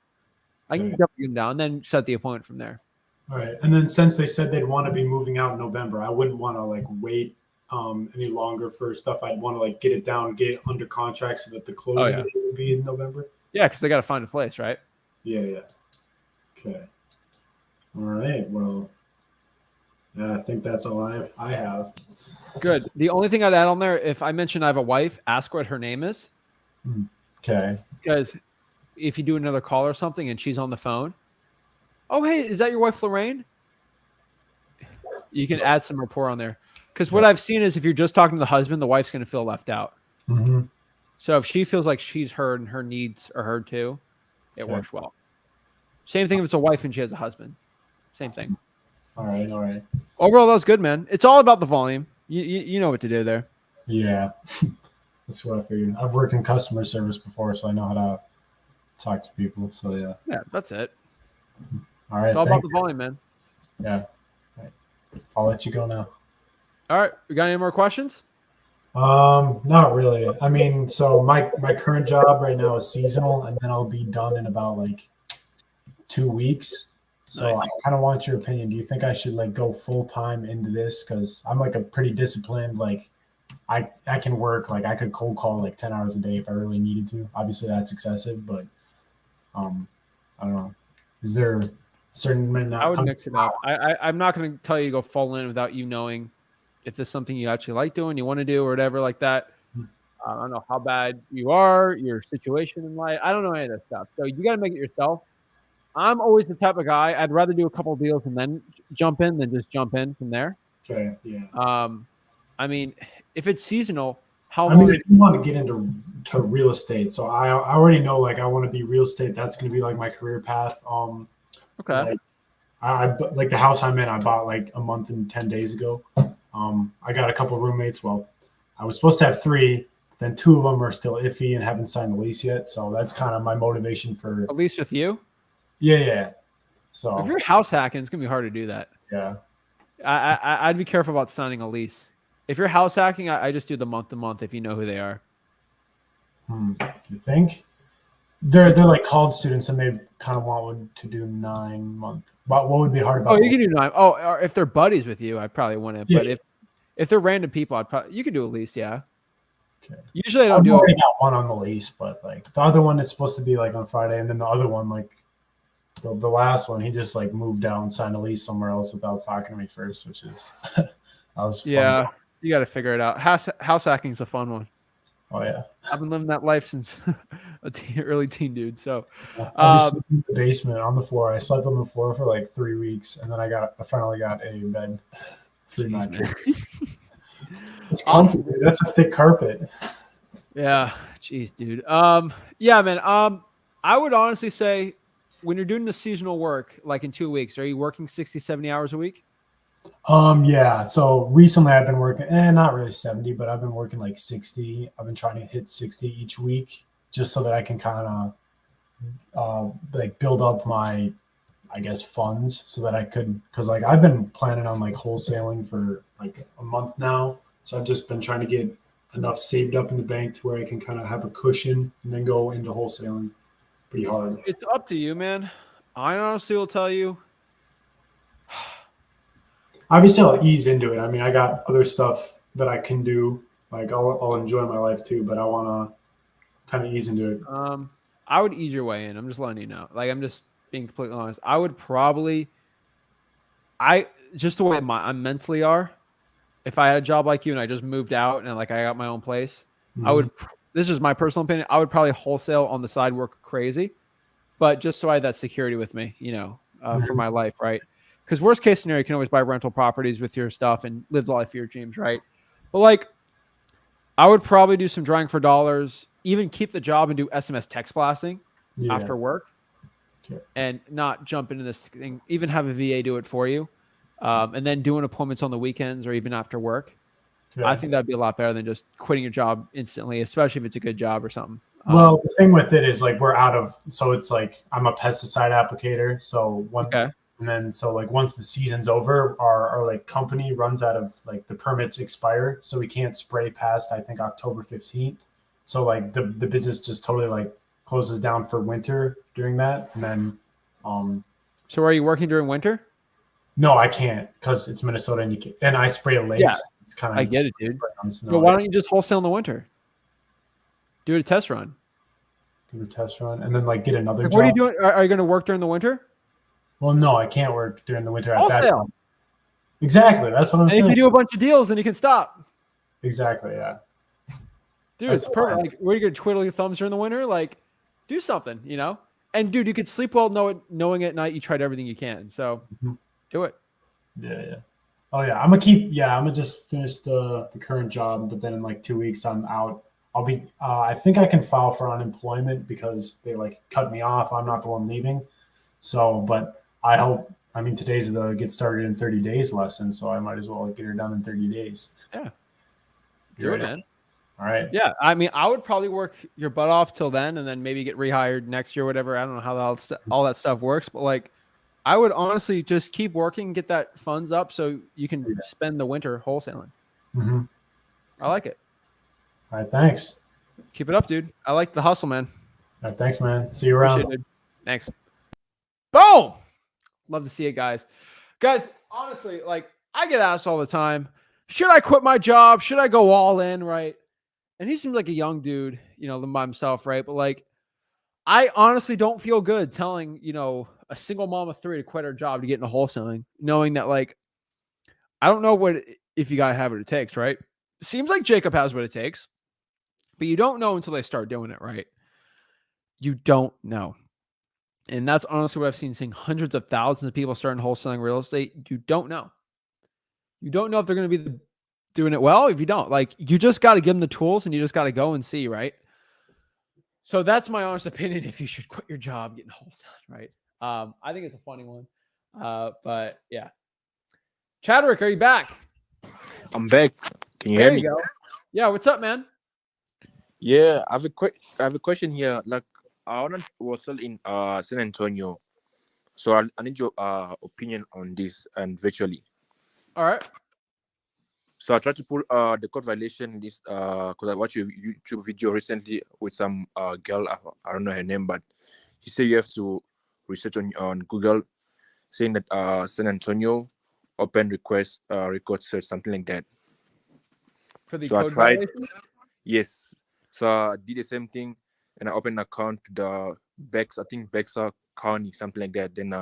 I can jump them down and then set the appointment from there. All right. And then since they said they'd want to be moving out in November, I wouldn't want to like wait any longer for stuff. I'd want to like get it down, get it under contract so that the closing date would be in November. Yeah, because they got to find a place, right? Yeah. Okay. All right. Well, I think that's all I have. Good. The only thing I'd add on there, if I mention I have a wife, ask what her name is. Okay. Because if you do another call or something and she's on the phone, oh, hey, is that your wife, Lorraine? You can add some rapport on there. Because what I've seen is if you're just talking to the husband, the wife's going to feel left out. Mm-hmm. So if she feels like she's heard and her needs are heard too, it works well. Same thing if it's a wife and she has a husband. Same thing. All right. Overall, that was good, man. It's all about the volume. You know what to do there. Yeah. That's what I figured. I've worked in customer service before, so I know how to talk to people. So, yeah. Yeah, that's it. All right. It's all about the volume, man. Yeah. Right. I'll let you go now. All right. We got any more questions? Not really. I mean, so my current job right now is seasonal, and then I'll be done in about like 2 weeks. So I kind of want your opinion. Do you think I should like go full time into this? Because I'm like a pretty disciplined, like I can work, like I could cold call like 10 hours a day if I really needed to. Obviously that's excessive, but I don't know. Is there a certain amount? I would mix it up. I'm not going to tell you to go full in without you knowing if there's something you actually like doing, you want to do or whatever like that. I don't know how bad you are, your situation in life. I don't know any of that stuff. So you got to make it yourself. I'm always the type of guy, I'd rather do a couple of deals and then jump in than just jump in from there. Okay, yeah. I mean, if it's seasonal, I do want to get into real estate. So I already know, like, I want to be real estate. That's going to be like my career path. Okay. Like, I like the house I'm in, I bought like a month and 10 days ago. I got a couple of roommates. Well, I was supposed to have 3, then 2 of them are still iffy and haven't signed the lease yet. So that's kind of my motivation for a lease with you. Yeah. So if you're house hacking, it's gonna be hard to do that. Yeah. I'd be careful about signing a lease. If you're house hacking, I just do the month to month if you know who they are. You think? They're like college students and they kind of want to do 9 months. But what would be hard about? Oh, you can do 9. Oh, or if they're buddies with you, I probably wouldn't. Yeah. But if they're random people, you could do a lease. Yeah. Okay. Usually I don't I've do already it. got one on the lease, but like the other one is supposed to be like on Friday, and then the other one, like the last one, he just like moved out and signed a lease somewhere else without talking to me first, which is that was fun. Yeah. You got to figure it out. House hacking is a fun one. Oh yeah. I've been living that life since early teen, dude. So, I just slept in the basement on the floor. I slept on the floor for like 3 weeks, and then I finally got a bed. Free jeez, mattress. man. It's comfy, dude. That's a thick carpet. Yeah, jeez, dude. Yeah, man. I would honestly say when you're doing the seasonal work, like in 2 weeks, are you working 60, 70 hours a week? Yeah. So recently I've been working, not really 70, but I've been working like 60. I've been trying to hit 60 each week just so that I can kind of like build up my, I guess, funds so that I could, because like I've been planning on like wholesaling for like a month now. So I've just been trying to get enough saved up in the bank to where I can kind of have a cushion and then go into wholesaling pretty hard. It's up to you, man. I honestly will tell you. Obviously, I'll ease into it. I mean, I got other stuff that I can do. Like I'll enjoy my life too, but I want to kind of ease into it. I would ease your way in. I'm just letting you know. Like I'm just being completely honest. I would probably, just the way I mentally are. If I had a job like you and I just moved out and like I got my own place, I would. This is my personal opinion. I would probably wholesale on the side, work crazy, but just so I had that security with me, for my life, right? Because worst case scenario, you can always buy rental properties with your stuff and live the life of your dreams, right? But like, I would probably do some drawing for dollars, even keep the job and do SMS text blasting after work, and not jump into this thing. Even have a VA do it for you, and then doing appointments on the weekends or even after work. I think that'd be a lot better than just quitting your job instantly, especially if it's a good job or something. Well, the thing with it is like so it's like I'm a pesticide applicator. So and then so like once the season's over, our like company runs out of like the permits expire, so we can't spray past I think October 15th. So like the business just totally like closes down for winter during that, and then So are you working during winter? No, I can't because it's Minnesota and I spray a lake. Yeah, it's kind of I get it, dude. So why don't you just wholesale in the winter? Do a test run. Do a test run and then like get another job. What are you doing? Are you going to work during the winter? Well, no, I can't work during the winter. Wholesale. Exactly. That's what I'm saying. If you do a bunch of deals, then you can stop. Exactly. Yeah. Dude, it's perfect. Like, where are you going to twiddle your thumbs during the winter? Like, do something, And dude, you could sleep well knowing at night you tried everything you can. So do it. Yeah. Oh yeah. I'm gonna just finish the current job, but then in like 2 weeks I'm out. I'll be I think I can file for unemployment because they like cut me off. I'm not the one leaving. So, but I hope, today's the get started in 30 days lesson, so I might as well get her done in 30 days. Yeah. Do it, man. All right. Yeah. I would probably work your butt off till then and then maybe get rehired next year, whatever. I don't know how all that stuff works, but like, I would honestly just keep working, get that funds up so you can spend the winter wholesaling. I like it. All right. Thanks. Keep it up, dude. I like the hustle, man. All right. Thanks, man. See you around. Appreciate it, dude. Thanks. Boom. Love to see it, guys. Guys, honestly, like I get asked all the time, should I quit my job? Should I go all in? Right. And he seems like a young dude, by himself. Right. But like, I honestly don't feel good telling, a single mom of 3 to quit her job to get into wholesaling, knowing that like, I don't know if you guys have what it takes, right? Seems like Jacob has what it takes, but you don't know until they start doing it, right? You don't know. And that's honestly what I've seeing hundreds of thousands of people starting wholesaling real estate. You don't know. You don't know if they're going to be doing it well. If you don't, like, you just got to give them the tools and you just got to go and see, right? So that's my honest opinion. If you should quit your job, getting wholesaling, right? I think it's a funny one. But yeah. Chadwick, are you back? I'm back. Can you hear me? There you go. Yeah, what's up, man? Yeah, I have a question here. Like, I want to wholesale in San Antonio, so I need your opinion on this and virtually. All right. So I tried to pull the code violation in this because I watched a YouTube video recently with some girl. I don't know her name, but she said you have to research on Google, saying that San Antonio open request record search, something like that. For the So code I tried. violation? Yes. So I did the same thing, and I opened an account to the Bex, I think Bexar County, something like that. Then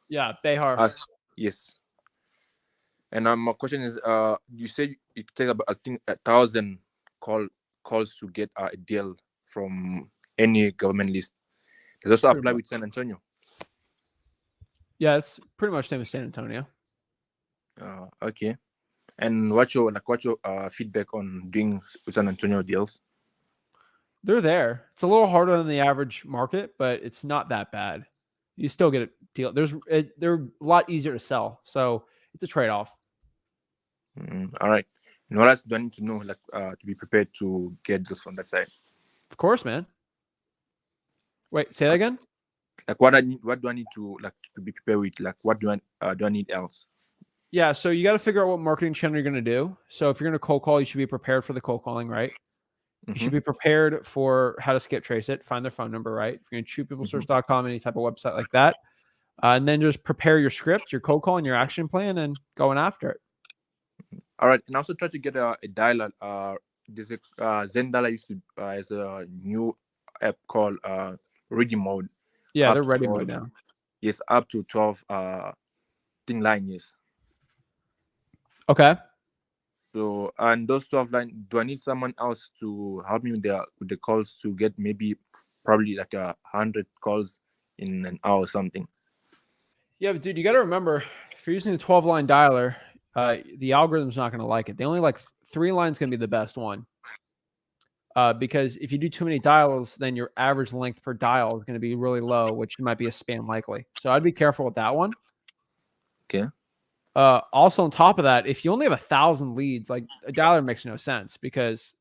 yeah, Behar. Yes. And my question is, you said it takes about, I think, 1,000 call calls to get a deal from any government list. Does also Pretty apply much. with San Antonio. Yeah, it's pretty much same as San Antonio. Okay. And what's your feedback on doing with San Antonio deals? They're there. It's a little harder than the average market, but it's not that bad. You still get a deal. They're a lot easier to sell, so it's a trade-off. All right. And what else do I need to know, to be prepared to get deals from that side? Of course, man. Wait, say that again. What do I need to to be prepared with? What do I need else? Yeah, so you got to figure out what marketing channel you're going to do. So if you're going to cold call, you should be prepared for the cold calling, right? You should be prepared for how to skip trace it, find their phone number, right? If you're going to shootpeoplesearch.com, any type of website like that, and then just prepare your script, your cold call, and your action plan, and going after it. All right, and also try to get a dialer. There's a Zen dialer used to as a new app called Ready Mode. Yeah, they're ready right now. Yes, up to 12 line, yes. Okay. So, and those 12 line, do I need someone else to help me with the calls to get probably 100 calls in an hour or something? Yeah, but dude, you got to remember, if you're using the 12-line dialer, the algorithm's not going to like it. They only like 3 lines going to be the best one. Because if you do too many dials, then your average length per dial is going to be really low, which might be a spam likely. So I'd be careful with that one. Okay. Also, on top of that, if you only have 1,000 leads, like a dialer makes no sense because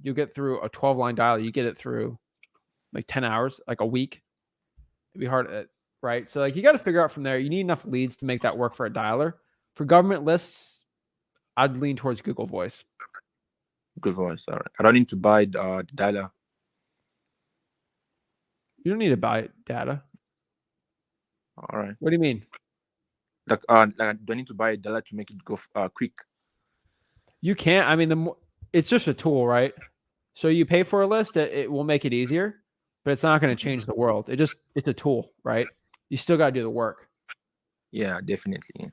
you get through a 12-line dialer, you get it through like 10 hours, like a week. It'd be hard, right? So like you got to figure out from there. You need enough leads to make that work for a dialer. For government lists, I'd lean towards Google Voice. Good voice. All right. I don't need to buy the dialer. You don't need to buy data. All right. What do you mean? Do I need to buy a dialer to make it go quick? You can't. I mean, it's just a tool, right? So you pay for a list, it will make it easier, but it's not going to change the world. It's a tool, right? You still got to do the work. Yeah, definitely.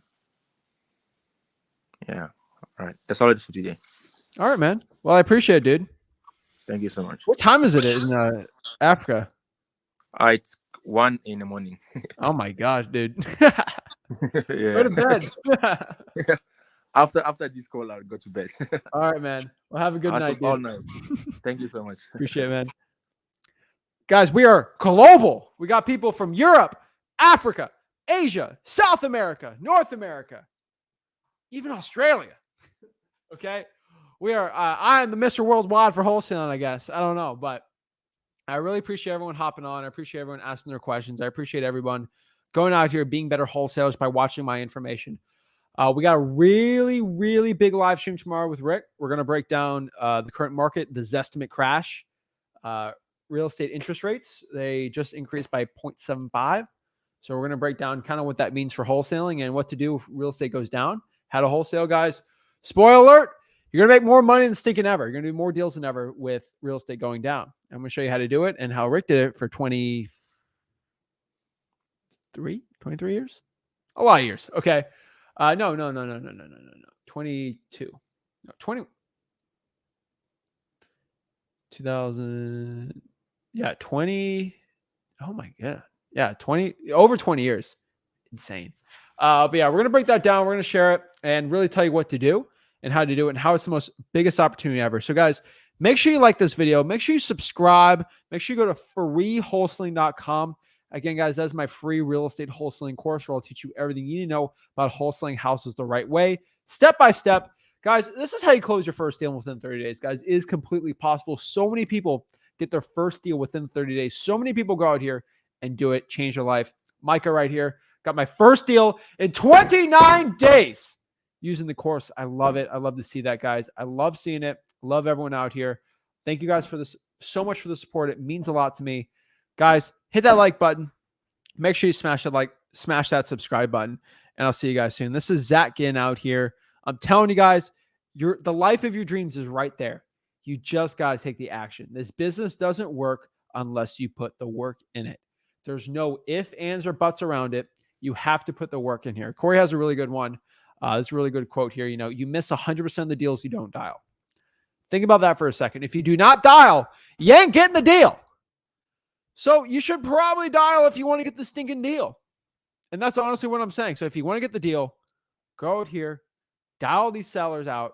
Yeah. All right. That's all it is for today. All right, man. Well, I appreciate it, dude. Thank you so much. What time is it in Africa? It's 1 in the morning. Oh my gosh, dude. Yeah. Go to bed. After this call, I'll go to bed. All right, man. Well, have a good night, dude. All night. Thank you so much. Appreciate it, man. Guys, we are global. We got people from Europe, Africa, Asia, South America, North America, even Australia. Okay. We are, I am the Mr. Worldwide for wholesaling, I guess. I don't know, but I really appreciate everyone hopping on. I appreciate everyone asking their questions. I appreciate everyone going out here being better wholesalers by watching my information. We got a really, really big live stream tomorrow with Rick. We're going to break down the current market, the Zestimate crash, real estate interest rates. They just increased by 0.75. So we're going to break down kind of what that means for wholesaling and what to do if real estate goes down, how to wholesale, guys. Spoiler alert, you're going to make more money than stinking ever. You're going to do more deals than ever with real estate going down. I'm going to show you how to do it and how Rick did it for 23 years? A lot of years. Okay. No. 22. No, 20. 2000. Yeah, 20. Oh my God. Yeah, 20, over 20 years. Insane. But yeah, we're going to break that down. We're going to share it and really tell you what to do and how to do it and how it's the most biggest opportunity ever. So guys, make sure you like this video. Make sure you subscribe. Make sure you go to freewholesaling.com. Again, guys, that's my free real estate wholesaling course where I'll teach you everything you need to know about wholesaling houses the right way, step by step. Guys, this is how you close your first deal within 30 days, guys. It is completely possible. So many people get their first deal within 30 days. So many people go out here and do it, change their life. Micah right here got my first deal in 29 days using the course. I love it. I love to see that, guys. I love seeing it. Love everyone out here. Thank you guys for this so much for the support. It means a lot to me. Guys, hit that like button. Make sure you smash that subscribe button, and I'll see you guys soon. This is Zach Ginn out here. I'm telling you guys, the life of your dreams is right there. You just got to take the action. This business doesn't work unless you put the work in it. There's no ifs, ands, or buts around it. You have to put the work in here. Corey has a really good one. It's a really good quote here. You miss 100% of the deals you don't dial. Think about that for a second. If you do not dial, you ain't getting the deal. So you should probably dial if you want to get the stinking deal. And that's honestly what I'm saying. So if you want to get the deal, go out here, dial these sellers out,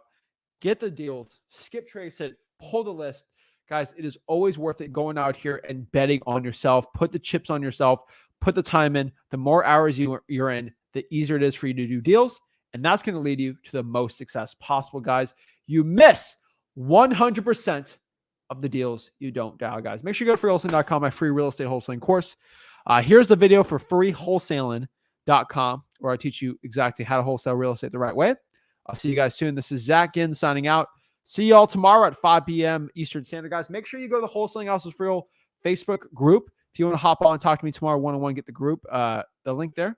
get the deals, skip trace it, pull the list. Guys, it is always worth it going out here and betting on yourself. Put the chips on yourself. Put the time in. The more hours you're in, the easier it is for you to do deals. And that's going to lead you to the most success possible, guys. You miss 100% of the deals you don't dial, guys. Make sure you go to freewholesaling.com, my free real estate wholesaling course. Here's the video for freewholesaling.com, where I teach you exactly how to wholesale real estate the right way. I'll see you guys soon. This is Zach Ginn signing out. See you all tomorrow at 5 p.m. Eastern Standard, guys. Make sure you go to the Wholesaling Houses for Real Facebook group. If you want to hop on and talk to me tomorrow one-on-one, get the group, the link there,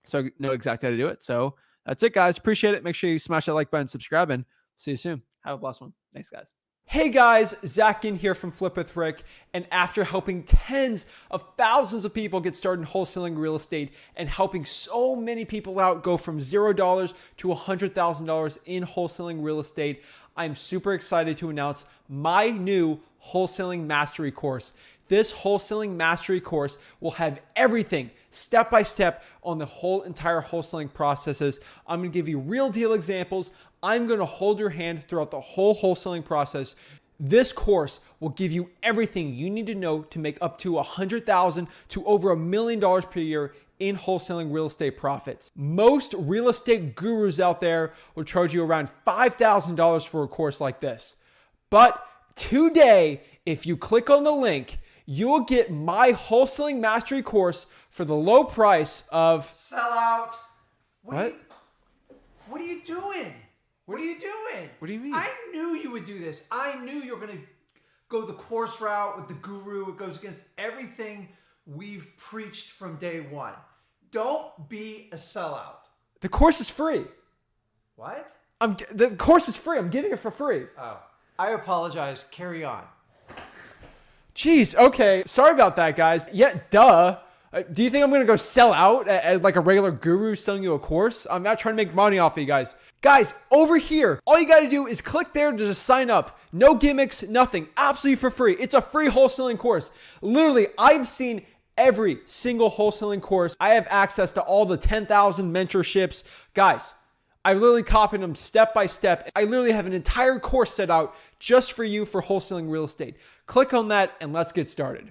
so you know exactly how to do it. So that's it, guys. Appreciate it. Make sure you smash that like button, subscribe, and see you soon. Have a blessed one. Thanks, guys. Hey guys, Zach Ginn here from Flip with Rick. And after helping tens of thousands of people get started in wholesaling real estate and helping so many people out go from $0 to $100,000 in wholesaling real estate, I'm super excited to announce my new wholesaling mastery course. This wholesaling mastery course will have everything step by step on the whole entire wholesaling processes. I'm going to give you real deal examples. I'm going to hold your hand throughout the whole wholesaling process. This course will give you everything you need to know to make up to $100,000 to over $1 million per year in wholesaling real estate profits. Most real estate gurus out there will charge you around $5,000 for a course like this. But today, if you click on the link, you will get my wholesaling mastery course for the low price of Sellout. What? What are you doing? What are you doing? What do you mean? I knew you would do this. I knew you were going to go the course route with the guru. It goes against everything we've preached from day one. Don't be a sellout. The course is free. What? The course is free. I'm giving it for free. Oh, I apologize. Carry on. Jeez, okay. Sorry about that, guys. Yeah, duh. Do you think I'm going to go sell out as like a regular guru selling you a course? I'm not trying to make money off of you guys. Guys, over here, all you got to do is click there to just sign up. No gimmicks, nothing. Absolutely for free. It's a free wholesaling course. Literally, I've seen every single wholesaling course. I have access to all the 10,000 mentorships. Guys, I literally copied them step by step. I literally have an entire course set out just for you for wholesaling real estate. Click on that and let's get started.